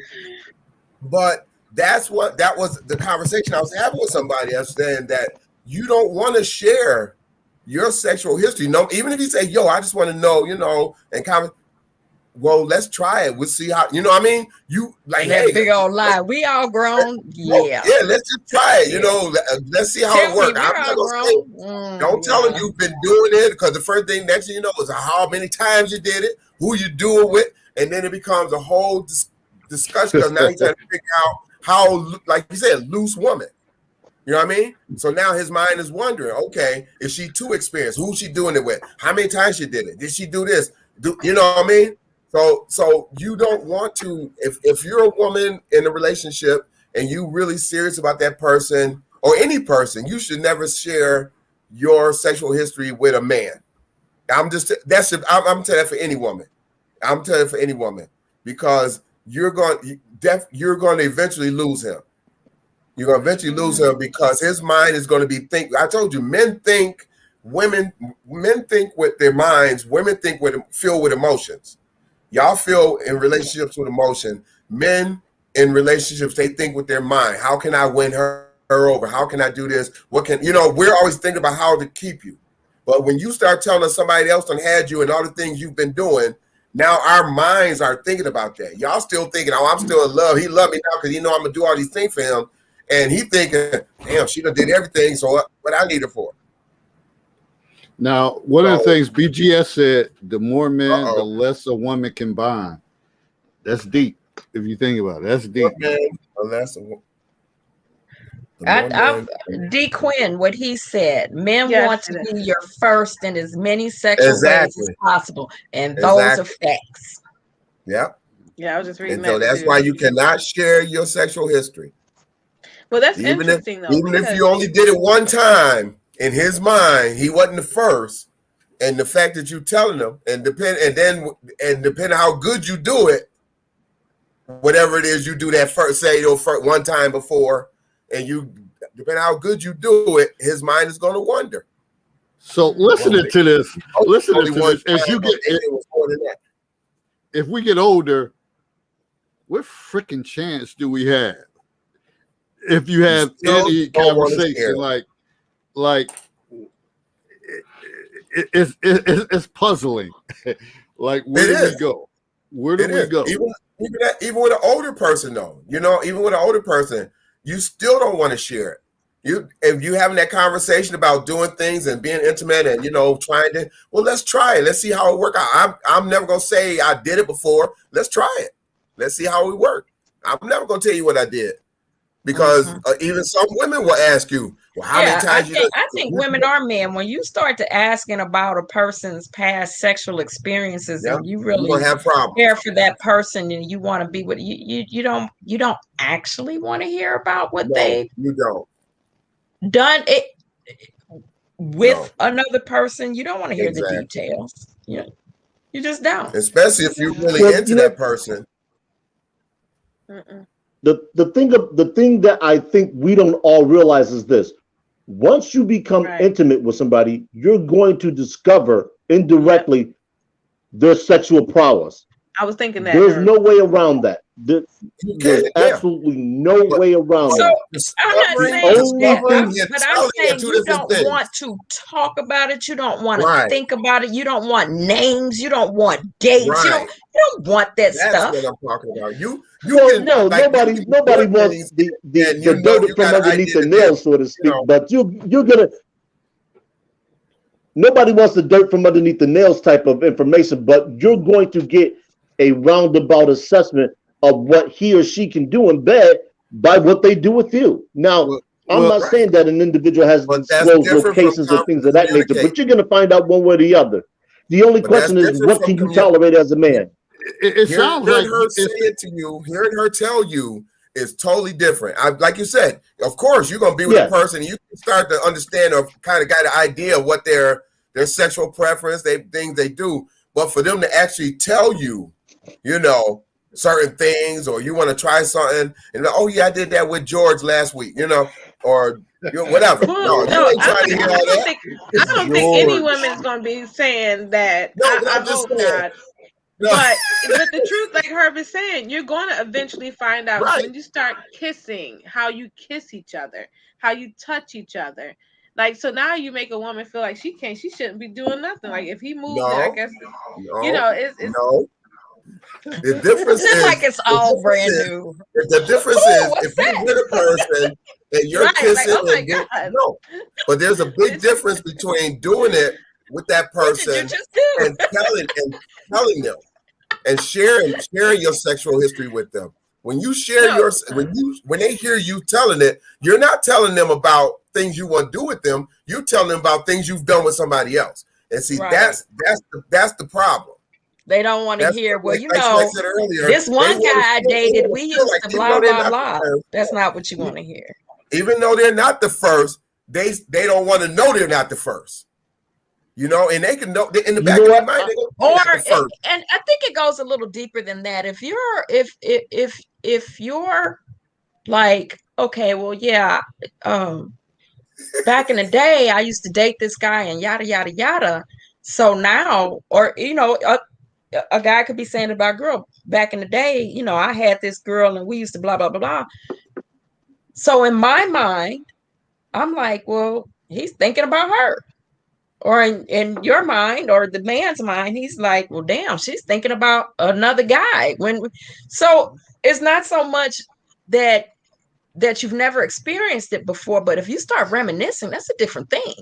but that was the conversation I was having with somebody. I was saying that you don't want to share your sexual history. No, even if you say, yo, I just want to know, and comment, well, let's try it. We'll see how, what I mean? You like, That hey, big old lie. We all grown. Yeah. Yeah, let's just try it. Let's see how Tell it works. me, I'm not gonna say, don't tell them you've been doing it, because the first thing next thing you know is how many times you did it, who you do it with, and then it becomes a whole discussion, because now he's trying to figure out how, like you said, loose woman. You know what I mean? So now his mind is wondering, okay, is she too experienced? Who's she doing it with? How many times she did it? Did she do this? You know what I mean? So you don't want to, if you're a woman in a relationship and you really serious about that person or any person, you should never share your sexual history with a man. I'm telling that for any woman. I'm telling you for any woman, because you're going to eventually lose him. You're going to eventually lose him, because his mind is going to be thinking. I told you, men think with their minds. Women feel with emotions. Y'all feel in relationships with emotion. Men in relationships, they think with their mind. How can I win her over? How can I do this? We're always thinking about how to keep you. But when you start telling us somebody else done had you and all the things you've been doing, now our minds are thinking about that. Y'all still thinking, oh, I'm still in love. He loved me now because I'm going to do all these things for him. And he thinking, damn, she done did everything. So what I need her for? Now, one of the things BGS said, the more men, the less a woman can bond. That's deep. If you think about it, that's deep. D. Quinn, what he said, men want to be your first in as many sexual ways as possible. And those are facts. Yeah. Yeah, I was just reading and that. So that's why you cannot share your sexual history. Well, that's Even if interesting though, even if because you only did it one time, in his mind, he wasn't the first. And the fact that you telling him, and depending how good you do it, whatever it is you do that first, say one time before, and you depending how good you do it, his mind is going to wonder. So listening to this, as you get, it was more than that. if we get older, what freaking chance do we have? If you have any conversation, like it's puzzling. Like, where do we go? Where do we go? Even with an older person, though, even with an older person, you still don't want to share it. If you having that conversation about doing things and being intimate and trying to, well, let's try it. Let's see how it works out. I'm never gonna say I did it before. Let's try it. Let's see how it works. I'm never gonna tell you what I did, because even some women will ask you, well, how many times I think women or men, when you start to asking about a person's past sexual experiences, and you really have problems. care for that person and you want to be with you don't actually want to hear about what they've done it with another person. You don't want to hear the details. You just don't. Especially if you're really into that person. The thing that I think we don't all realize is this: once you become intimate with somebody, you're going to discover indirectly their sexual prowess. I was thinking that there's no way around that. There's absolutely no way around that. I'm not saying that, but I'm saying you don't want to talk about it. You don't want to think about it. You don't want names. You don't want dates. You don't want that stuff. That's what I'm talking about. Nobody wants the dirt from underneath the nails, so to speak. But you're gonna. Nobody wants the dirt from underneath the nails type of information, but you're going to get a roundabout assessment of what he or she can do in bed by what they do with you. Now, I'm not saying that an individual has disclosed locations and things of that nature, but you're going to find out one way or the other. The only question is, what can you tolerate as a man? It sounds like her say it to you, hearing her tell you is totally different. Like you said, of course, you're going to be with a person, and you can start to understand or kind of got an idea of what their sexual preference, things they do. But for them to actually tell you, certain things, or you want to try something, and oh yeah, I did that with George last week, or whatever. I don't think any woman's gonna be saying that. I hope not. But the truth, like Herb is saying, you're going to eventually find out when you start kissing, how you kiss each other, how you touch each other. Like, so now you make a woman feel like she shouldn't be doing nothing. Like, if he moves, I guess it's the difference is like it's all brand new. The difference is if you're with a person and you're kissing, but there's a big difference between doing it with that person and telling them and sharing your sexual history with them. When you share when they hear you telling it, you're not telling them about things you want to do with them. You're telling them about things you've done with somebody else. And see, that's the problem. They don't want to hear, like I said earlier, this one guy I dated, we used to blah, blah, blah. That's not what you want to hear. Even though they're not the first, they don't want to know they're not the first. And they can know in the back of their mind. And I think it goes a little deeper than that. If you're like, okay, well, yeah, back in the day, I used to date this guy and yada, yada, yada. So now, or, a guy could be saying about a girl back in the day, I had this girl and we used to blah, blah, blah, blah. So in my mind, I'm like, well, he's thinking about her. Or in your mind or the man's mind, he's like, well, damn, she's thinking about another guy. So it's not so much that you've never experienced it before, but if you start reminiscing, that's a different thing.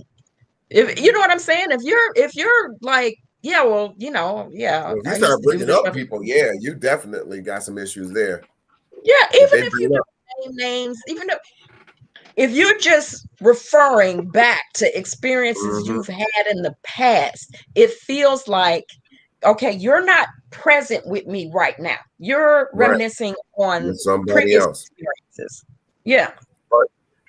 If you know what I'm saying? If you're like, yeah, well, if you start bringing up people, you definitely got some issues there. Yeah, even if you don't name names, even if you're just referring back to experiences you've had in the past, it feels like, okay, you're not present with me right now. You're reminiscing on somebody else. Experiences. Yeah.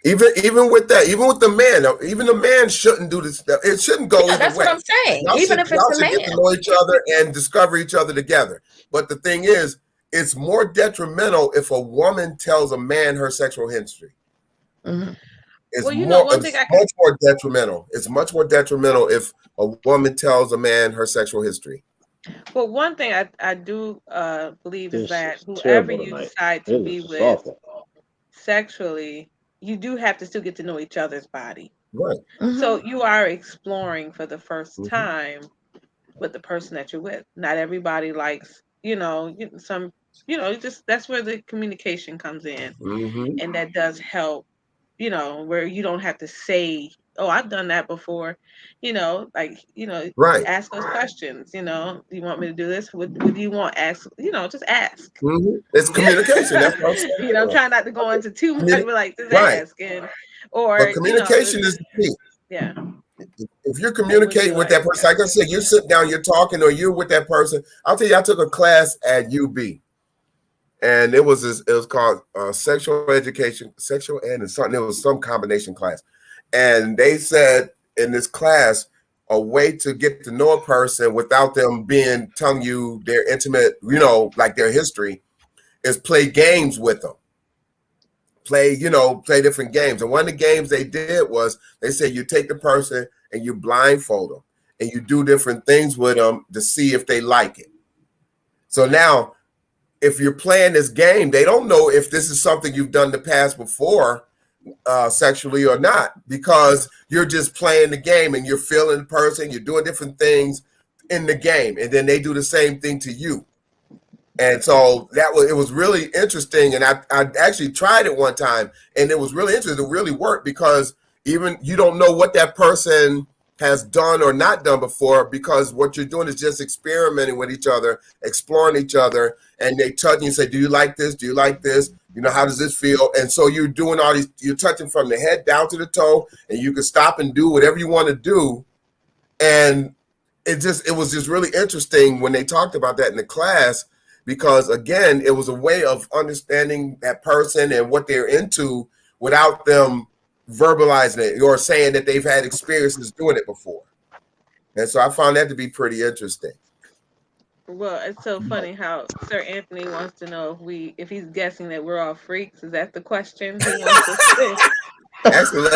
Even with that, even with the man, even the man shouldn't do this. It shouldn't go either That's way. what I'm saying. Y'all Even if it's a should get to man. know each other and discover each other together. But the thing is, it's more detrimental if a woman tells a man her sexual history. Mhm. It's Well, you know, one thing much more detrimental. It's much more detrimental if a woman tells a man her sexual history. Well, one thing I do believe is This that is whoever terrible you tonight. decide to This be is with awful. sexually, you do have to still get to know each other's body. Right. Mhm. So you are exploring for the first Mhm. time with the person that you're with. Not everybody likes, some, just that's where the communication comes in. Mhm. And that does help, where you don't have to say, oh, I've done that before, Right. ask those questions, do you want me to do this? What do you want? Ask, just ask. Mhm. It's communication. That's what I'm saying. Try not to go into too much, but like just Right. ask But or communication is the key. yeah. If you're What would communicating you with that like? person, like I said, you sit down, you're talking, or you're with that person. I'll tell you, I took a class at UB, and it was called sexual education, sexual and something. It was some combination class, and they said in this class a way to get to know a person without them telling you their intimate, like their history, is play games with them. Play different games. And one of the games they did was they said you take the person and you blindfold them and you do different things with them to see if they like it. So now, if you're playing this game, they don't know if this is something you've done in the past before sexually or not, because you're just playing the game and you're feeling the person, you're doing different things in the game, and then they do the same thing to you. And so it was really interesting. And I actually tried it one time, and it was really interesting. It really worked because even you don't know what that person has done or not done before, because what you're doing is just experimenting with each other, exploring each other, and they touch you and say, do you like this? Do you like this? How does this feel? And so you're doing all these, you're touching from the head down to the toe, and you can stop and do whatever you want to do. And it was just really interesting when they talked about that in the class, because again, it was a way of understanding that person and what they're into without them verbalizing it or saying that they've had experiences doing it before. And so I found that to be pretty interesting. Well, it's so funny how Sir Anthony wants to know if he's guessing that we're all freaks. Is that the question he wants us to? Actually,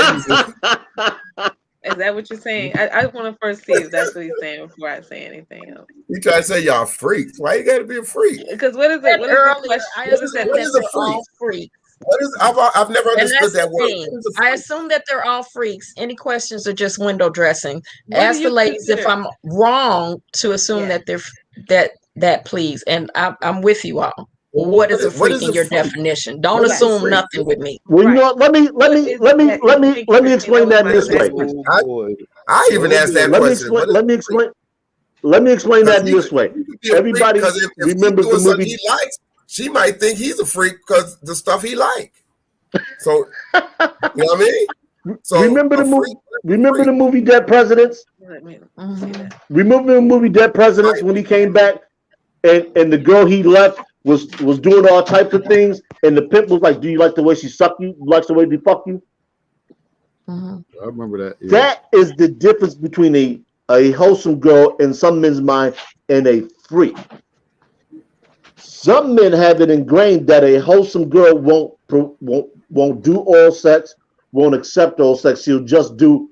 is that what you're saying? I want to first see if that's what he's saying before I say anything else. You try to say y'all freaks. Why you got to be a freak? Because what is it? What is the question? I assume that they're all freaks. What is? I've never understood that word. I assume that they're all freaks. Any questions are just window dressing. Ask the ladies if I'm wrong to assume that they're that please. And I'm with you all. What is a freak in your definition? Don't assume nothing with me. Well, you know what? Let me explain that this way. I even asked that question. Let me explain that in this way. Everybody remembers the movie. He likes, she might think he's a freak because the stuff he like. So you know what I mean? So remember the movie Dead Presidents? Remember the movie Dead Presidents when he came back and the girl he left was doing all types of things, and the pimp was like, "Do you like the way she sucked you? Likes the way we fuck you?" I remember that. Yeah. That is the difference between a wholesome girl in some men's mind and a freak. Some men have it ingrained that a wholesome girl won't do oral sex, won't accept oral sex. She'll just do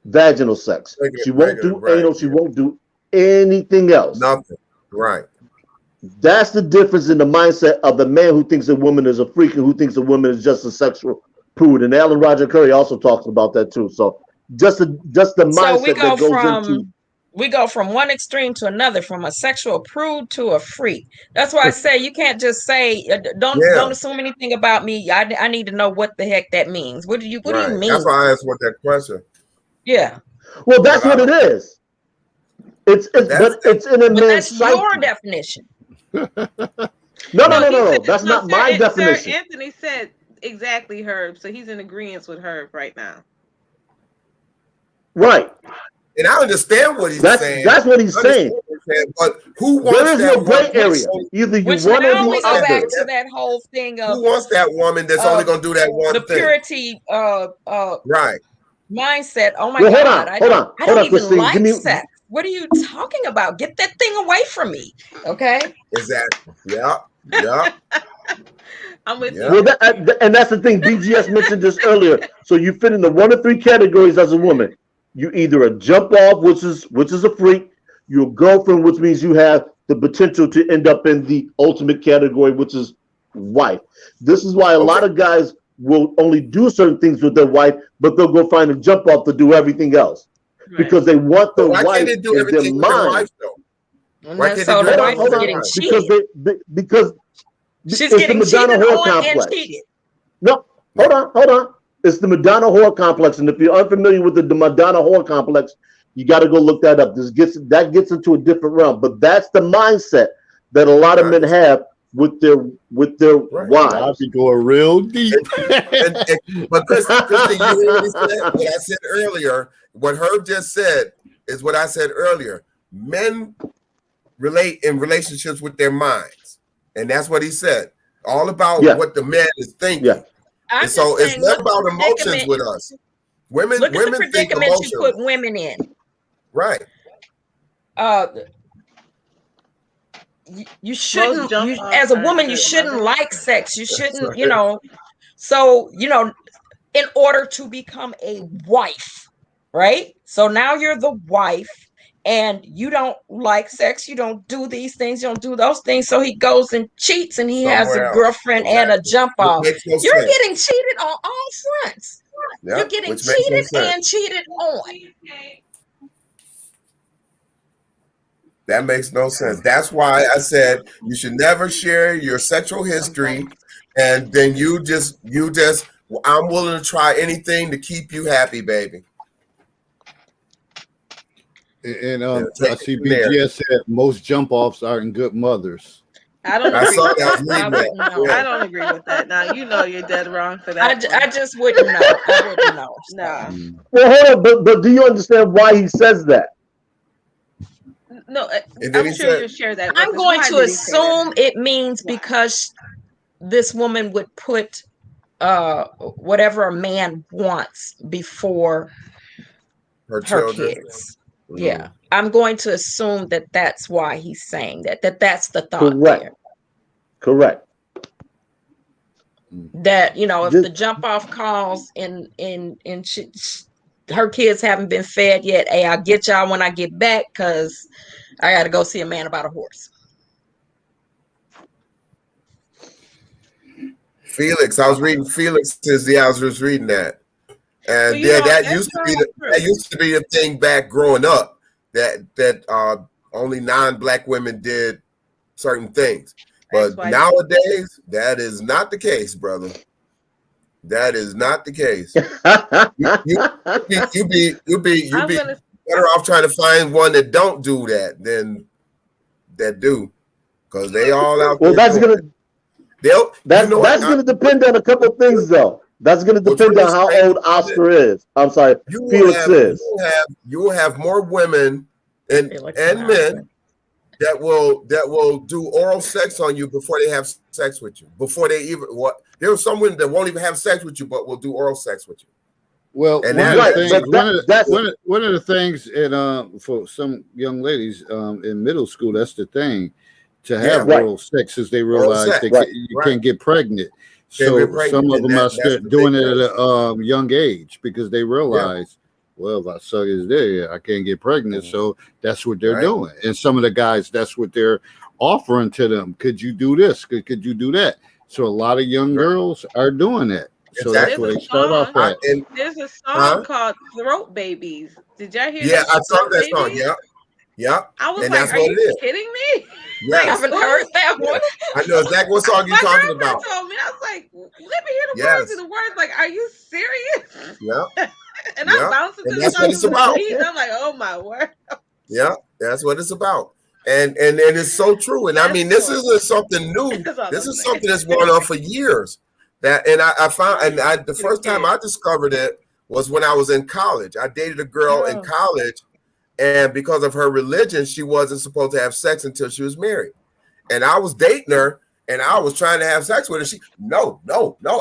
vaginal sex. She won't do anal. She won't do anything else. Nothing. Right. That's the difference in the mindset of the man who thinks a woman is a freak and who thinks a woman is just a sexual prude. And Alan Roger Curry also talks about that too. So just the mindset that goes into. We go from one extreme to another, from a sexual prude to a freak. That's why I say you can't just say don't assume anything about me. I need to know what the heck that means. What do you mean? That's why I asked what that question. Yeah. Well, that's what it is. It's in a man's that's your definition. No. That's not my definition. Sir Anthony said exactly Herb, so he's in agreement with Herb right now. Right. And I understand what he's saying. That's what he's saying. understand. But who wants There is that no gray one area. person? Either you Which one or now the we go back other. to that whole thing of Who wants that woman that's only going to do that one the thing? purity Right. mindset. Oh my Well, God, I don't even Christine. like Give me. sex. What are you talking about? Get that thing away from me. Okay. Exactly. Yeah. Yeah. I'm with Yeah. you. Well, and that's the thing. BGS mentioned this earlier. So you fit in the one of three categories as a woman. You either a jump off, which is a freak. You're a girlfriend, which means you have the potential to end up in the ultimate category, which is wife. This is why a lot of guys will only do certain things with their wife, but they'll go find a jump off to do everything else because they want their Why wife can't they do in their everything with their mind. wife though? And Why then can't so they do the everything wife with is their getting wife? Because she's it's the getting Madonna cheated whore on and complex. cheated. No, hold on. It's the Madonna whore complex, and if you're unfamiliar with the Madonna whore complex, you got to go look that up. That gets into a different realm, but that's the mindset that a lot of men have with their wives. I'll be going real deep. But Christy, you hear what he said? What I said earlier, what Herb just said is what I said earlier. Men relate in relationships with their minds, and that's what he said. All about what the man is thinking. Yeah. I'm And so just it's saying, not look about at the emotions predicament. with us. Women Look at the think predicament you emotionally. put women in. Right. You shouldn't. Most jump As a offs woman, are you good, shouldn't mother. like sex. You shouldn't. right. So in order to become a wife, right? So now you're the wife. And you don't like sex, you don't do these things, you don't do those things. So he goes and cheats, and he has a Somewhere else. girlfriend and a Exactly. jump Which off. makes no You're sense. getting cheated on all fronts. Yeah, You're getting which makes no cheated sense. and cheated on. That makes no sense. That's why I said you should never share your sexual history, and then you just I'm willing to try anything to keep you happy, baby. And take I it see from there. BGS said most jump offs aren't good mothers. I don't I agree saw with that. I was that. reading that. No. I don't agree with that. Now you know you're dead wrong for that. I just wouldn't know. I wouldn't know. No. Well, hold on, but do you understand why he says that? No, And then I'm he sure said- you'll share that. I'm with us. going Why to did he say that? assume it means because this woman would put whatever a man wants before her her children. kids. Yeah. I'm going to assume that that's why he's saying that's the thought Correct. there. Correct. That if the jump off calls and her kids haven't been fed yet, hey, I'll get y'all when I get back because I got to go see a man about a horse. Felix, I was reading Felix's. I was just reading that, and Well, that used to be the thing back growing up. That only non-black women did certain things, but nowadays that is not the case, brother. That is not the case. You be better off trying to find one that don't do that than that do, because they all out well, there. That's going to depend on a couple of things, though. That's going to depend on how old Oscar is. I'm sorry, Felix is. You will have more women and men that will do oral sex on you before they have sex with you. Before they even there are some women that won't even have sex with you, but will do oral sex with you. Well, and one of the things, and for some young ladies in middle school, that's the thing. To have oral sex, as they realize you can't get pregnant. So some of them are doing it at a young age because they realize, well, if I suck his dick, I can't get pregnant. So that's what they're doing. And some of the guys, that's what they're offering to them. Could you do this? Could you do that? So a lot of young girls are doing that. So that's where they start off at. There's a song called "Throat Babies." Did y'all hear? Yeah, I saw that song. Yeah. I was like, "Are you kidding me?" Yes. I haven't heard that one. I know exactly what song you're talking about. Told me, I was like, "Let me hear the words." And the words, like, "Are you serious?" Yeah. And I'm bouncing to that's what it's about. And I'm like, "Oh my word!" Yeah, that's what it's about. And it's so true. And I mean, this isn't something new. This is something that's going on for years. I found the first time I discovered it was when I was in college. I dated a girl in college, And because of her religion, she wasn't supposed to have sex until she was married. And I was dating her and I was trying to have sex with her. She, no,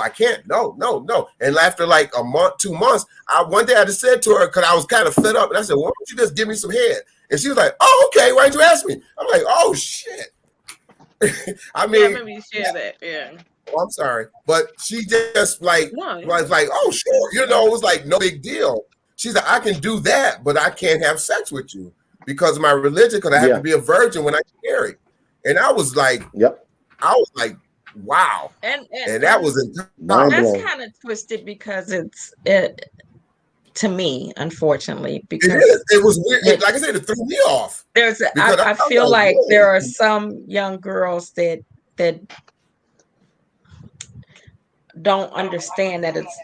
I can't. No. And after like a month, 2 months, one day I just said to her, because I was kind of fed up, and I said, why don't you just give me some head? And she was like, oh, okay, why didn't you ask me? I'm like, oh, shit. I mean, I remember you shared that. Yeah. Oh, I'm sorry. But she just like No, was like, oh, sure. You know, it was like no big deal. She's like, I can do that, but I can't have sex with you because of my religion, because I have to be a virgin when I get married. And I was like, I was like, wow. And that was that's kind of twisted because to me, unfortunately, because it was weird. Like I said, it threw me off. I feel like there are some young girls that don't understand that it's,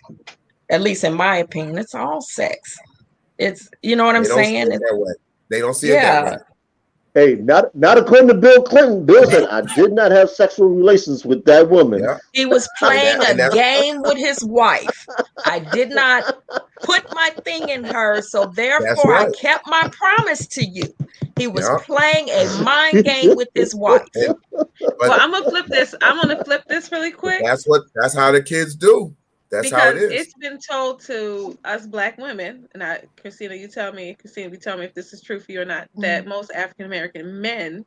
at least in my opinion, it's all sex. It's, you know what I'm saying? They don't see it that way. Hey, not according to Bill Clinton. Bill said, I did not have sexual relations with that woman. Yeah. He was playing a game with his wife. I did not put my thing in her, so therefore I kept my promise to you. He was playing a mind game with his wife. Well, I'm gonna flip this. I'm gonna flip this really quick. That's how the kids do. That's how it is. It's been told to us Black women, and Christina, you tell me if this is true for you or not, that most African American men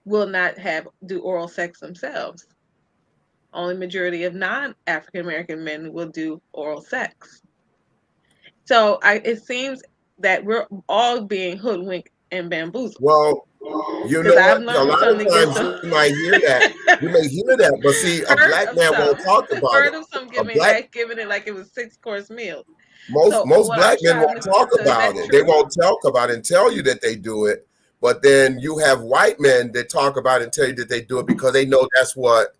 will not do oral sex themselves. Only majority of non-African American men will do oral sex. So it seems that we're all being hoodwinked and bamboozled. Well, you know what? A lot of times you might hear that. You may hear that, but see, a Black man won't talk about heard it. Of some giving it like it was 6-course meal. Most Black men won't talk about it. They won't talk about it and tell you that they do it. But then you have white men that talk about it and tell you that they do it because they know that's what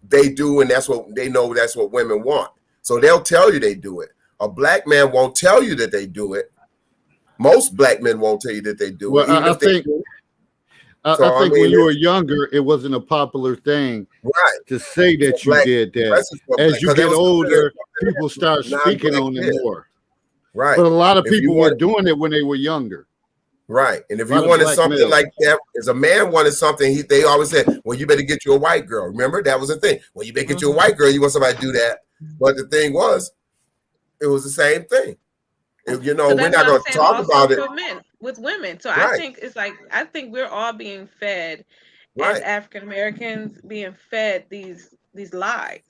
they do, and that's what they know, that's what women want. So they'll tell you they do it. A Black man won't tell you that they do it. Most Black men won't tell you that they do it. I think when you were younger, it wasn't a popular thing to say that you did that. As you get older, people start speaking on it more. Right. But a lot of people were doing it when they were younger. Right. And if you wanted something like that, as a man wanted something, they always said, well, you better get you a white girl. Remember, that was the thing. Well, you better get you a white girl. You want somebody to do that. But the thing was, it was the same thing. You know, we're not going to talk about it with women. So I think I think we're all being fed as African Americans, being fed these lies.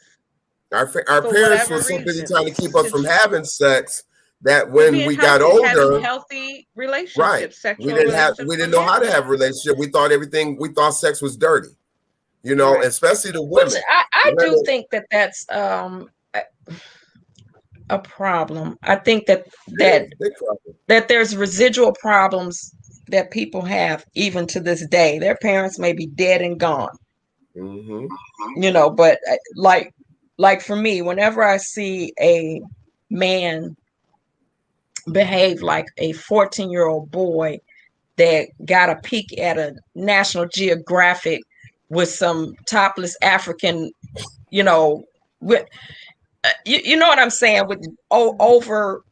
Our parents were so busy trying to keep us from having sex that when we got older, having healthy relationships, sexual we didn't know how to have a relationship. We thought sex was dirty. You know, especially the women. Which I do think that's a problem. I think that there's residual problems that people have even to this day. Their parents may be dead and gone. Mm-hmm. You know, but like for me, whenever I see a man behave like a 14-year-old boy that got a peek at a National Geographic with some topless African, you know, with you know what I'm saying, with over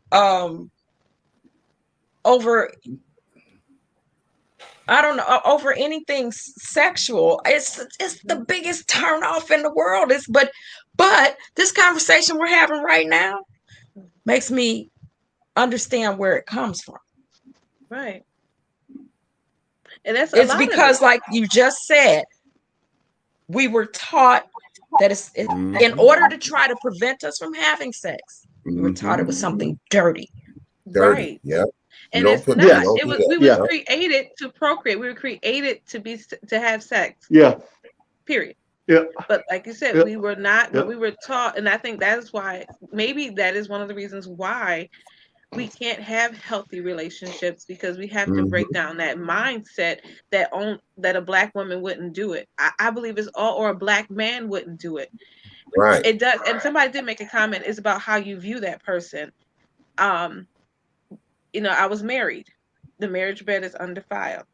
I don't know, over anything sexual. It's the biggest turn off in the world. But this conversation we're having right now makes me understand where it comes from. Right. And it's because, like you just said, we were taught that it's in order to try to prevent us from having sex, we were taught it was something dirty. Right. Yeah. And it's not. We were created to procreate. We were created to have sex. Yeah. Period. Yeah. But like you said, we were not. But we were taught, and I think that is why. Maybe that is one of the reasons why we can't have healthy relationships, because we have to break down that mindset that a Black woman wouldn't do it. I believe it's all, or a Black man wouldn't do it. Right. It does. And somebody did make a comment. It's about how you view that person. You know, I was married. The marriage bed is undefiled.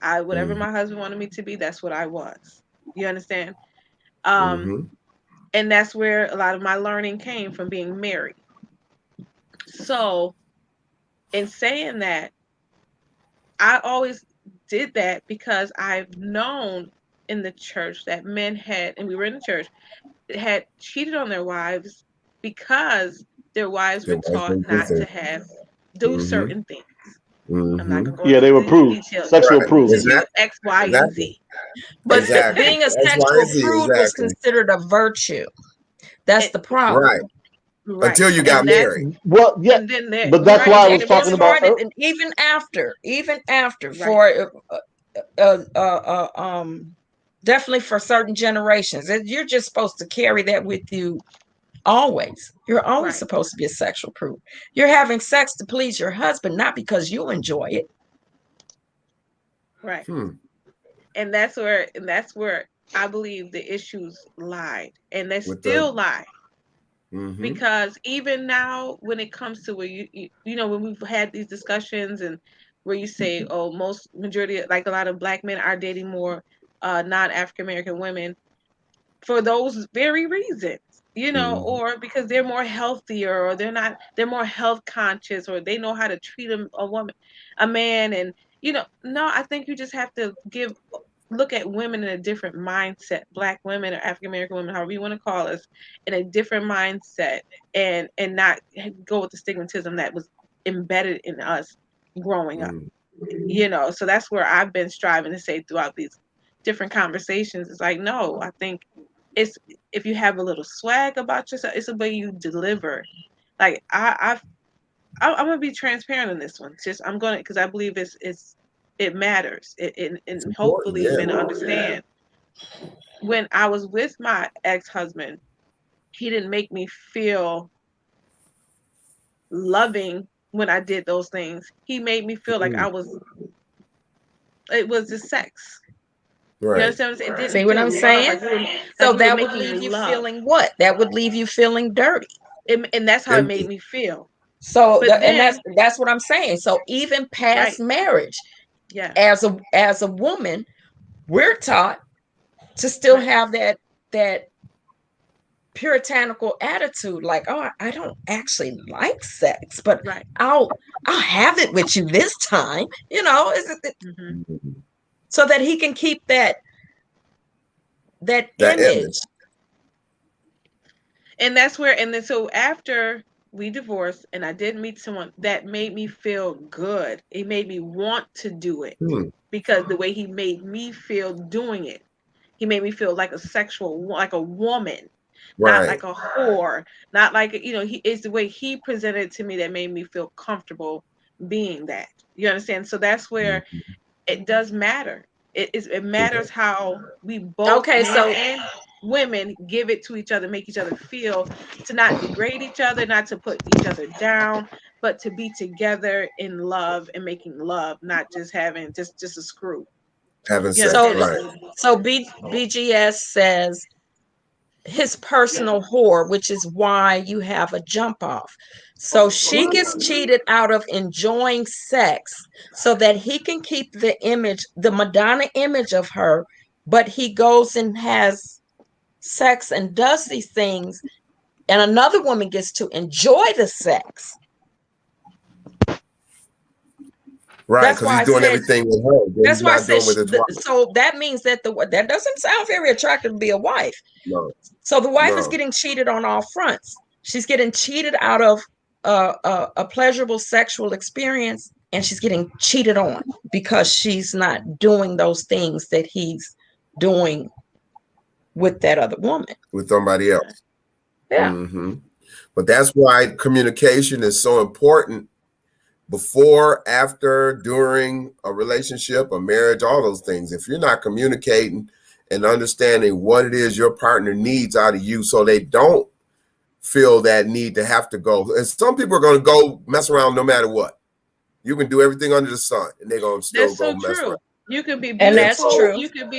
Whatever my husband wanted me to be, that's what I was. You understand? And that's where a lot of my learning came, from being married. So, in saying that, I always did that because I've known in the church that men had, and we were in the church, had cheated on their wives because their wives were taught not to do certain things. I'm not gonna go Yeah, they were into prude, details. sexual prude. To do X, Y, and Z. But Exactly. being a That's why sexual I see, prude was exactly. considered a virtue. That's the problem. Right. Right. Until you got married. Well, yeah, And then but that's why I was And talking it about. started, and even after, for definitely for certain generations, you're just supposed to carry that with you always. You're always supposed to be a sexual prude. You're having sex to please your husband, not because you enjoy it. Right. And that's where I believe the issues lied, and they still lie. Because even now, when it comes to where you know, when we've had these discussions and where you say, oh, majority, like a lot of Black men are dating more non-African American women for those very reasons, you know, or because they're more healthier, or they're more health conscious, or they know how to treat a man, and you know, no, I think you just have to look at women in a different mindset, Black women or African American women, however you want to call us, in a different mindset, and not go with the stigmatism that was embedded in us growing up. You know, so that's where I've been striving to say throughout these different conversations. It's like, no, I think it's, if you have a little swag about yourself, it's the way you deliver. Like I'm gonna be transparent on this one. I'm gonna, because I believe it matters. And hopefully men understand. When I was with my ex-husband, he didn't make me feel loving when I did those things. He made me feel like it was the sex. Right. You understand what I'm saying? It didn't See what I'm saying? So that would leave you feeling what? That would leave you feeling dirty. And that's how it made me feel. So and that's what I'm saying. So even past marriage, as a woman, we're taught to still have that puritanical attitude, like, oh, I don't actually like sex, but I'll have it with you this time, you know, so that he can keep that image. And that's where, and then so after we divorced and I did meet someone that made me feel good, it made me want to do it because the way he made me feel doing it, he made me feel like like a woman, not like a whore, not like, you know, it's the way he presented to me that made me feel comfortable being that. You understand? So that's where it does matter. It matters how we both, men and women, give it to each other, make each other feel, to not degrade each other, not to put each other down, but to be together in love and making love, not just having just a screw. Having sex, so BGS says his personal whore, which is why you have a jump off. So she gets cheated out of enjoying sex so that he can keep the image, the Madonna image of her, but he goes and has sex and does these things, and another woman gets to enjoy the sex. Right, because he's doing everything with her. That's why I said, so that means that that doesn't sound very attractive to be a wife. No. So the wife is getting cheated on all fronts. She's getting cheated out of a pleasurable sexual experience, and she's getting cheated on because she's not doing those things that he's doing with that other woman. With somebody else. Yeah. But that's why communication is so important. Before, after, during a relationship, a marriage, all those things. If you're not communicating and understanding what it is your partner needs out of you, so they don't feel that need to have to go. And some people are going to go mess around no matter what. You can do everything under the sun, and they're going to still go mess around. You can be beautiful. And that's true. You could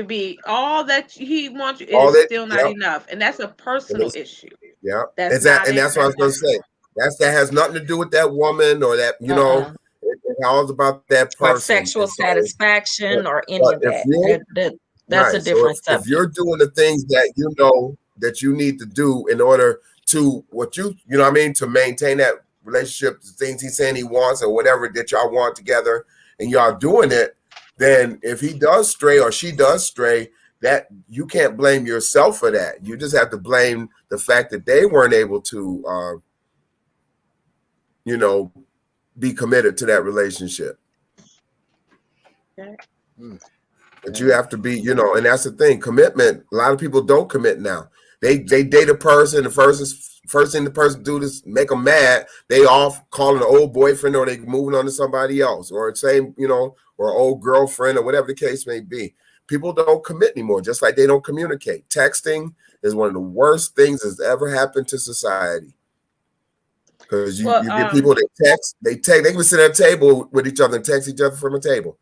be all that he wants you. It is still not enough, and that's a personal issue. Yeah, that's what I was going to say. That has nothing to do with that woman or that, you know, it's all about that person. Or sexual satisfaction or any of that. That's a different subject. If you're doing the things that you know that you need to do in order to you know what I mean, to maintain that relationship, the things he's saying he wants or whatever that y'all want together, and y'all doing it, then if he does stray or she does stray, that you can't blame yourself for that. You just have to blame the fact that they weren't able to, be committed to that relationship. Okay. But you have to be, and that's the thing. Commitment. A lot of people don't commit now. They date a person. The first thing the person do is make them mad. They off calling an old boyfriend, or they moving on to somebody else, or same, or old girlfriend, or whatever the case may be. People don't commit anymore, just like they don't communicate. Texting is one of the worst things that's ever happened to society. Because you get people that text, they can sit at a table with each other and text each other from a table.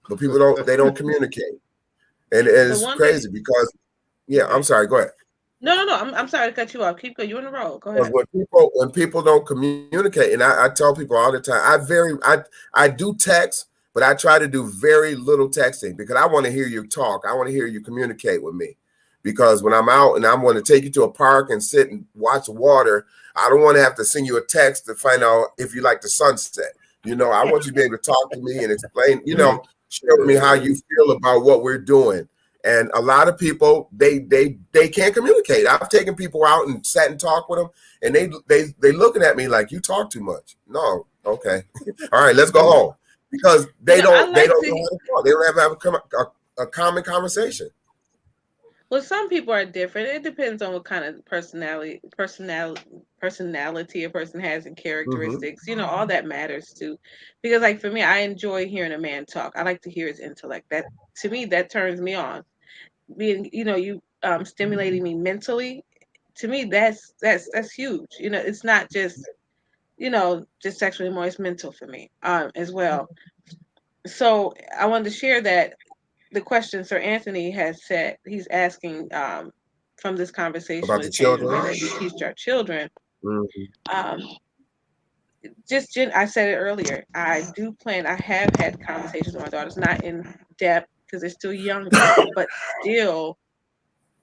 But people don't communicate. And it's crazy because, I'm sorry, go ahead. No. I'm sorry to cut you off. Keep going. You're on the road. Go ahead. When people don't communicate, and I tell people all the time, I do text, but I try to do very little texting because I want to hear you talk. I want to hear you communicate with me. Because when I'm out and I'm going to take you to a park and sit and watch water, I don't want to have to send you a text to find out if you like the sunset. I want you to be able to talk to me and explain, share with me how you feel about what we're doing. And a lot of people, they can't communicate. I've taken people out and sat and talked with them, and they looking at me like, you talk too much. No, okay, all right, let's go home, because they don't know how to talk. They don't have a common conversation. Well, some people are different. It depends on what kind of personality a person has and characteristics. All that matters too. Because like for me, I enjoy hearing a man talk. I like to hear his intellect. That to me, that turns me on. Being, you stimulating me mentally. To me, that's huge. It's not just just sexually more. It's mental for me as well. So I wanted to share that. The question Sir Anthony has said, he's asking from this conversation about with the children, the way that we teach our children. Mm-hmm. I said it earlier. I have had conversations with my daughters, not in depth because they're still younger, but still,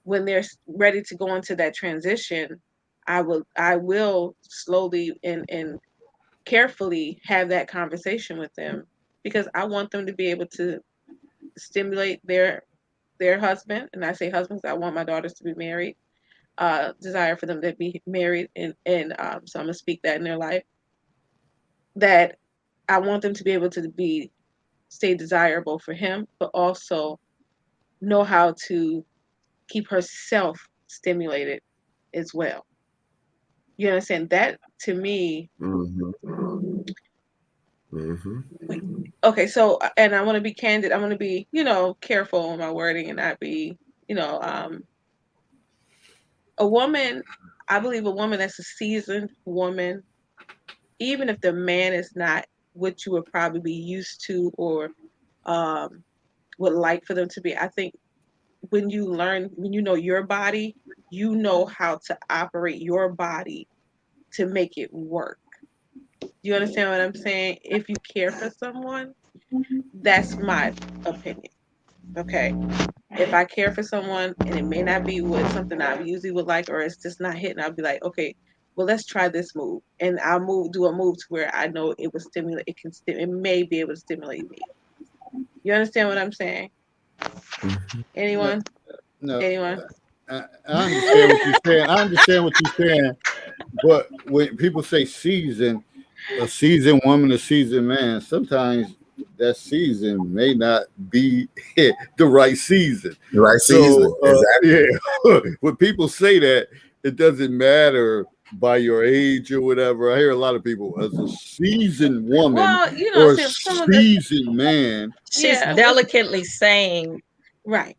when they're ready to go into that transition, I will slowly and carefully have that conversation with them, because I want them to be able to stimulate their husband. And I say husbands, I want my daughters to be married, desire for them to be married, and so I'm gonna speak that in their life, that I want them to be able to stay desirable for him, but also know how to keep herself stimulated as well. You understand? That to me. Mm-hmm. Mm-hmm. Okay, so, and I want to be candid. I want to be, careful on my wording and not be, a woman. I believe a woman that's a seasoned woman, even if the man is not what you would probably be used to or would like for them to be. I think when you know your body, you know how to operate your body to make it work. You understand what I'm saying? If you care for someone, that's my opinion. Okay. If I care for someone and it may not be something I usually would like, or it's just not hitting, I'll be like, okay, well, let's try this move. And I'll do a move to where I know it will stimulate, it may be able to stimulate me. You understand what I'm saying? Mm-hmm. Anyone? No, Anyone? I understand what you're saying. I understand what you're saying. But when people say a seasoned woman, a seasoned man, sometimes that season may not be the right season. The right season, exactly. Yeah, when people say that, it doesn't matter by your age or whatever. I hear a lot of people as a seasoned woman, well, or a since someone seasoned man. She's delicately saying right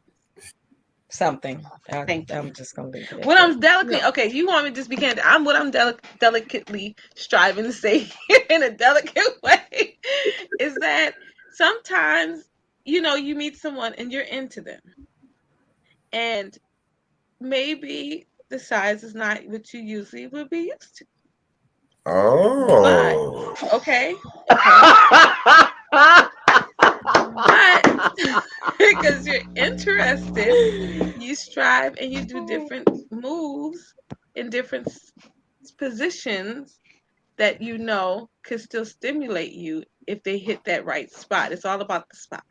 something. Thank you. I'm just gonna leave it. What I'm delicately okay, you want me to just be candid? I'm delicately striving to say in a delicate way is that sometimes you meet someone and you're into them, and maybe the size is not what you usually would be used to. Oh. But okay. But because you're interested, you strive and you do different moves in different positions that could still stimulate you if they hit that right spot. It's all about the spot.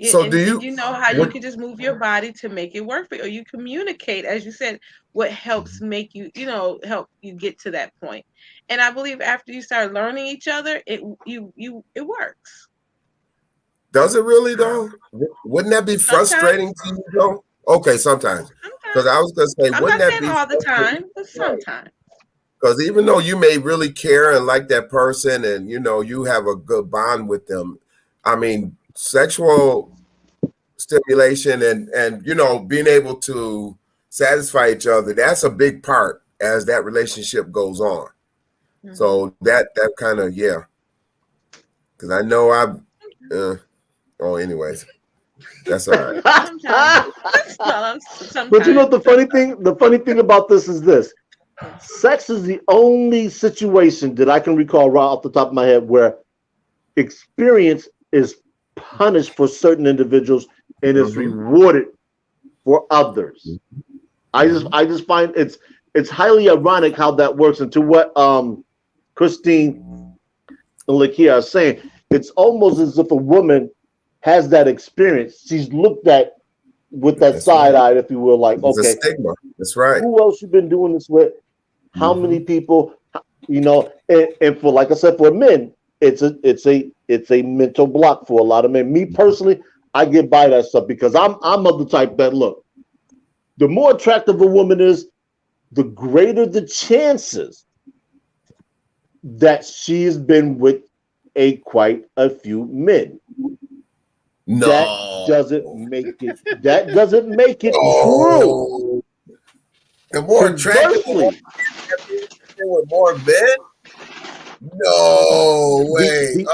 So And do you? you know how you can just move your body to make it work for you, or you communicate, as you said, what helps make you, help you get to that point. And I believe after you start learning each other, it works. Does it really though? Wouldn't that be frustrating to you though? Okay, sometimes. Because I was gonna say, I'm wouldn't not that saying be all the time, but Right. sometimes. Because even though you may really care and like that person, and you have a good bond with them, I mean, sexual stimulation and being able to satisfy each other, that's a big part as that relationship goes on. So that kind of, yeah. Because I know anyways, that's all right. Sometimes. But you know the funny thing? The funny thing about this is this: sex is the only situation that I can recall right off the top of my head where experience is punished for certain individuals and is rewarded for others. I just find it's highly ironic how that works. And to what Christine and Lakia are saying, it's almost as if a woman has that experience. She's looked at with that side eye, if you will, like, It's okay, a stigma. That's right. who else you been doing this with? How many people? And for, like I said, for men, it's a mental block for a lot of men. Me personally, I get by that stuff because I'm of the type that, look, the more attractive a woman is, the greater the chances that she's been with quite a few men. No. That doesn't make it true. The more attractive with more men? No way.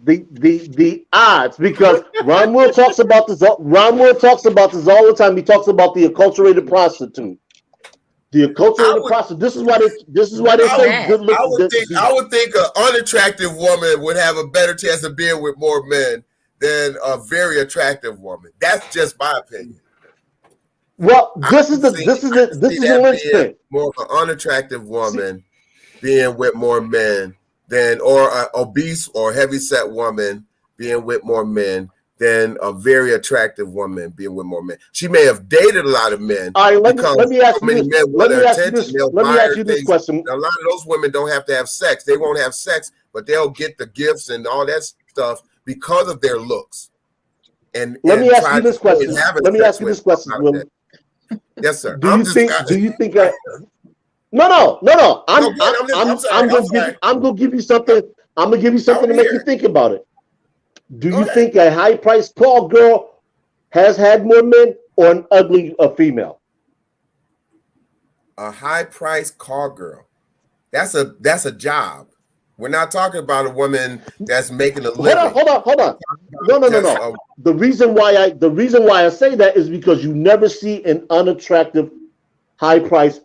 The odds, because Ron Will talks about this. Ron Will talks about this all the time. He talks about the acculturated prostitute. The acculturated prostitute. This is why they say good look. I would think an unattractive woman would have a better chance of being with more men than a very attractive woman. That's just my opinion. Well, this is the linchpin. More of an unattractive woman being with more men or an obese or heavyset woman being with more men than a very attractive woman being with more men. She may have dated a lot of men. All right, let me ask you this question. A lot of those women don't have to have sex. They won't have sex, but they'll get the gifts and all that stuff because of their looks. Let me ask you this question. Will. Yes, sir. Do you think? No. I'm gonna give you something. I'm gonna give you something to make you think about it. Do you think a high-priced call girl has had more men or an ugly female? A high-priced call girl. That's a job. We're not talking about a woman that's making a living. Hold on. No. The reason why I say that is because you never see an unattractive high-priced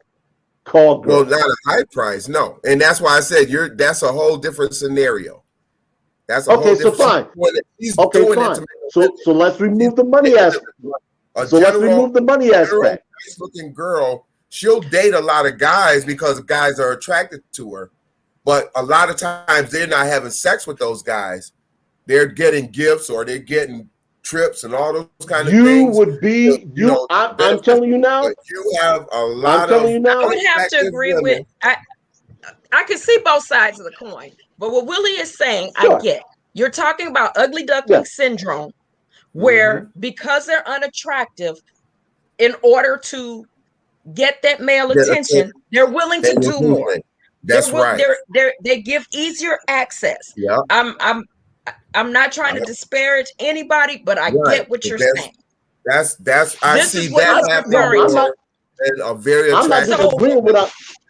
call girl. Well, not a high price, no. And that's why I said that's a whole different scenario. That's a whole different fine. Okay, fine. So let's remove the money aspect. Let's remove the money aspect. Nice-looking girl, she'll date a lot of guys because guys are attracted to her. But a lot of times they're not having sex with those guys. They're getting gifts or they're getting trips and all those kind of things. I'm telling you now. You have a lot I would have to agree with. I can see both sides of the coin, but what Willie is saying, I get. You're talking about ugly duckling syndrome, where because they're unattractive, in order to get that male attention, they're willing to do more. That's right. They give easier access. Yeah. I'm not trying to disparage anybody, but I get what you're saying. I see that happening. And a very attractive.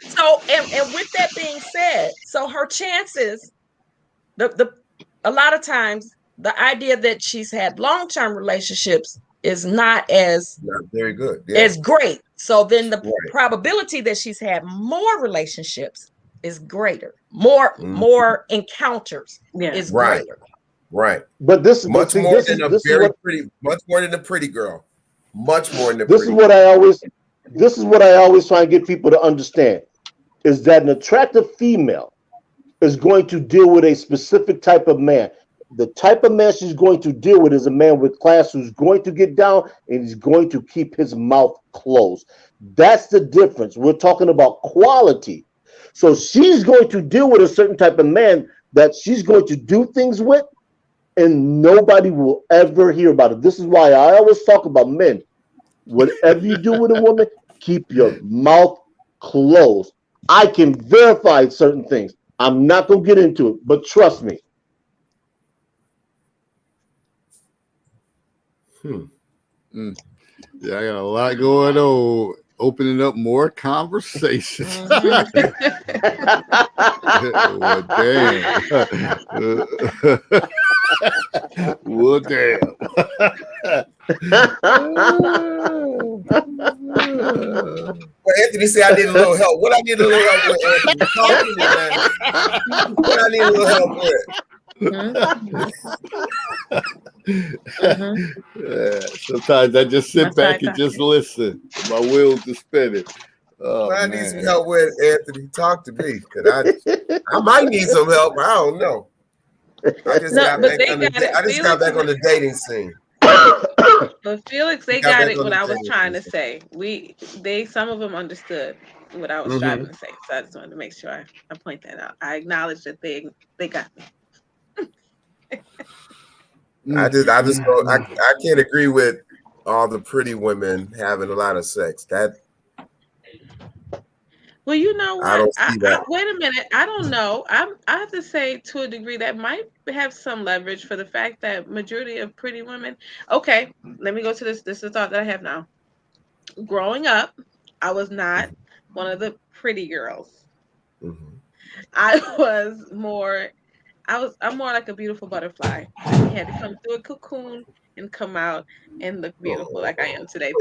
So, and with that being said, so her chances, a lot of times the idea that she's had long-term relationships is not very good, as great. So then the probability that she's had more relationships is greater. More encounters is greater. Right. But this is much more than a pretty girl. Much more than a pretty girl. This is what I always try and get people to understand is that an attractive female is going to deal with a specific type of man. The type of man she's going to deal with is a man with class who's going to get down and he's going to keep his mouth closed. That's the difference. We're talking about quality. So she's going to deal with a certain type of man that she's going to do things with, and nobody will ever hear about it. This is why I always talk about men. Whatever you do with a woman, keep your mouth closed. I can verify certain things. I'm not going to get into it, but trust me. Yeah, I got a lot going on. Opening up more conversations. Well, damn. Well, damn. Well, Anthony said I need a little help. What I need a little help with, Anthony? Talk to me, man. What I need a little help with? Yeah, sometimes I just sit back and just listen. My wheels are spinning. Oh, What I need some help with, Anthony. Talk to me, because I might need some help. I don't know. I just got back on the dating scene. But Felix, they got it. What I was trying to say. Some of them understood what I was trying to say. So I just wanted to make sure I point that out. I acknowledge that they got me. I can't agree with all the pretty women having a lot of sex. Well, you know what? I don't see that. Wait a minute. I don't know. I have to say, to a degree, that might have some leverage for the fact that majority of pretty women. Okay, let me go to this. This is a thought that I have now. Growing up, I was not one of the pretty girls. I'm more like a beautiful butterfly. I had to come through a cocoon and come out and look beautiful like I am today.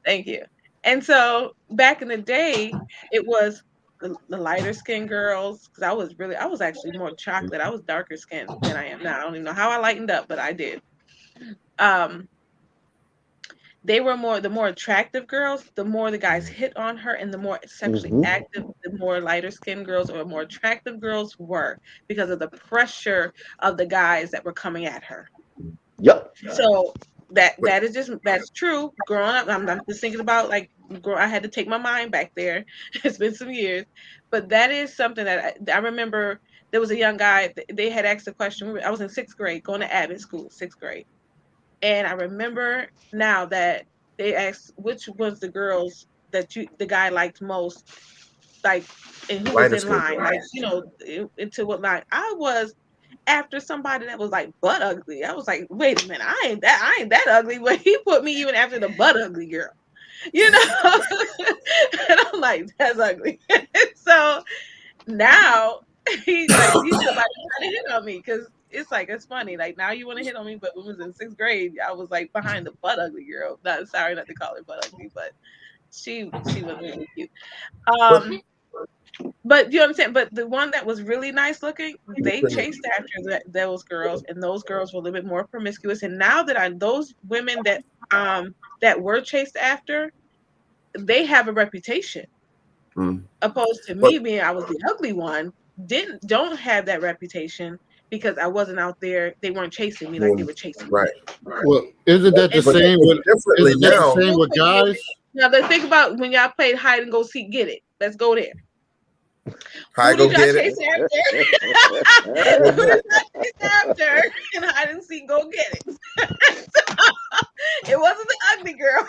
Thank you. And so back in the day, it was the lighter skinned girls, because I was actually more chocolate. I was darker skinned than I am now. I don't even know how I lightened up, but I did. They were the more attractive girls, the more the guys hit on her, and the more sexually active, the more lighter skinned girls or more attractive girls were, because of the pressure of the guys that were coming at her. Yep. So that's true. Growing up, I'm just thinking about I had to take my mind back there. It's been some years, but that is something that I remember. There was a young guy. They had asked a question. I was in 6th grade, going to Abbott School, 6th grade. And I remember now that they asked which was the girls that the guy liked most, and who was in line, into what line. I was after somebody that was butt ugly. I was like, wait a minute, I ain't that ugly, but he put me even after the butt ugly girl, and I'm like, that's ugly. So now he's somebody trying to hit on me, because it's funny. Now you want to hit on me, but when I was in 6th grade, I was behind the butt ugly girl. Sorry not to call her butt ugly, but she was really cute. But you know what I'm saying? But the one that was really nice looking, they chased after those girls, and those girls were a little bit more promiscuous. And now that those women that were chased after, they have a reputation. Opposed to me being, I was the ugly one, don't have that reputation, because I wasn't out there. They weren't chasing me like they were chasing me. Right. Well, isn't that the same with guys? Now let's think about when y'all played hide and go seek. Get it? Let's go there. Who did y'all chase after? And hide and seek, go get it. It wasn't the ugly girl.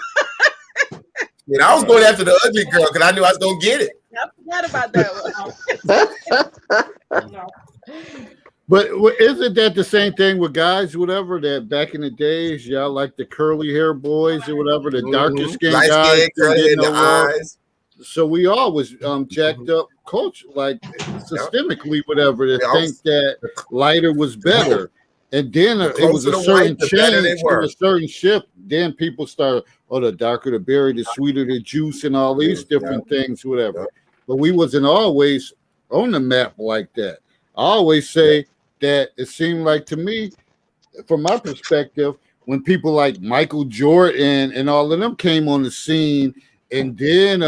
I was going after the ugly girl because I knew I was gonna get it. I forgot about that one. But isn't that the same thing with guys, whatever, that back in the days, y'all like the curly hair boys or whatever, the darker skinned guys, curly in the eyes. So we always jacked up culture, systemically, whatever, to think that lighter was better. And then it was a certain change, a certain shift. Then people started, the darker the berry, the sweeter the juice, and all these different things, whatever. But we wasn't always on the map like that. I always say that it seemed like, to me, from my perspective, when people like Michael Jordan and all of them came on the scene, and then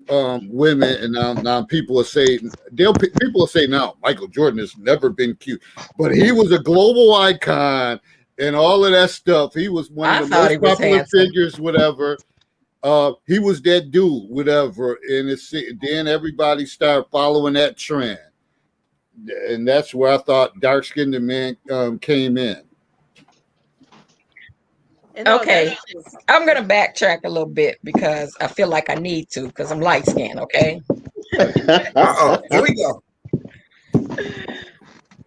women, and now people are saying people will say now Michael Jordan has never been cute, but he was a global icon and all of that stuff. He was one I of the thought he most was popular handsome. figures, whatever. He was that dude, whatever, and then everybody started following that trend, and that's where I thought dark-skinned man came in. And no, Okay, that's- I'm gonna backtrack a little bit because I feel like I need to because I'm light skinned. Okay, Here we go.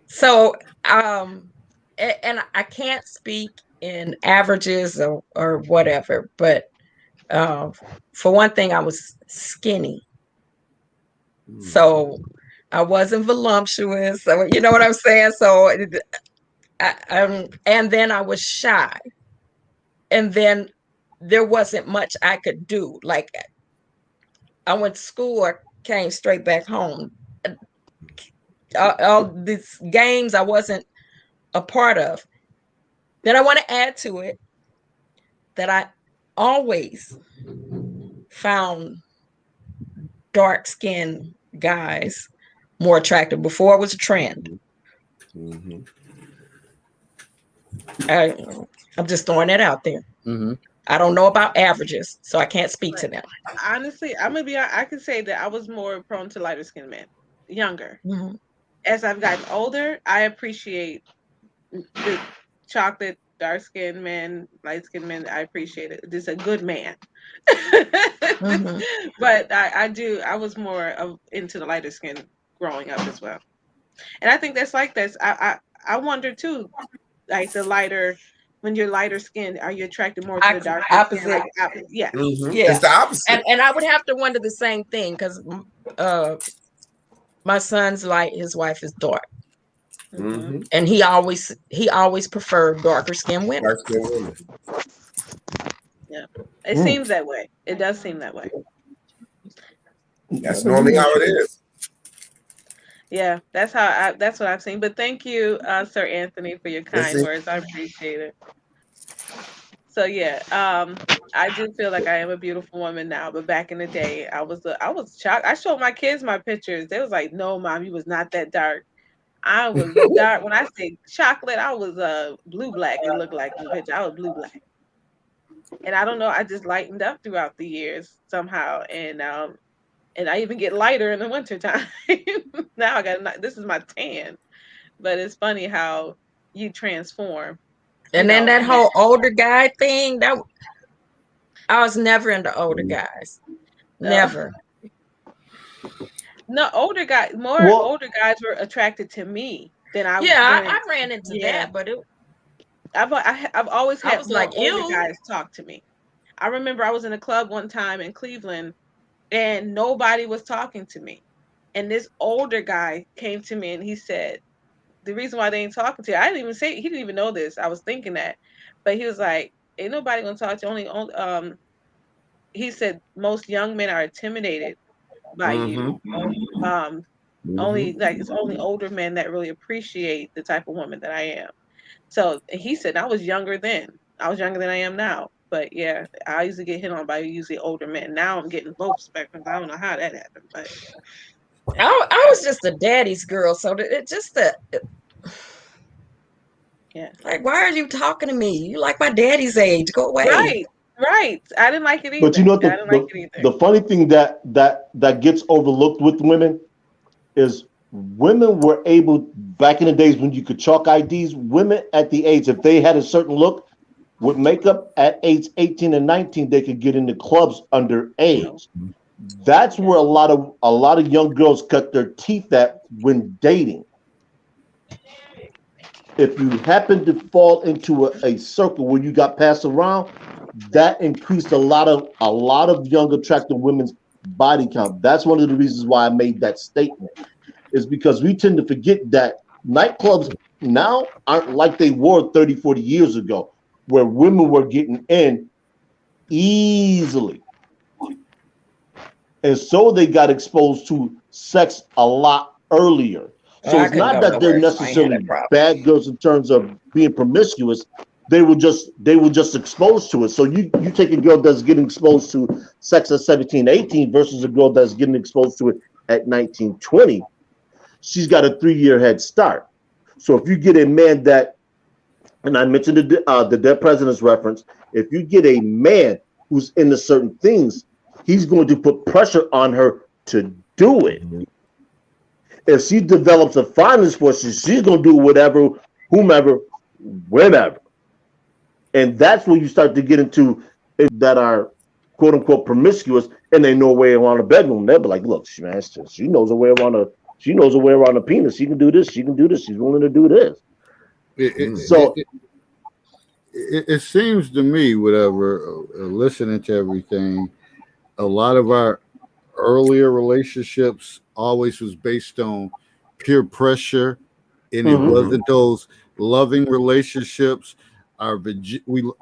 so and I can't speak in averages or whatever, but for one thing, I was skinny, so I wasn't voluptuous. So you know what I'm saying. So and then I was shy, and then there wasn't much I could do. Like I went to school, I came straight back home. All these games I wasn't a part of. Then I want to add to it that I always found dark skinned guys more attractive before it was a trend. Mm-hmm. I'm just throwing that out there. Mm-hmm. I don't know about averages, so I can't speak to them. honestly, I'm gonna be. I can say that I was more prone to lighter skinned men, younger. Mhm. As I've gotten older, I appreciate the chocolate, dark skinned men, light skinned men. I appreciate it. Just a good man. Mhm. But I do. I was more into the lighter skin growing up as well, and I think that's like this. I wonder too, like the lighter. When you're lighter skinned, are you attracted more to the darker Opposite. skin? Like, yeah. Mm-hmm. Yeah. It's the opposite. And I would have to wonder the same thing because my son's light, his wife is dark, Mm-hmm. and he always preferred darker skinned women. Dark skinned women. Yeah, it seems that way. It does seem that way. That's normally how it is. Yeah, that's what I've seen. But thank you, Sir Anthony, for your kind words. I appreciate it. So yeah, I do feel like I am a beautiful woman now, but back in the day, I was shocked. I showed my kids my pictures. They was like, "No, mom, you was not that dark." I was dark. When I say chocolate, I was blue black. It looked like in the picture. I was blue black, and I don't know. I just lightened up throughout the years somehow, and I even get lighter in the wintertime. Now I got this is my tan, but it's funny how you transform. And then that whole older guy thing, that I was never into older guys. Never. No, older guys were attracted to me than I. Yeah, I ran into that, but I've always had was more like, older ew. guys talk to me. I remember I was in a club one time in Cleveland, and nobody was talking to me. And this older guy came to me and he said, the reason why they ain't talking to you, I didn't even say, he didn't even know this. I was thinking that, but he was like, ain't nobody gonna talk to you. He said most young men are intimidated by you. Only like it's only older men that really appreciate the type of woman that I am. So he said I was younger then. I was younger than I am now. But yeah, I used to get hit on by usually older men. Now I'm getting low spectrums. I don't know how that happened, but I was just a daddy's girl, so it just yeah. Like, why are you talking to me? You like my daddy's age? Go away. Right. I didn't like it either. But you know what? I didn't like it either. The funny thing that gets overlooked with women is women were able back in the days when you could chalk IDs. Women at the age, if they had a certain look with makeup at age 18 and 19, they could get into clubs underage. That's where a lot of young girls cut their teeth at when dating. If you happen to fall into a circle where you got passed around, that increased a lot of young attractive women's body count. That's one of the reasons why I made that statement, is because we tend to forget that nightclubs now aren't like they were 30, 40 years ago, where women were getting in easily. And so they got exposed to sex a lot earlier. So it's not that they're necessarily bad girls in terms of being promiscuous. they were just exposed to it. So you take a girl that's getting exposed to sex at 17, 18 versus a girl that's getting exposed to it at 19, 20. She's got a 3-year head start. So if you get a man that, and I mentioned the Dead President's reference, if you get a man who's into certain things, he's going to put pressure on her to do it. If she develops a fondness for it, she's going to do whatever, whomever, whenever. And that's when you start to get into that are quote unquote promiscuous and they know a way around the bedroom. They'll be like, look, man, she knows a way around a penis. She can do this. She can do this. She's willing to do this. It seems to me, whatever, listening to everything, a lot of our earlier relationships always was based on peer pressure, and it wasn't those loving relationships.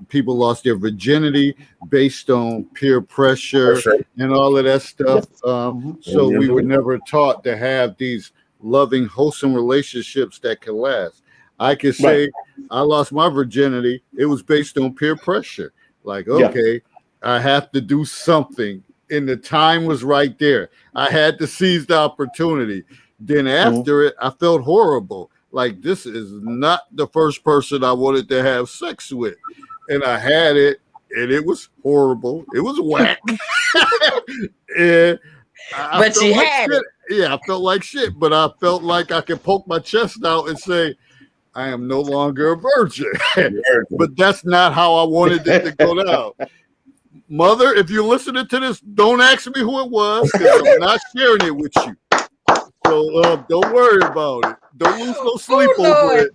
People lost their virginity based on peer pressure and all of that stuff. So we were never taught to have these loving, wholesome relationships that can last. I could say I lost my virginity. It was based on peer pressure. Like, okay, I have to do something. And the time was right there. I had to seize the opportunity. Then after it, I felt horrible. Like, this is not the first person I wanted to have sex with. And I had it, and it was horrible. It was whack. And but you had it. Yeah, I felt like shit, but I felt like I could poke my chest out and say, I am no longer a virgin. But that's not how I wanted it to go down. Mother, if you're listening to this, don't ask me who it was, because I'm not sharing it with you. So don't worry about it. Don't lose no sleep over it.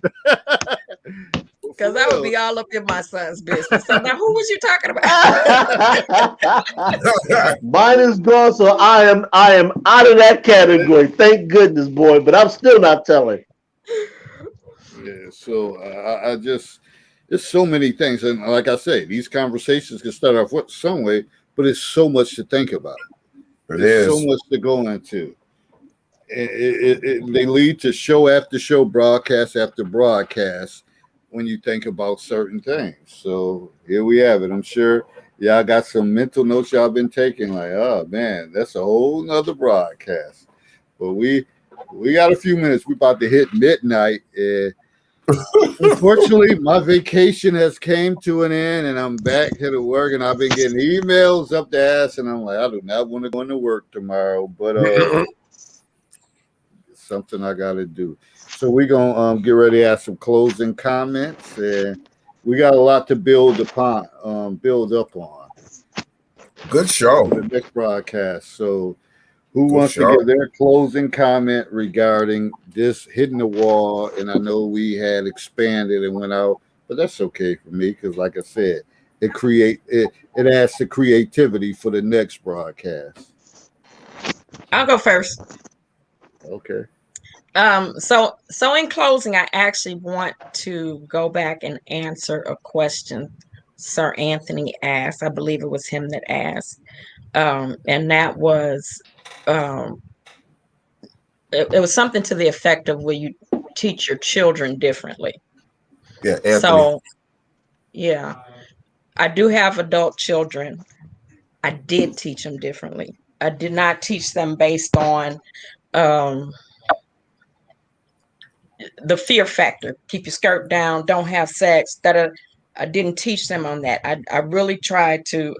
Because I would be all up in my son's business. So now, who was you talking about? Mine is gone, so I am out of that category. Thank goodness, boy. But I'm still not telling. Yeah. So I just, there's so many things, and like I say, these conversations can start off some way, but it's so much to think about. There's so much to go into. They lead to show after show, broadcast after broadcast when you think about certain things. So here we have it. I'm sure y'all got some mental notes y'all been taking, like, oh man, that's a whole nother broadcast. But we got a few minutes. We're about to hit midnight. Unfortunately, my vacation has came to an end, and I'm back to the work, and I've been getting emails up the ass, and I'm like, I do not want to go into work tomorrow, but something I got to do. So we're going to get ready to ask some closing comments, and we got a lot to build up on. Good show. The next broadcast. So who wants to give their closing comment regarding this hitting the wall? And I know we had expanded and went out, but that's okay for me, because like I said, it adds to creativity for the next broadcast. I'll go first. Okay. So in closing, I actually want to go back and answer a question Sir Anthony asked. I believe it was him that asked. And that was, it was something to the effect of, will you teach your children differently? Yeah, Anthony. So, yeah, I do have adult children. I did teach them differently. I did not teach them based on the fear factor. Keep your skirt down, don't have sex. I didn't teach them on that. I really tried to,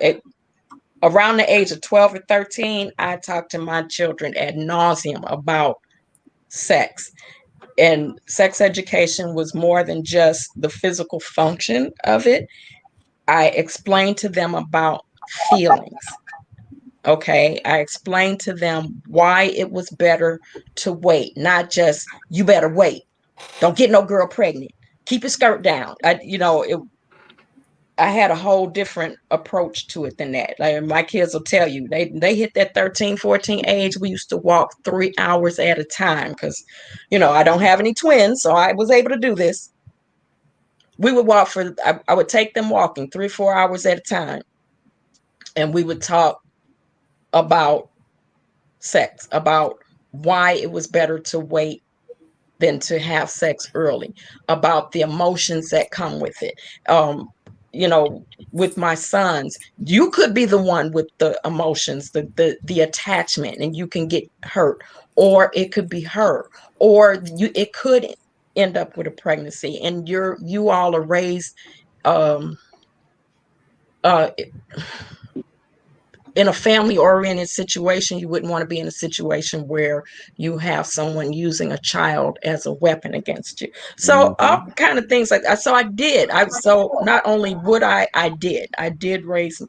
around the age of 12 or 13, I talked to my children ad nauseum about sex. And sex education was more than just the physical function of it. I explained to them about feelings. Okay, I explained to them why it was better to wait, not just, you better wait. Don't get no girl pregnant. Keep your skirt down. I had a whole different approach to it than that. Like, my kids will tell you, they hit that 13, 14 age. We used to walk 3 hours at a time because, I don't have any twins, so I was able to do this. We would walk I would take them walking 3 or 4 hours at a time. And we would talk about sex, about why it was better to wait than to have sex early, about the emotions that come with it. You know, with my sons, you could be the one with the emotions, the attachment, and you can get hurt, or it could be her, or it could end up with a pregnancy, and you all are raised um uh in a family oriented situation. You wouldn't want to be in a situation where you have someone using a child as a weapon against you. So all kind of things like that. So so not only would I did raise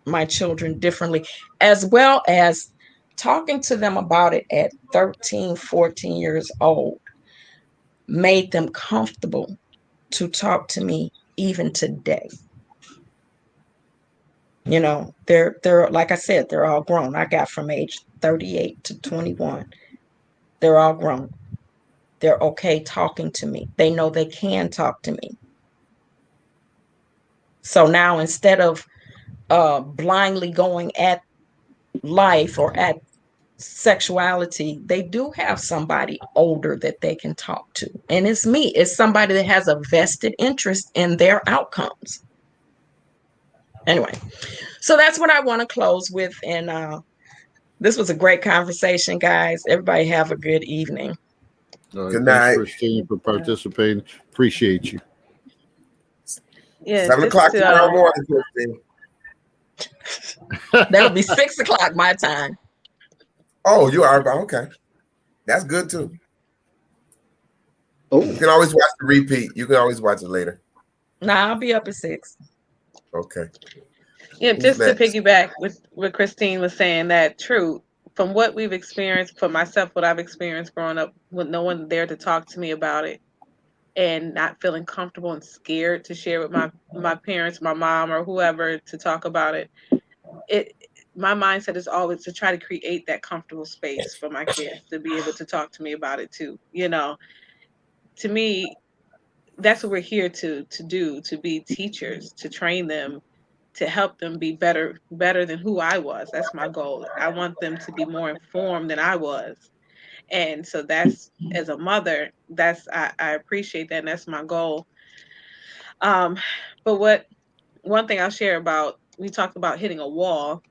my children differently, as well as talking to them about it at 13, 14 years old made them comfortable to talk to me even today. You know, they're like I said, they're all grown. I got from age 38 to 21. They're all grown. They're okay talking to me. They know they can talk to me. So now instead of blindly going at life or at sexuality, they do have somebody older that they can talk to. And it's me. It's somebody that has a vested interest in their outcomes. Anyway, so that's what I want to close with. And this was a great conversation, guys. Everybody have a good evening. All right, Good thanks, night. Christine, for participating. Appreciate you. Yeah, 7 just o'clock to, tomorrow morning, Christine. That'll be 6 o'clock my time. Oh, you are? Okay. That's good too. Oh, You can always watch the repeat. You can always watch it later. Nah, I'll be up at 6. Okay. yeah, Who's just to next? piggyback with what Christine was saying, that true, from what we've experienced, for myself, what I've experienced growing up with no one there to talk to me about it, and not feeling comfortable and scared to share with my parents, my mom, or whoever to talk about it. My mindset is always to try to create that comfortable space for my kids to be able to talk to me about it too. You know, to me, that's what we're here to do, to be teachers, to train them, to help them be better than who I was. That's my goal. I want them to be more informed than I was. And so that's, as a mother, I appreciate that, and that's my goal. But one thing I'll share about, we talked about hitting a wall.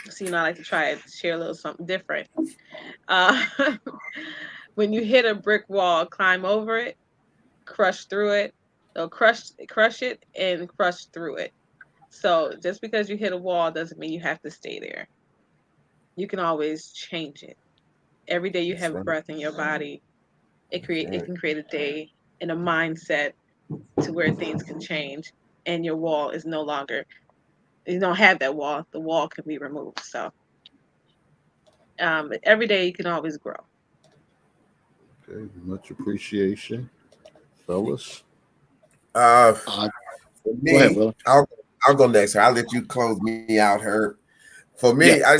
So, I like to try and share a little something different. Uh, when you hit a brick wall, climb over it, crush through it, or crush it and crush through it. So just because you hit a wall doesn't mean you have to stay there. You can always change it. Every day you have breath in your body, it can create a day and a mindset to where things can change, and your wall is no longer, you don't have that wall. The wall can be removed. So every day you can always grow. Okay, much appreciation, fellas. For go me, ahead, brother. I'll go next. I'll let you close me out, Herb. For me, Yeah.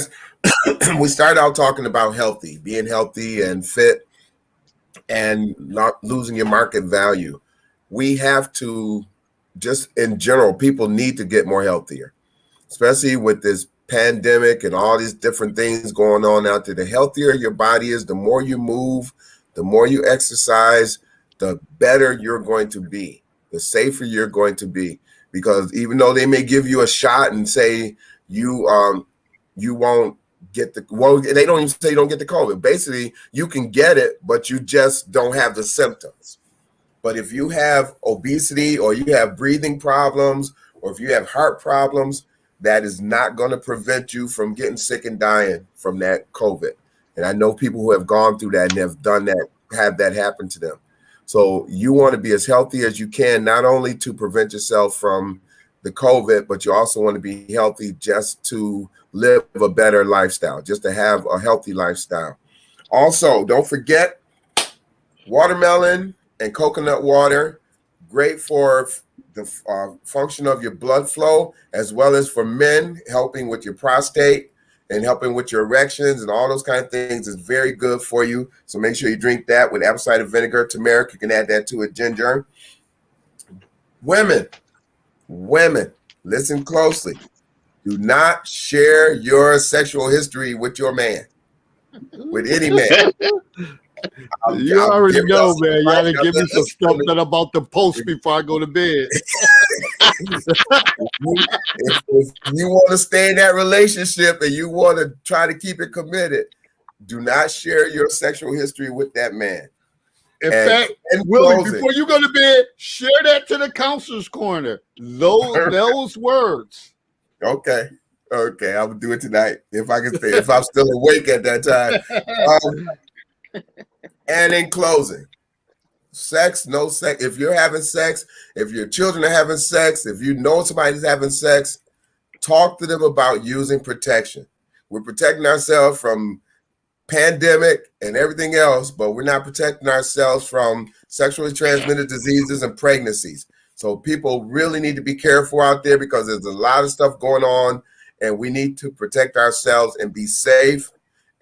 we started out talking about being healthy and fit, and not losing your market value. We have to, just in general, people need to get more healthier, especially with this pandemic and all these different things going on out there. The healthier your body is, the more you move, the more you exercise, the better you're going to be, the safer you're going to be. Because even though they may give you a shot and say you won't get they don't even say you don't get the COVID. Basically, you can get it, but you just don't have the symptoms. But if you have obesity, or you have breathing problems, or if you have heart problems, that is not going to prevent you from getting sick and dying from that COVID. And I know people who have gone through that and have done that, have that happen to them. So you want to be as healthy as you can, not only to prevent yourself from the COVID, but you also want to be healthy just to live a better lifestyle, just to have a healthy lifestyle. Also, don't forget watermelon and coconut water, great for the function of your blood flow, as well as for men, helping with your prostate and helping with your erections and all those kind of things is very good for you. So make sure you drink that with apple cider vinegar, turmeric. You can add that to it, ginger. Women, listen closely. Do not share your sexual history with your man, with any man. You I'm already giving know, y'all some man. Y'all advice. done give me some Listen stuff to that I'm about to post before I go to bed. if you want to stay in that relationship and you want to try to keep it committed, do not share your sexual history with that man. In And fact, in Willie, closing, before you go to bed, share that to the counselor's corner. Those words. okay, I will do it tonight if I can stay, if I'm still awake at that time. And in closing, sex, no sex. If you're having sex, if your children are having sex, if you know somebody's having sex, talk to them about using protection. We're protecting ourselves from pandemic and everything else, but we're not protecting ourselves from sexually transmitted diseases and pregnancies. So people really need to be careful out there because there's a lot of stuff going on, and we need to protect ourselves and be safe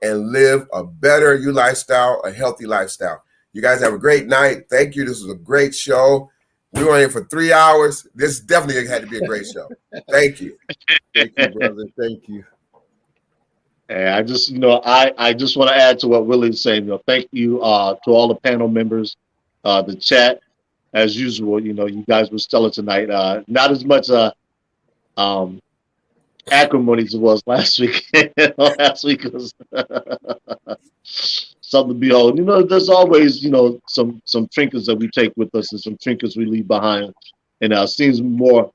and live a better lifestyle, a healthy lifestyle. You guys have a great night. Thank you. This was a great show. We were here for 3 hours. This definitely had to be a great show. Thank you. Thank you, brother. Thank you. And I just, I just want to add to what Willie's saying. Thank you to all the panel members, the chat, as usual. You guys were stellar tonight. Not as much acrimony as it was last week. Last week was something to behold. There's always, some trinkets that we take with us and some trinkets we leave behind. And it seems more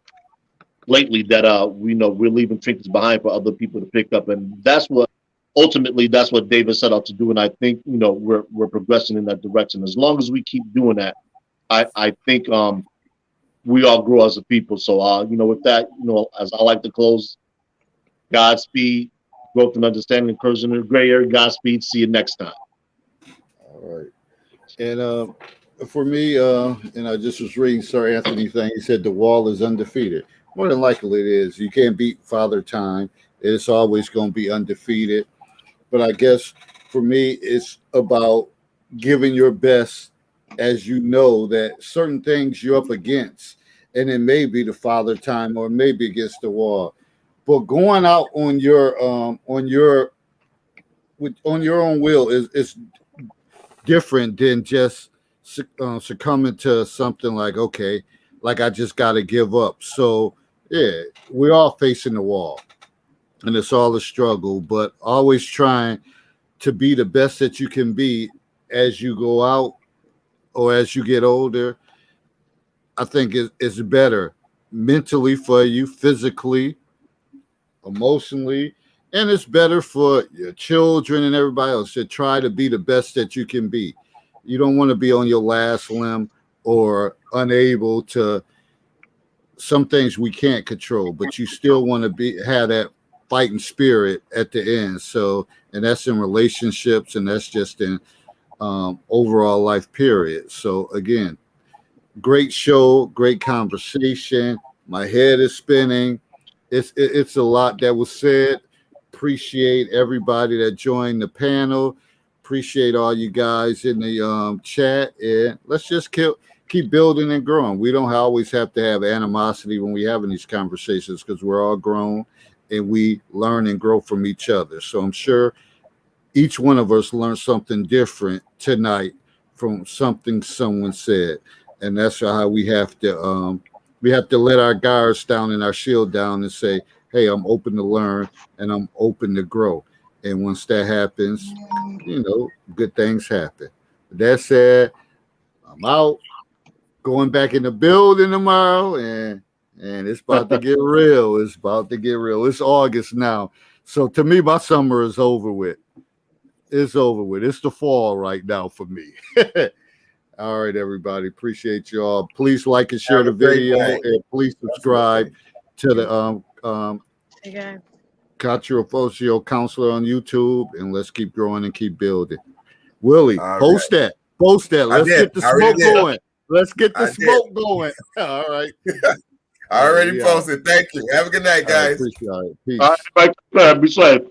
lately that we're leaving trinkets behind for other people to pick up, and that's what David set out to do. And I think we're progressing in that direction. As long as we keep doing that, I think we all grow as a people. So with that, as I like to close, Godspeed, growth and understanding, encouragement in the gray area. Godspeed. See you next time. All right. And for me, and I just was reading Sir Anthony thing. He said the wall is undefeated. More than likely it is. You can't beat Father Time. It's always going to be undefeated. But I guess for me, it's about giving your best as you know that certain things you're up against. And it may be the Father Time or maybe against the wall. But going out on your own will is different than just succumbing to something like, okay, like I just got to give up. So yeah, we're all facing the wall, and it's all a struggle. But always trying to be the best that you can be as you go out or as you get older. I think it's better mentally for you, physically, emotionally, and it's better for your children and everybody else to try to be the best that you can be. You don't want to be on your last limb or unable to. Some things we can't control, but you still want to have that fighting spirit at the end. So, and that's in relationships, and that's just in overall life period. So again, great show, great conversation. My head is spinning. It's a lot that was said. Appreciate everybody that joined the panel. Appreciate all you guys in the chat, and let's just keep building and growing. We don't always have to have animosity when we having these conversations because we're all grown and we learn and grow from each other. So I'm sure each one of us learned something different tonight from something someone said, and that's how we have to let our guards down and our shield down and say, hey, I'm open to learn and I'm open to grow. And once that happens, good things happen. That said, I'm out, going back in the building tomorrow, and it's about to get real. It's about to get real. It's August now. So to me, my summer is over with. It's over with. It's the fall right now for me. All right, everybody. Appreciate you all. Please like and share the video, and please subscribe to the Cultural Focio Counselor on YouTube, and let's keep growing and keep building. Willie, post that. Let's get the smoke going. Let's get the smoke going. All right. I already posted. Thank you. Have a good night, guys. Appreciate it. Peace. All right, be safe.